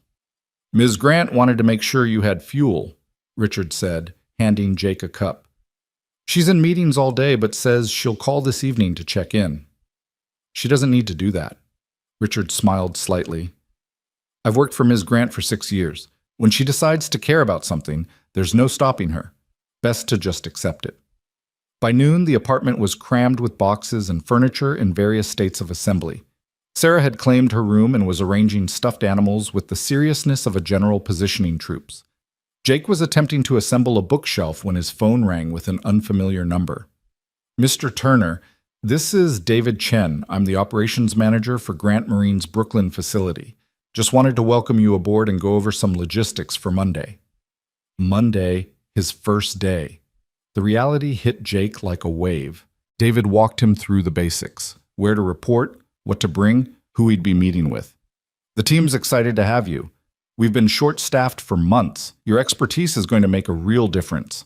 Ms. Grant wanted to make sure you had fuel, Richard said, handing Jake a cup. She's in meetings all day but says she'll call this evening to check in. She doesn't need to do that. Richard smiled slightly. I've worked for Ms. Grant for 6 years. When she decides to care about something, there's no stopping her. Best to just accept it. By noon, the apartment was crammed with boxes and furniture in various states of assembly. Sarah had claimed her room and was arranging stuffed animals with the seriousness of a general positioning troops. Jake was attempting to assemble a bookshelf when his phone rang with an unfamiliar number. Mr. Turner, this is David Chen. I'm the operations manager for Grant Marine's Brooklyn facility. Just wanted to welcome you aboard and go over some logistics for Monday. Monday, his first day. The reality hit Jake like a wave. David walked him through the basics. Where to report, what to bring, who he'd be meeting with. The team's excited to have you. We've been short-staffed for months. Your expertise is going to make a real difference.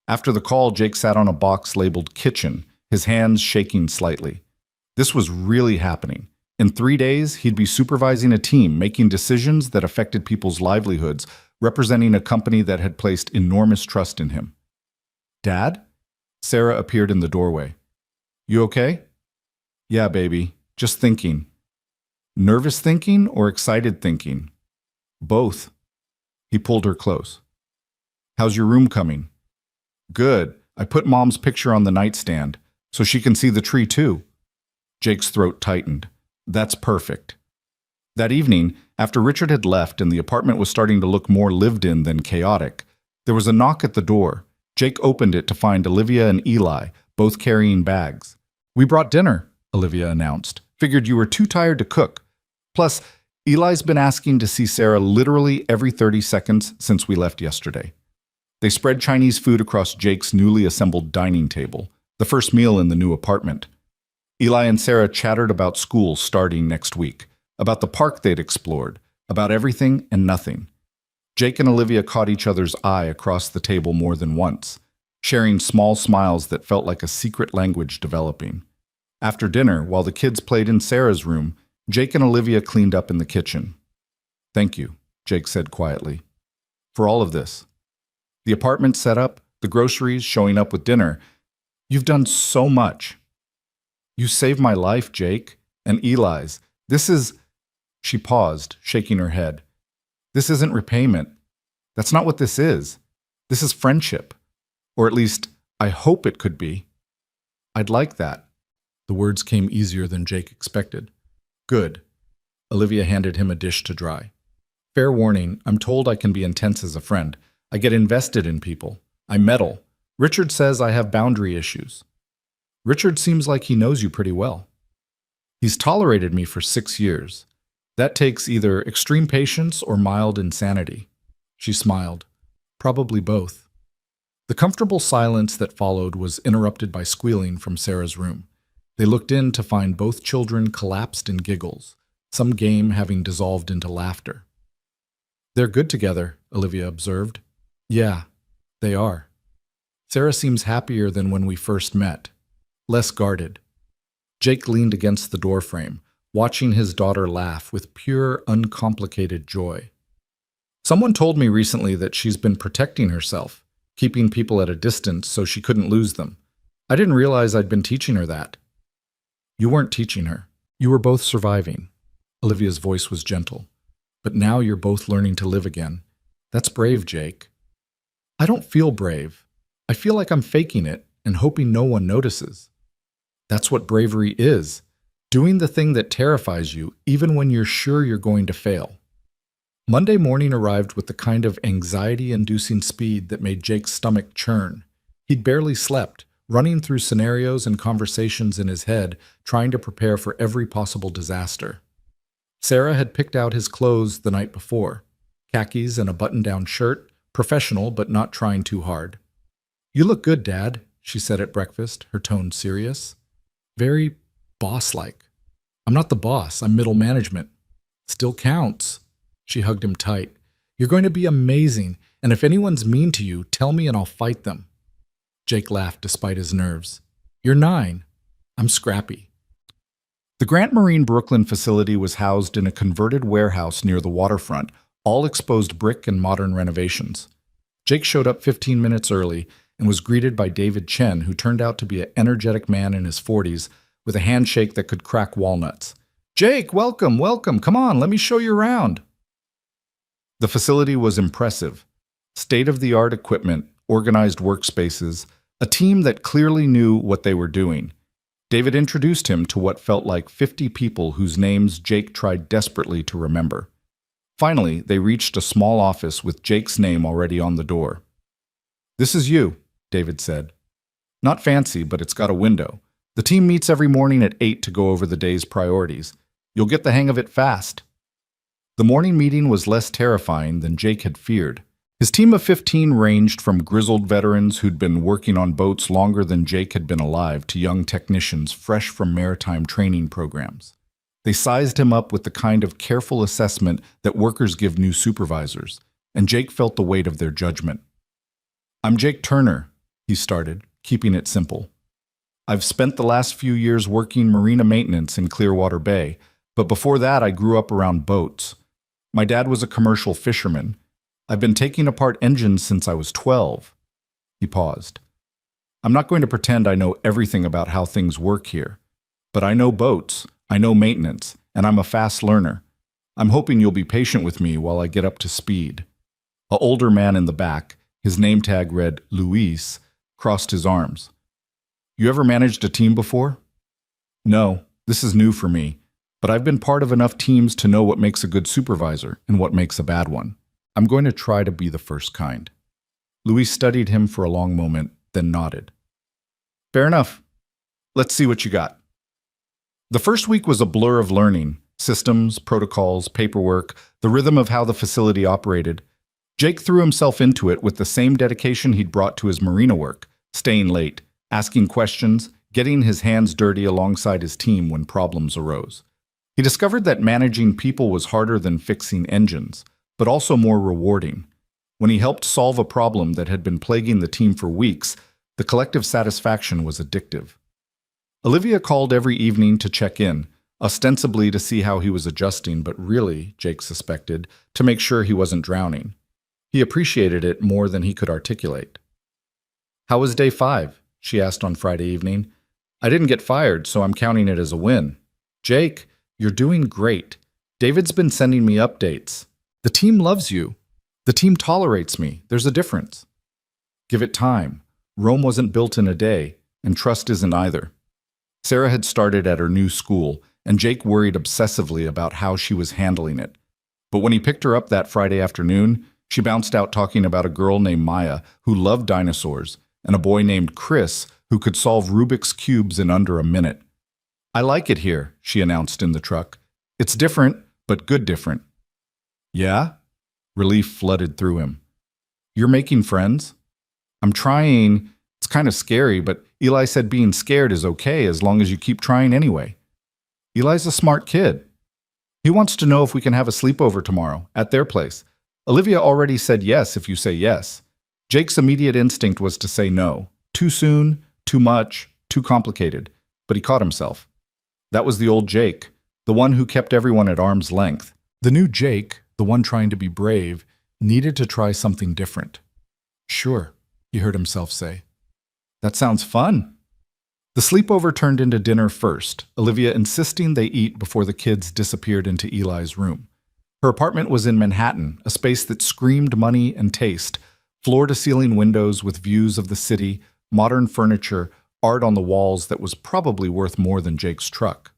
After the call, Jake sat on a box labeled Kitchen, his hands shaking slightly. This was really happening. In 3 days, he'd be supervising a team, making decisions that affected people's livelihoods, representing a company that had placed enormous trust in him. Dad? Sarah appeared in the doorway. You okay? Yeah, baby. Just thinking. Nervous thinking or excited thinking? Both. He pulled her close. How's your room coming? Good. I put Mom's picture on the nightstand, so she can see the tree too. Jake's throat tightened. That's perfect. That evening, after Richard had left and the apartment was starting to look more lived in than chaotic, there was a knock at the door. Jake opened it to find Olivia and Eli, both carrying bags. We brought dinner, Olivia announced. Figured you were too tired to cook. Plus, Eli's been asking to see Sarah literally every 30 seconds since we left yesterday. They spread Chinese food across Jake's newly assembled dining table, the first meal in the new apartment. Eli and Sarah chattered about school starting next week, about the park they'd explored, about everything and nothing. Jake and Olivia caught each other's eye across the table more than once, sharing small smiles that felt like a secret language developing. After dinner, while the kids played in Sarah's room, Jake and Olivia cleaned up in the kitchen. Thank you, Jake said quietly, for all of this. The apartment set up, the groceries, showing up with dinner. You've done so much. You saved my life, Jake, and Eli's. This is... She paused, shaking her head. This isn't repayment. That's not what this is. This is friendship. Or at least, I hope it could be. I'd like that. The words came easier than Jake expected. Good. Olivia handed him a dish to dry. Fair warning, I'm told I can be intense as a friend. I get invested in people. I meddle. Richard says I have boundary issues. Richard seems like he knows you pretty well. He's tolerated me for 6 years. That takes either extreme patience or mild insanity. She smiled. Probably both. The comfortable silence that followed was interrupted by squealing from Sarah's room. They looked in to find both children collapsed in giggles, some game having dissolved into laughter. They're good together, Olivia observed. Yeah, they are. Sarah seems happier than when we first met. Less guarded. Jake leaned against the doorframe, watching his daughter laugh with pure, uncomplicated joy. Someone told me recently that she's been protecting herself, keeping people at a distance so she couldn't lose them. I didn't realize I'd been teaching her that. You weren't teaching her. You were both surviving. Olivia's voice was gentle. But now you're both learning to live again. That's brave, Jake. I don't feel brave. I feel like I'm faking it and hoping no one notices. That's what bravery is. Doing the thing that terrifies you, even when you're sure you're going to fail. Monday morning arrived with the kind of anxiety-inducing speed that made Jake's stomach churn. He'd barely slept, running through scenarios and conversations in his head, trying to prepare for every possible disaster. Sarah had picked out his clothes the night before. Khakis and a button-down shirt, professional but not trying too hard. "You look good, Dad," she said at breakfast, her tone serious. Very boss-like. "I'm not the boss, I'm middle management." "Still counts." She hugged him tight. "You're going to be amazing, and if anyone's mean to you, tell me and I'll fight them." Jake laughed despite his nerves. "You're 9. I'm scrappy." The Grant Marine Brooklyn facility was housed in a converted warehouse near the waterfront, all exposed brick and modern renovations. Jake showed up 15 minutes early and was greeted by David Chen, who turned out to be an energetic man in his 40s with a handshake that could crack walnuts. "Jake, welcome, welcome. Come on, let me show you around." The facility was impressive. State-of-the-art equipment, organized workspaces, a team that clearly knew what they were doing. David introduced him to what felt like 50 people whose names Jake tried desperately to remember. Finally, they reached a small office with Jake's name already on the door. "This is you," David said. "Not fancy, but it's got a window. The team meets every morning at 8 to go over the day's priorities. You'll get the hang of it fast." The morning meeting was less terrifying than Jake had feared. His team of 15 ranged from grizzled veterans who'd been working on boats longer than Jake had been alive to young technicians fresh from maritime training programs. They sized him up with the kind of careful assessment that workers give new supervisors, and Jake felt the weight of their judgment. "I'm Jake Turner," he started, keeping it simple. "I've spent the last few years working marina maintenance in Clearwater Bay, but before that I grew up around boats. My dad was a commercial fisherman. I've been taking apart engines since I was 12. He paused. "I'm not going to pretend I know everything about how things work here, but I know boats, I know maintenance, and I'm a fast learner. I'm hoping you'll be patient with me while I get up to speed." An older man in the back, his name tag read Luis, crossed his arms. "You ever managed a team before?" "No, this is new for me, but I've been part of enough teams to know what makes a good supervisor and what makes a bad one. I'm going to try to be the first kind." Luis studied him for a long moment, then nodded. "Fair enough. Let's see what you got." The first week was a blur of learning, systems, protocols, paperwork, the rhythm of how the facility operated. Jake threw himself into it with the same dedication he'd brought to his marina work, staying late, asking questions, getting his hands dirty alongside his team when problems arose. He discovered that managing people was harder than fixing engines, but also more rewarding. When he helped solve a problem that had been plaguing the team for weeks, the collective satisfaction was addictive. Olivia called every evening to check in, ostensibly to see how he was adjusting, but really, Jake suspected, to make sure he wasn't drowning. He appreciated it more than he could articulate. "How was day 5?" she asked on Friday evening. "I didn't get fired, so I'm counting it as a win." "Jake, you're doing great. David's been sending me updates. The team loves you. The team tolerates me. There's a difference." "Give it time. Rome wasn't built in a day, and trust isn't either." Sarah had started at her new school, and Jake worried obsessively about how she was handling it. But when he picked her up that Friday afternoon, she bounced out talking about a girl named Maya who loved dinosaurs, and a boy named Chris who could solve Rubik's Cubes in under a minute. "I like it here," she announced in the truck. "It's different, but good different." "Yeah?" Relief flooded through him. "You're making friends?" "I'm trying. It's kind of scary, but Eli said being scared is okay as long as you keep trying anyway." "Eli's a smart kid. He wants to know if we can have a sleepover tomorrow, at their place. Olivia already said yes if you say yes." Jake's immediate instinct was to say no. Too soon, too much, too complicated. But he caught himself. That was the old Jake, the one who kept everyone at arm's length. The new Jake, the one trying to be brave, needed to try something different. "Sure," he heard himself say. "That sounds fun." The sleepover turned into dinner first, Olivia insisting they eat before the kids disappeared into Eli's room. Her apartment was in Manhattan, a space that screamed money and taste, floor-to-ceiling windows with views of the city, modern furniture, art on the walls that was probably worth more than Jake's truck.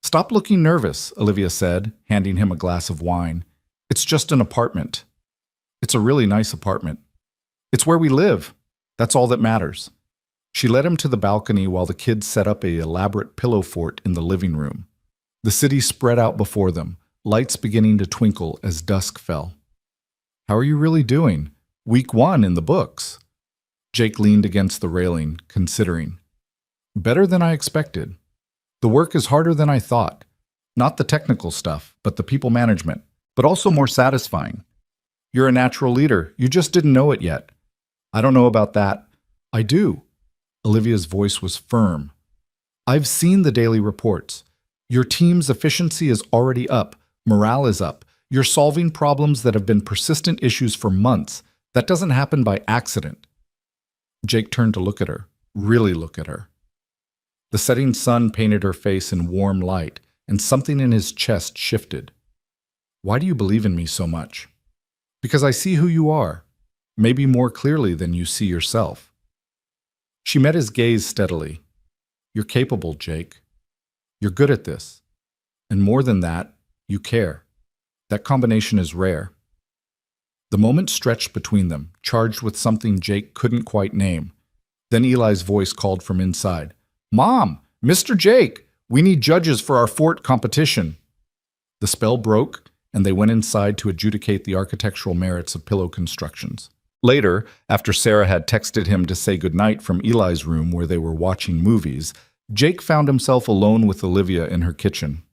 "Stop looking nervous," Olivia said, handing him a glass of wine. "It's just an apartment. It's a really nice apartment. It's where we live. That's all that matters." She led him to the balcony while the kids set up an elaborate pillow fort in the living room. The city spread out before them, lights beginning to twinkle as dusk fell. "How are you really doing? Week 1 in the books." Jake leaned against the railing, considering. "Better than I expected. The work is harder than I thought. Not the technical stuff, but the people management, but also more satisfying. You're a natural leader. You just didn't know it yet." "I don't know about that." "I do." Olivia's voice was firm. "I've seen the daily reports. Your team's efficiency is already up. Morale is up. You're solving problems that have been persistent issues for months. That doesn't happen by accident." Jake turned to look at her, really look at her. The setting sun painted her face in warm light, and something in his chest shifted. "Why do you believe in me so much?" "Because I see who you are, maybe more clearly than you see yourself." She met his gaze steadily. "You're capable, Jake. You're good at this. And more than that, you care. That combination is rare." The moment stretched between them, charged with something Jake couldn't quite name. Then Eli's voice called from inside. "Mom! Mr. Jake! We need judges for our fort competition." The spell broke, and they went inside to adjudicate the architectural merits of pillow constructions. Later, after Sarah had texted him to say goodnight from Eli's room where they were watching movies, Jake found himself alone with Olivia in her kitchen.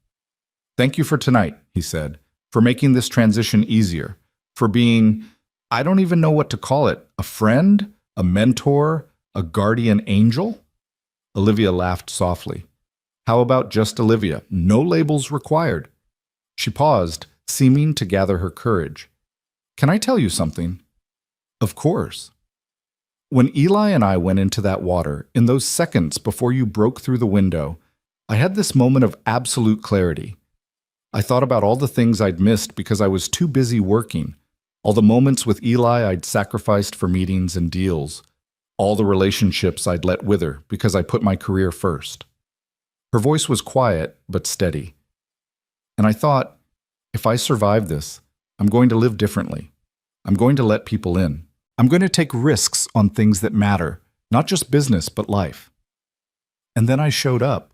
"Thank you for tonight," he said, "for making this transition easier, for being, I don't even know what to call it, a friend, a mentor, a guardian angel?" Olivia laughed softly. "How about just Olivia? No labels required." She paused, seeming to gather her courage. "Can I tell you something?" "Of course." "When Eli and I went into that water, in those seconds before you broke through the window, I had this moment of absolute clarity. I thought about all the things I'd missed because I was too busy working, all the moments with Eli I'd sacrificed for meetings and deals, all the relationships I'd let wither because I put my career first." Her voice was quiet but steady. "And I thought, if I survive this, I'm going to live differently. I'm going to let people in. I'm going to take risks on things that matter, not just business, but life." And then I showed up.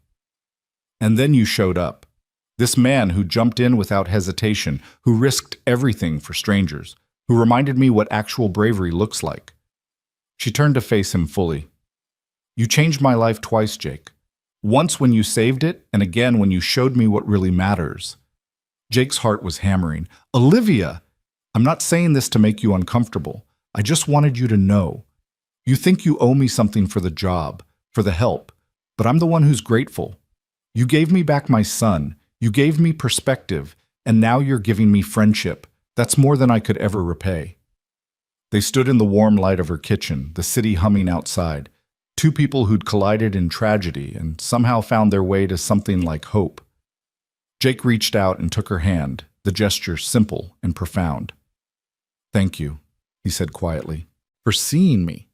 And then you showed up. This man who jumped in without hesitation, who risked everything for strangers, who reminded me what actual bravery looks like. She turned to face him fully. "You changed my life twice, Jake. Once when you saved it, and again when you showed me what really matters." Jake's heart was hammering. "Olivia! I'm not saying this to make you uncomfortable. I just wanted you to know. You think you owe me something for the job, for the help, but I'm the one who's grateful. You gave me back my son. You gave me perspective, and now you're giving me friendship. That's more than I could ever repay." They stood in the warm light of her kitchen, the city humming outside. Two people who'd collided in tragedy and somehow found their way to something like hope. Jake reached out and took her hand, the gesture simple and profound. "Thank you," he said quietly, "for seeing me,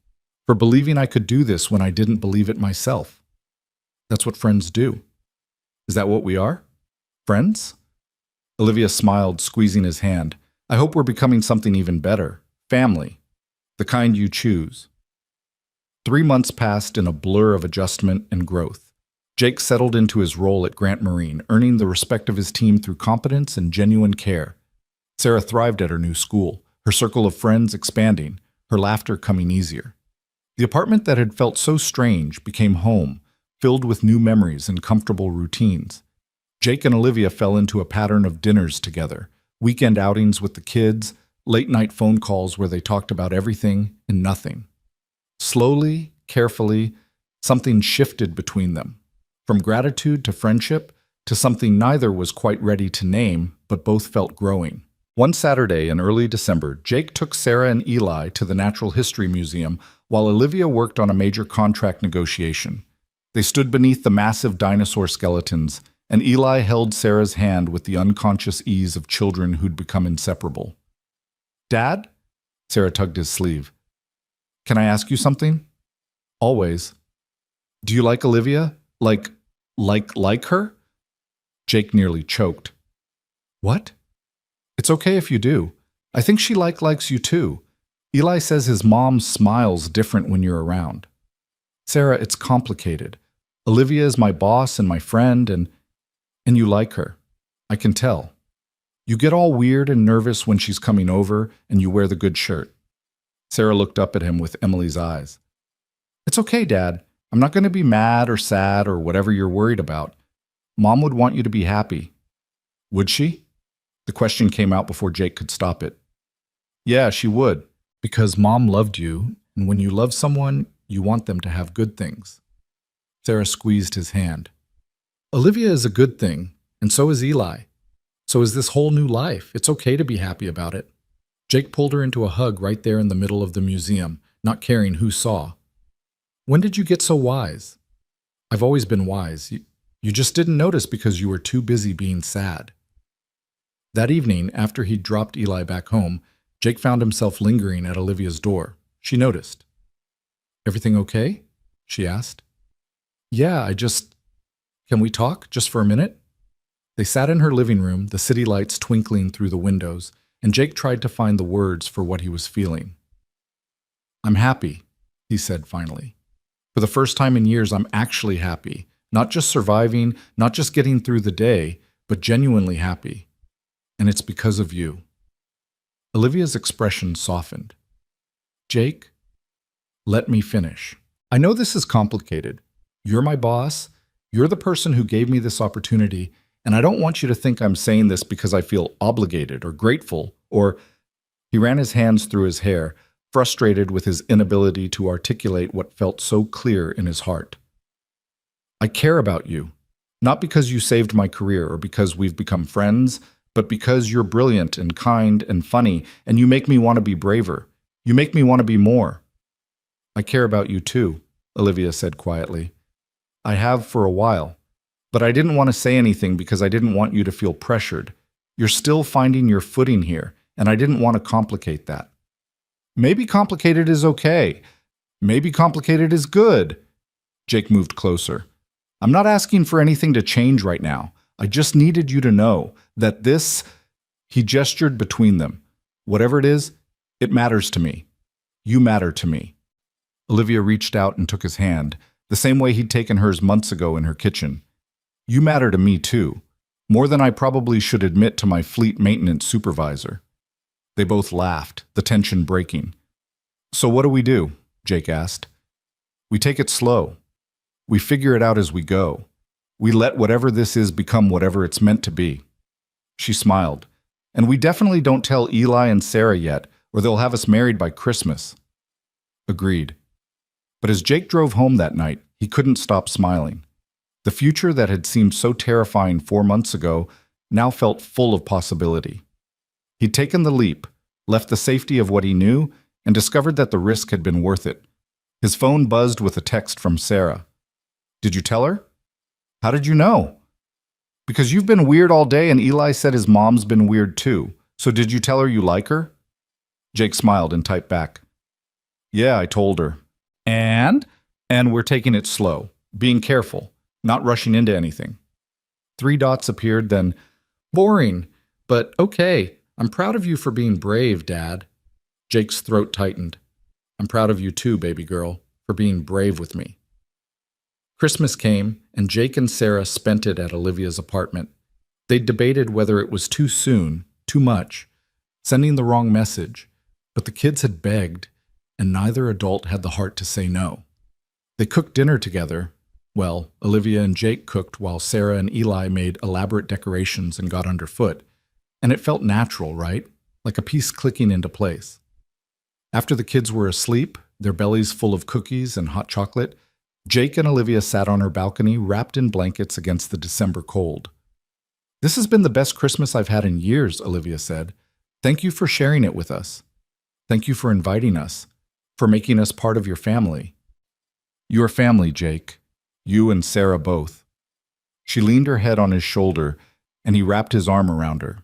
for believing I could do this when I didn't believe it myself. That's what friends do. Is that what we are? Friends?" Olivia smiled, squeezing his hand. "I hope we're becoming something even better. Family. The kind you choose." 3 months passed in a blur of adjustment and growth. Jake settled into his role at Grant Marine, earning the respect of his team through competence and genuine care. Sarah thrived at her new school, her circle of friends expanding, her laughter coming easier. The apartment that had felt so strange became home, filled with new memories and comfortable routines. Jake and Olivia fell into a pattern of dinners together, weekend outings with the kids, late-night phone calls where they talked about everything and nothing. Slowly, carefully, something shifted between them, from gratitude to friendship to something neither was quite ready to name, but both felt growing. One Saturday in early December, Jake took Sarah and Eli to the Natural History Museum while Olivia worked on a major contract negotiation. They stood beneath the massive dinosaur skeletons, and Eli held Sarah's hand with the unconscious ease of children who'd become inseparable. "Dad?" Sarah tugged his sleeve. "Can I ask you something?" "Always." "Do you like Olivia? Like her?" Jake nearly choked. "What?" "It's okay if you do. I think she likes you too. Eli says his mom smiles different when you're around." "Sarah, it's complicated. Olivia is my boss and my friend, and you like her. I can tell. You get all weird and nervous when she's coming over, and you wear the good shirt." Sarah looked up at him with Emily's eyes. "It's okay, Dad. I'm not going to be mad or sad or whatever you're worried about. Mom would want you to be happy." "Would she?" The question came out before Jake could stop it. "Yeah, she would, because Mom loved you, and when you love someone, you want them to have good things." Sarah squeezed his hand. "Olivia is a good thing, and so is Eli. So is this whole new life. It's okay to be happy about it." Jake pulled her into a hug right there in the middle of the museum, not caring who saw. "When did you get so wise?" "I've always been wise. You just didn't notice because you were too busy being sad." That evening, after he'd dropped Eli back home, Jake found himself lingering at Olivia's door. She noticed. "Everything okay?" she asked. "Yeah, Can we talk, just for a minute?" They sat in her living room, the city lights twinkling through the windows, and Jake tried to find the words for what he was feeling. "I'm happy," he said finally. "For the first time in years, I'm actually happy. Not just surviving, not just getting through the day, but genuinely happy. And it's because of you." Olivia's expression softened. "Jake, let me finish. I know this is complicated. You're my boss. You're the person who gave me this opportunity, and I don't want you to think I'm saying this because I feel obligated or grateful or—" He ran his hands through his hair, frustrated with his inability to articulate what felt so clear in his heart. "I care about you, not because you saved my career or because we've become friends, but because you're brilliant and kind and funny, and you make me want to be braver. You make me want to be more." "I care about you too," Olivia said quietly. "I have for a while, but I didn't want to say anything because I didn't want you to feel pressured. You're still finding your footing here, and I didn't want to complicate that." "Maybe complicated is okay. Maybe complicated is good." Jake moved closer. "I'm not asking for anything to change right now. I just needed you to know that this—" He gestured between them. "Whatever it is, it matters to me. You matter to me." Olivia reached out and took his hand, the same way he'd taken hers months ago in her kitchen. "You matter to me too, more than I probably should admit to my fleet maintenance supervisor." They both laughed, the tension breaking. "So what do we do?" Jake asked. "We take it slow. We figure it out as we go. We let whatever this is become whatever it's meant to be." She smiled. "And we definitely don't tell Eli and Sarah yet, or they'll have us married by Christmas." Agreed. But as Jake drove home that night, he couldn't stop smiling. The future that had seemed so terrifying 4 months ago now felt full of possibility. He'd taken the leap, left the safety of what he knew, and discovered that the risk had been worth it. His phone buzzed with a text from Sarah. "Did you tell her?" "How did you know?" "Because you've been weird all day and Eli said his mom's been weird too. So did you tell her you like her?" Jake smiled and typed back. "Yeah, I told her. And we're taking it slow, being careful, not rushing into anything." 3 dots appeared, then, "Boring, but okay. I'm proud of you for being brave, Dad." Jake's throat tightened. "I'm proud of you too, baby girl, for being brave with me." Christmas came, and Jake and Sarah spent it at Olivia's apartment. They debated whether it was too soon, too much, sending the wrong message, but the kids had begged, and neither adult had the heart to say no. They cooked dinner together. Well, Olivia and Jake cooked while Sarah and Eli made elaborate decorations and got underfoot, and it felt natural, right? Like a piece clicking into place. After the kids were asleep, their bellies full of cookies and hot chocolate, Jake and Olivia sat on her balcony wrapped in blankets against the December cold. "This has been the best Christmas I've had in years," Olivia said. "Thank you for sharing it with us. Thank you for inviting us, for making us part of your family." "Your family, Jake. You and Sarah both." She leaned her head on his shoulder, and he wrapped his arm around her.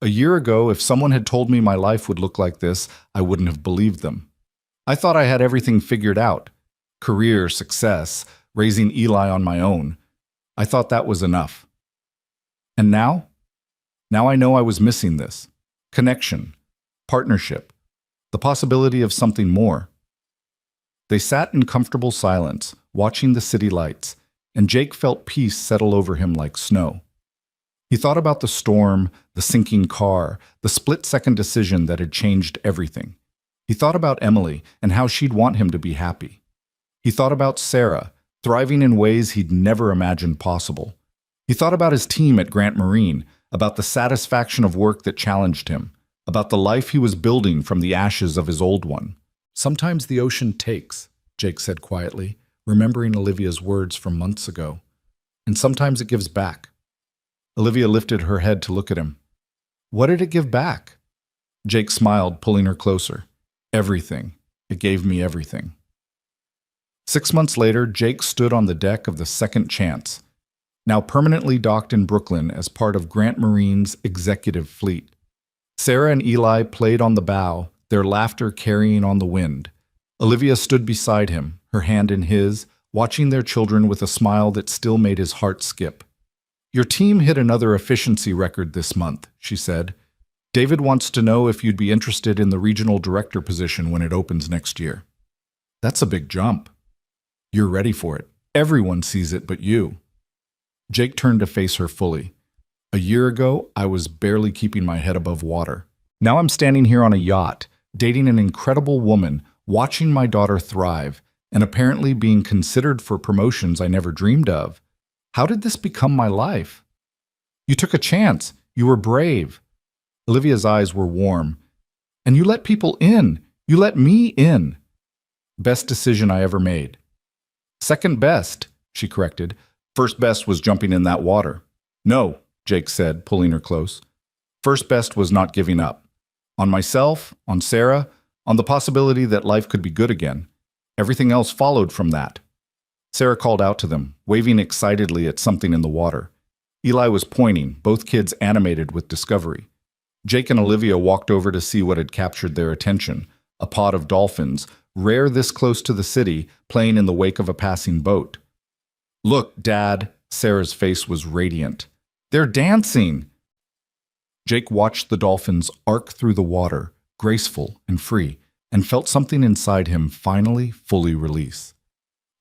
A year ago, if someone had told me my life would look like this, I wouldn't have believed them. I thought I had everything figured out. Career, success, raising Eli on my own. I thought that was enough. And now? Now I know I was missing this. Connection, partnership, the possibility of something more. They sat in comfortable silence, watching the city lights, and Jake felt peace settle over him like snow. He thought about the storm, the sinking car, the split-second decision that had changed everything. He thought about Emily and how she'd want him to be happy. He thought about Sarah, thriving in ways he'd never imagined possible. He thought about his team at Grant Marine, about the satisfaction of work that challenged him, about the life he was building from the ashes of his old one. "Sometimes the ocean takes," Jake said quietly, remembering Olivia's words from months ago. "And sometimes it gives back." Olivia lifted her head to look at him. "What did it give back?" Jake smiled, pulling her closer. "Everything. It gave me everything." 6 months later, Jake stood on the deck of the Second Chance, now permanently docked in Brooklyn as part of Grant Marine's executive fleet. Sarah and Eli played on the bow, their laughter carrying on the wind. Olivia stood beside him, her hand in his, watching their children with a smile that still made his heart skip. "Your team hit another efficiency record this month," she said. "David wants to know if you'd be interested in the regional director position when it opens next year." "That's a big jump." "You're ready for it. Everyone sees it but you." Jake turned to face her fully. "A year ago, I was barely keeping my head above water. Now I'm standing here on a yacht, dating an incredible woman, watching my daughter thrive, and apparently being considered for promotions I never dreamed of. How did this become my life?" "You took a chance. You were brave." Olivia's eyes were warm. "And you let people in. You let me in." "Best decision I ever made." "Second best," she corrected. "First best was jumping in that water." "No," Jake said, pulling her close. "First best was not giving up. On myself, on Sarah, on the possibility that life could be good again. Everything else followed from that." Sarah called out to them, waving excitedly at something in the water. Eli was pointing, both kids animated with discovery. Jake and Olivia walked over to see what had captured their attention, a pod of dolphins, rare this close to the city, playing in the wake of a passing boat. "Look, Dad," Sarah's face was radiant. "They're dancing!" Jake watched the dolphins arc through the water, graceful and free, and felt something inside him finally fully release.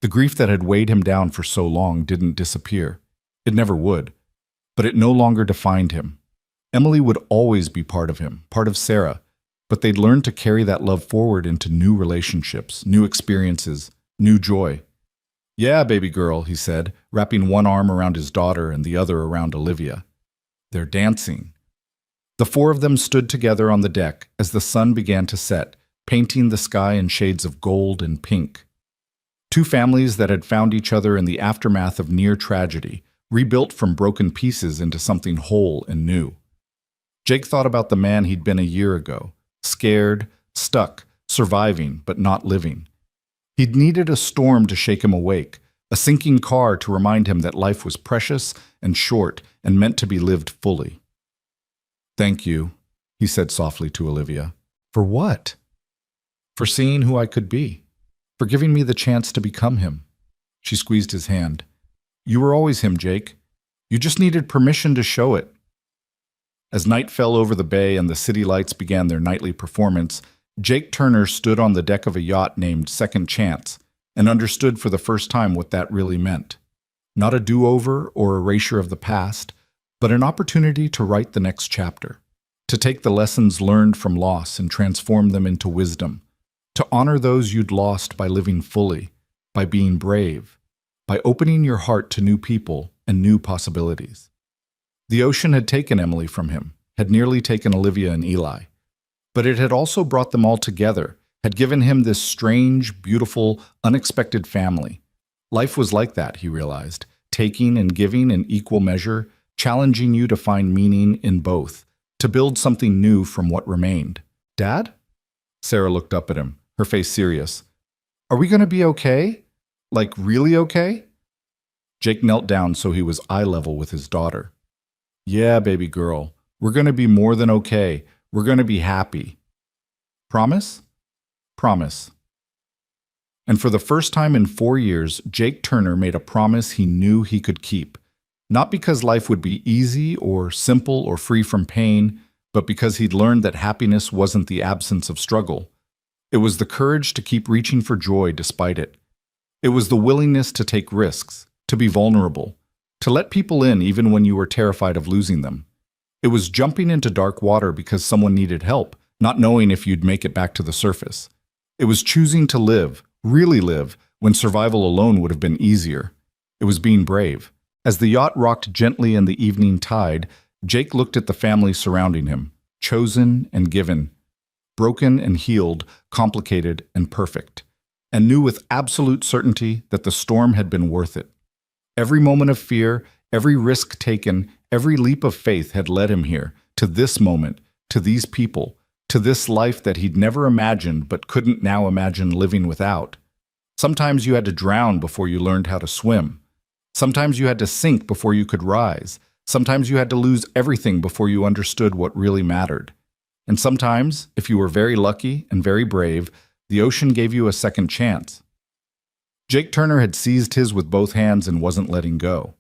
The grief that had weighed him down for so long didn't disappear. It never would. But it no longer defined him. Emily would always be part of him, part of Sarah, but they'd learned to carry that love forward into new relationships, new experiences, new joy. "Yeah, baby girl," he said, wrapping one arm around his daughter and the other around Olivia. "They're dancing." The four of them stood together on the deck as the sun began to set, painting the sky in shades of gold and pink. Two families that had found each other in the aftermath of near tragedy, rebuilt from broken pieces into something whole and new. Jake thought about the man he'd been a year ago, scared, stuck, surviving, but not living. He'd needed a storm to shake him awake, a sinking car to remind him that life was precious and short and meant to be lived fully. "Thank you," he said softly to Olivia. "For what?" "For seeing who I could be. For giving me the chance to become him." She squeezed his hand. "You were always him, Jake. You just needed permission to show it." As night fell over the bay and the city lights began their nightly performance, Jake Turner stood on the deck of a yacht named Second Chance and understood for the first time what that really meant. Not a do-over or erasure of the past, but an opportunity to write the next chapter, to take the lessons learned from loss and transform them into wisdom, to honor those you'd lost by living fully, by being brave, by opening your heart to new people and new possibilities. The ocean had taken Emily from him, had nearly taken Olivia and Eli. But it had also brought them all together, had given him this strange, beautiful, unexpected family. Life was like that, he realized, taking and giving in equal measure, challenging you to find meaning in both, to build something new from what remained. "Dad?" Sarah looked up at him, her face serious. "Are we going to be okay? Like, really okay?" Jake knelt down so he was eye level with his daughter. Yeah, baby girl, we're going to be more than okay. We're going to be happy. Promise? Promise. And for the first time in 4 years, Jake Turner made a promise he knew he could keep. Not because life would be easy or simple or free from pain, but because he'd learned that happiness wasn't the absence of struggle. It was the courage to keep reaching for joy despite it. It was the willingness to take risks, to be vulnerable, to let people in even when you were terrified of losing them. It was jumping into dark water because someone needed help, not knowing if you'd make it back to the surface. It was choosing to live, really live, when survival alone would have been easier. It was being brave. As the yacht rocked gently in the evening tide, Jake looked at the family surrounding him, chosen and given, broken and healed, complicated and perfect, and knew with absolute certainty that the storm had been worth it. Every moment of fear, every risk taken, every leap of faith had led him here, to this moment, to these people, to this life that he'd never imagined but couldn't now imagine living without. Sometimes you had to drown before you learned how to swim. Sometimes you had to sink before you could rise. Sometimes you had to lose everything before you understood what really mattered. And sometimes, if you were very lucky and very brave, the ocean gave you a second chance. Jake Turner had seized his with both hands and wasn't letting go.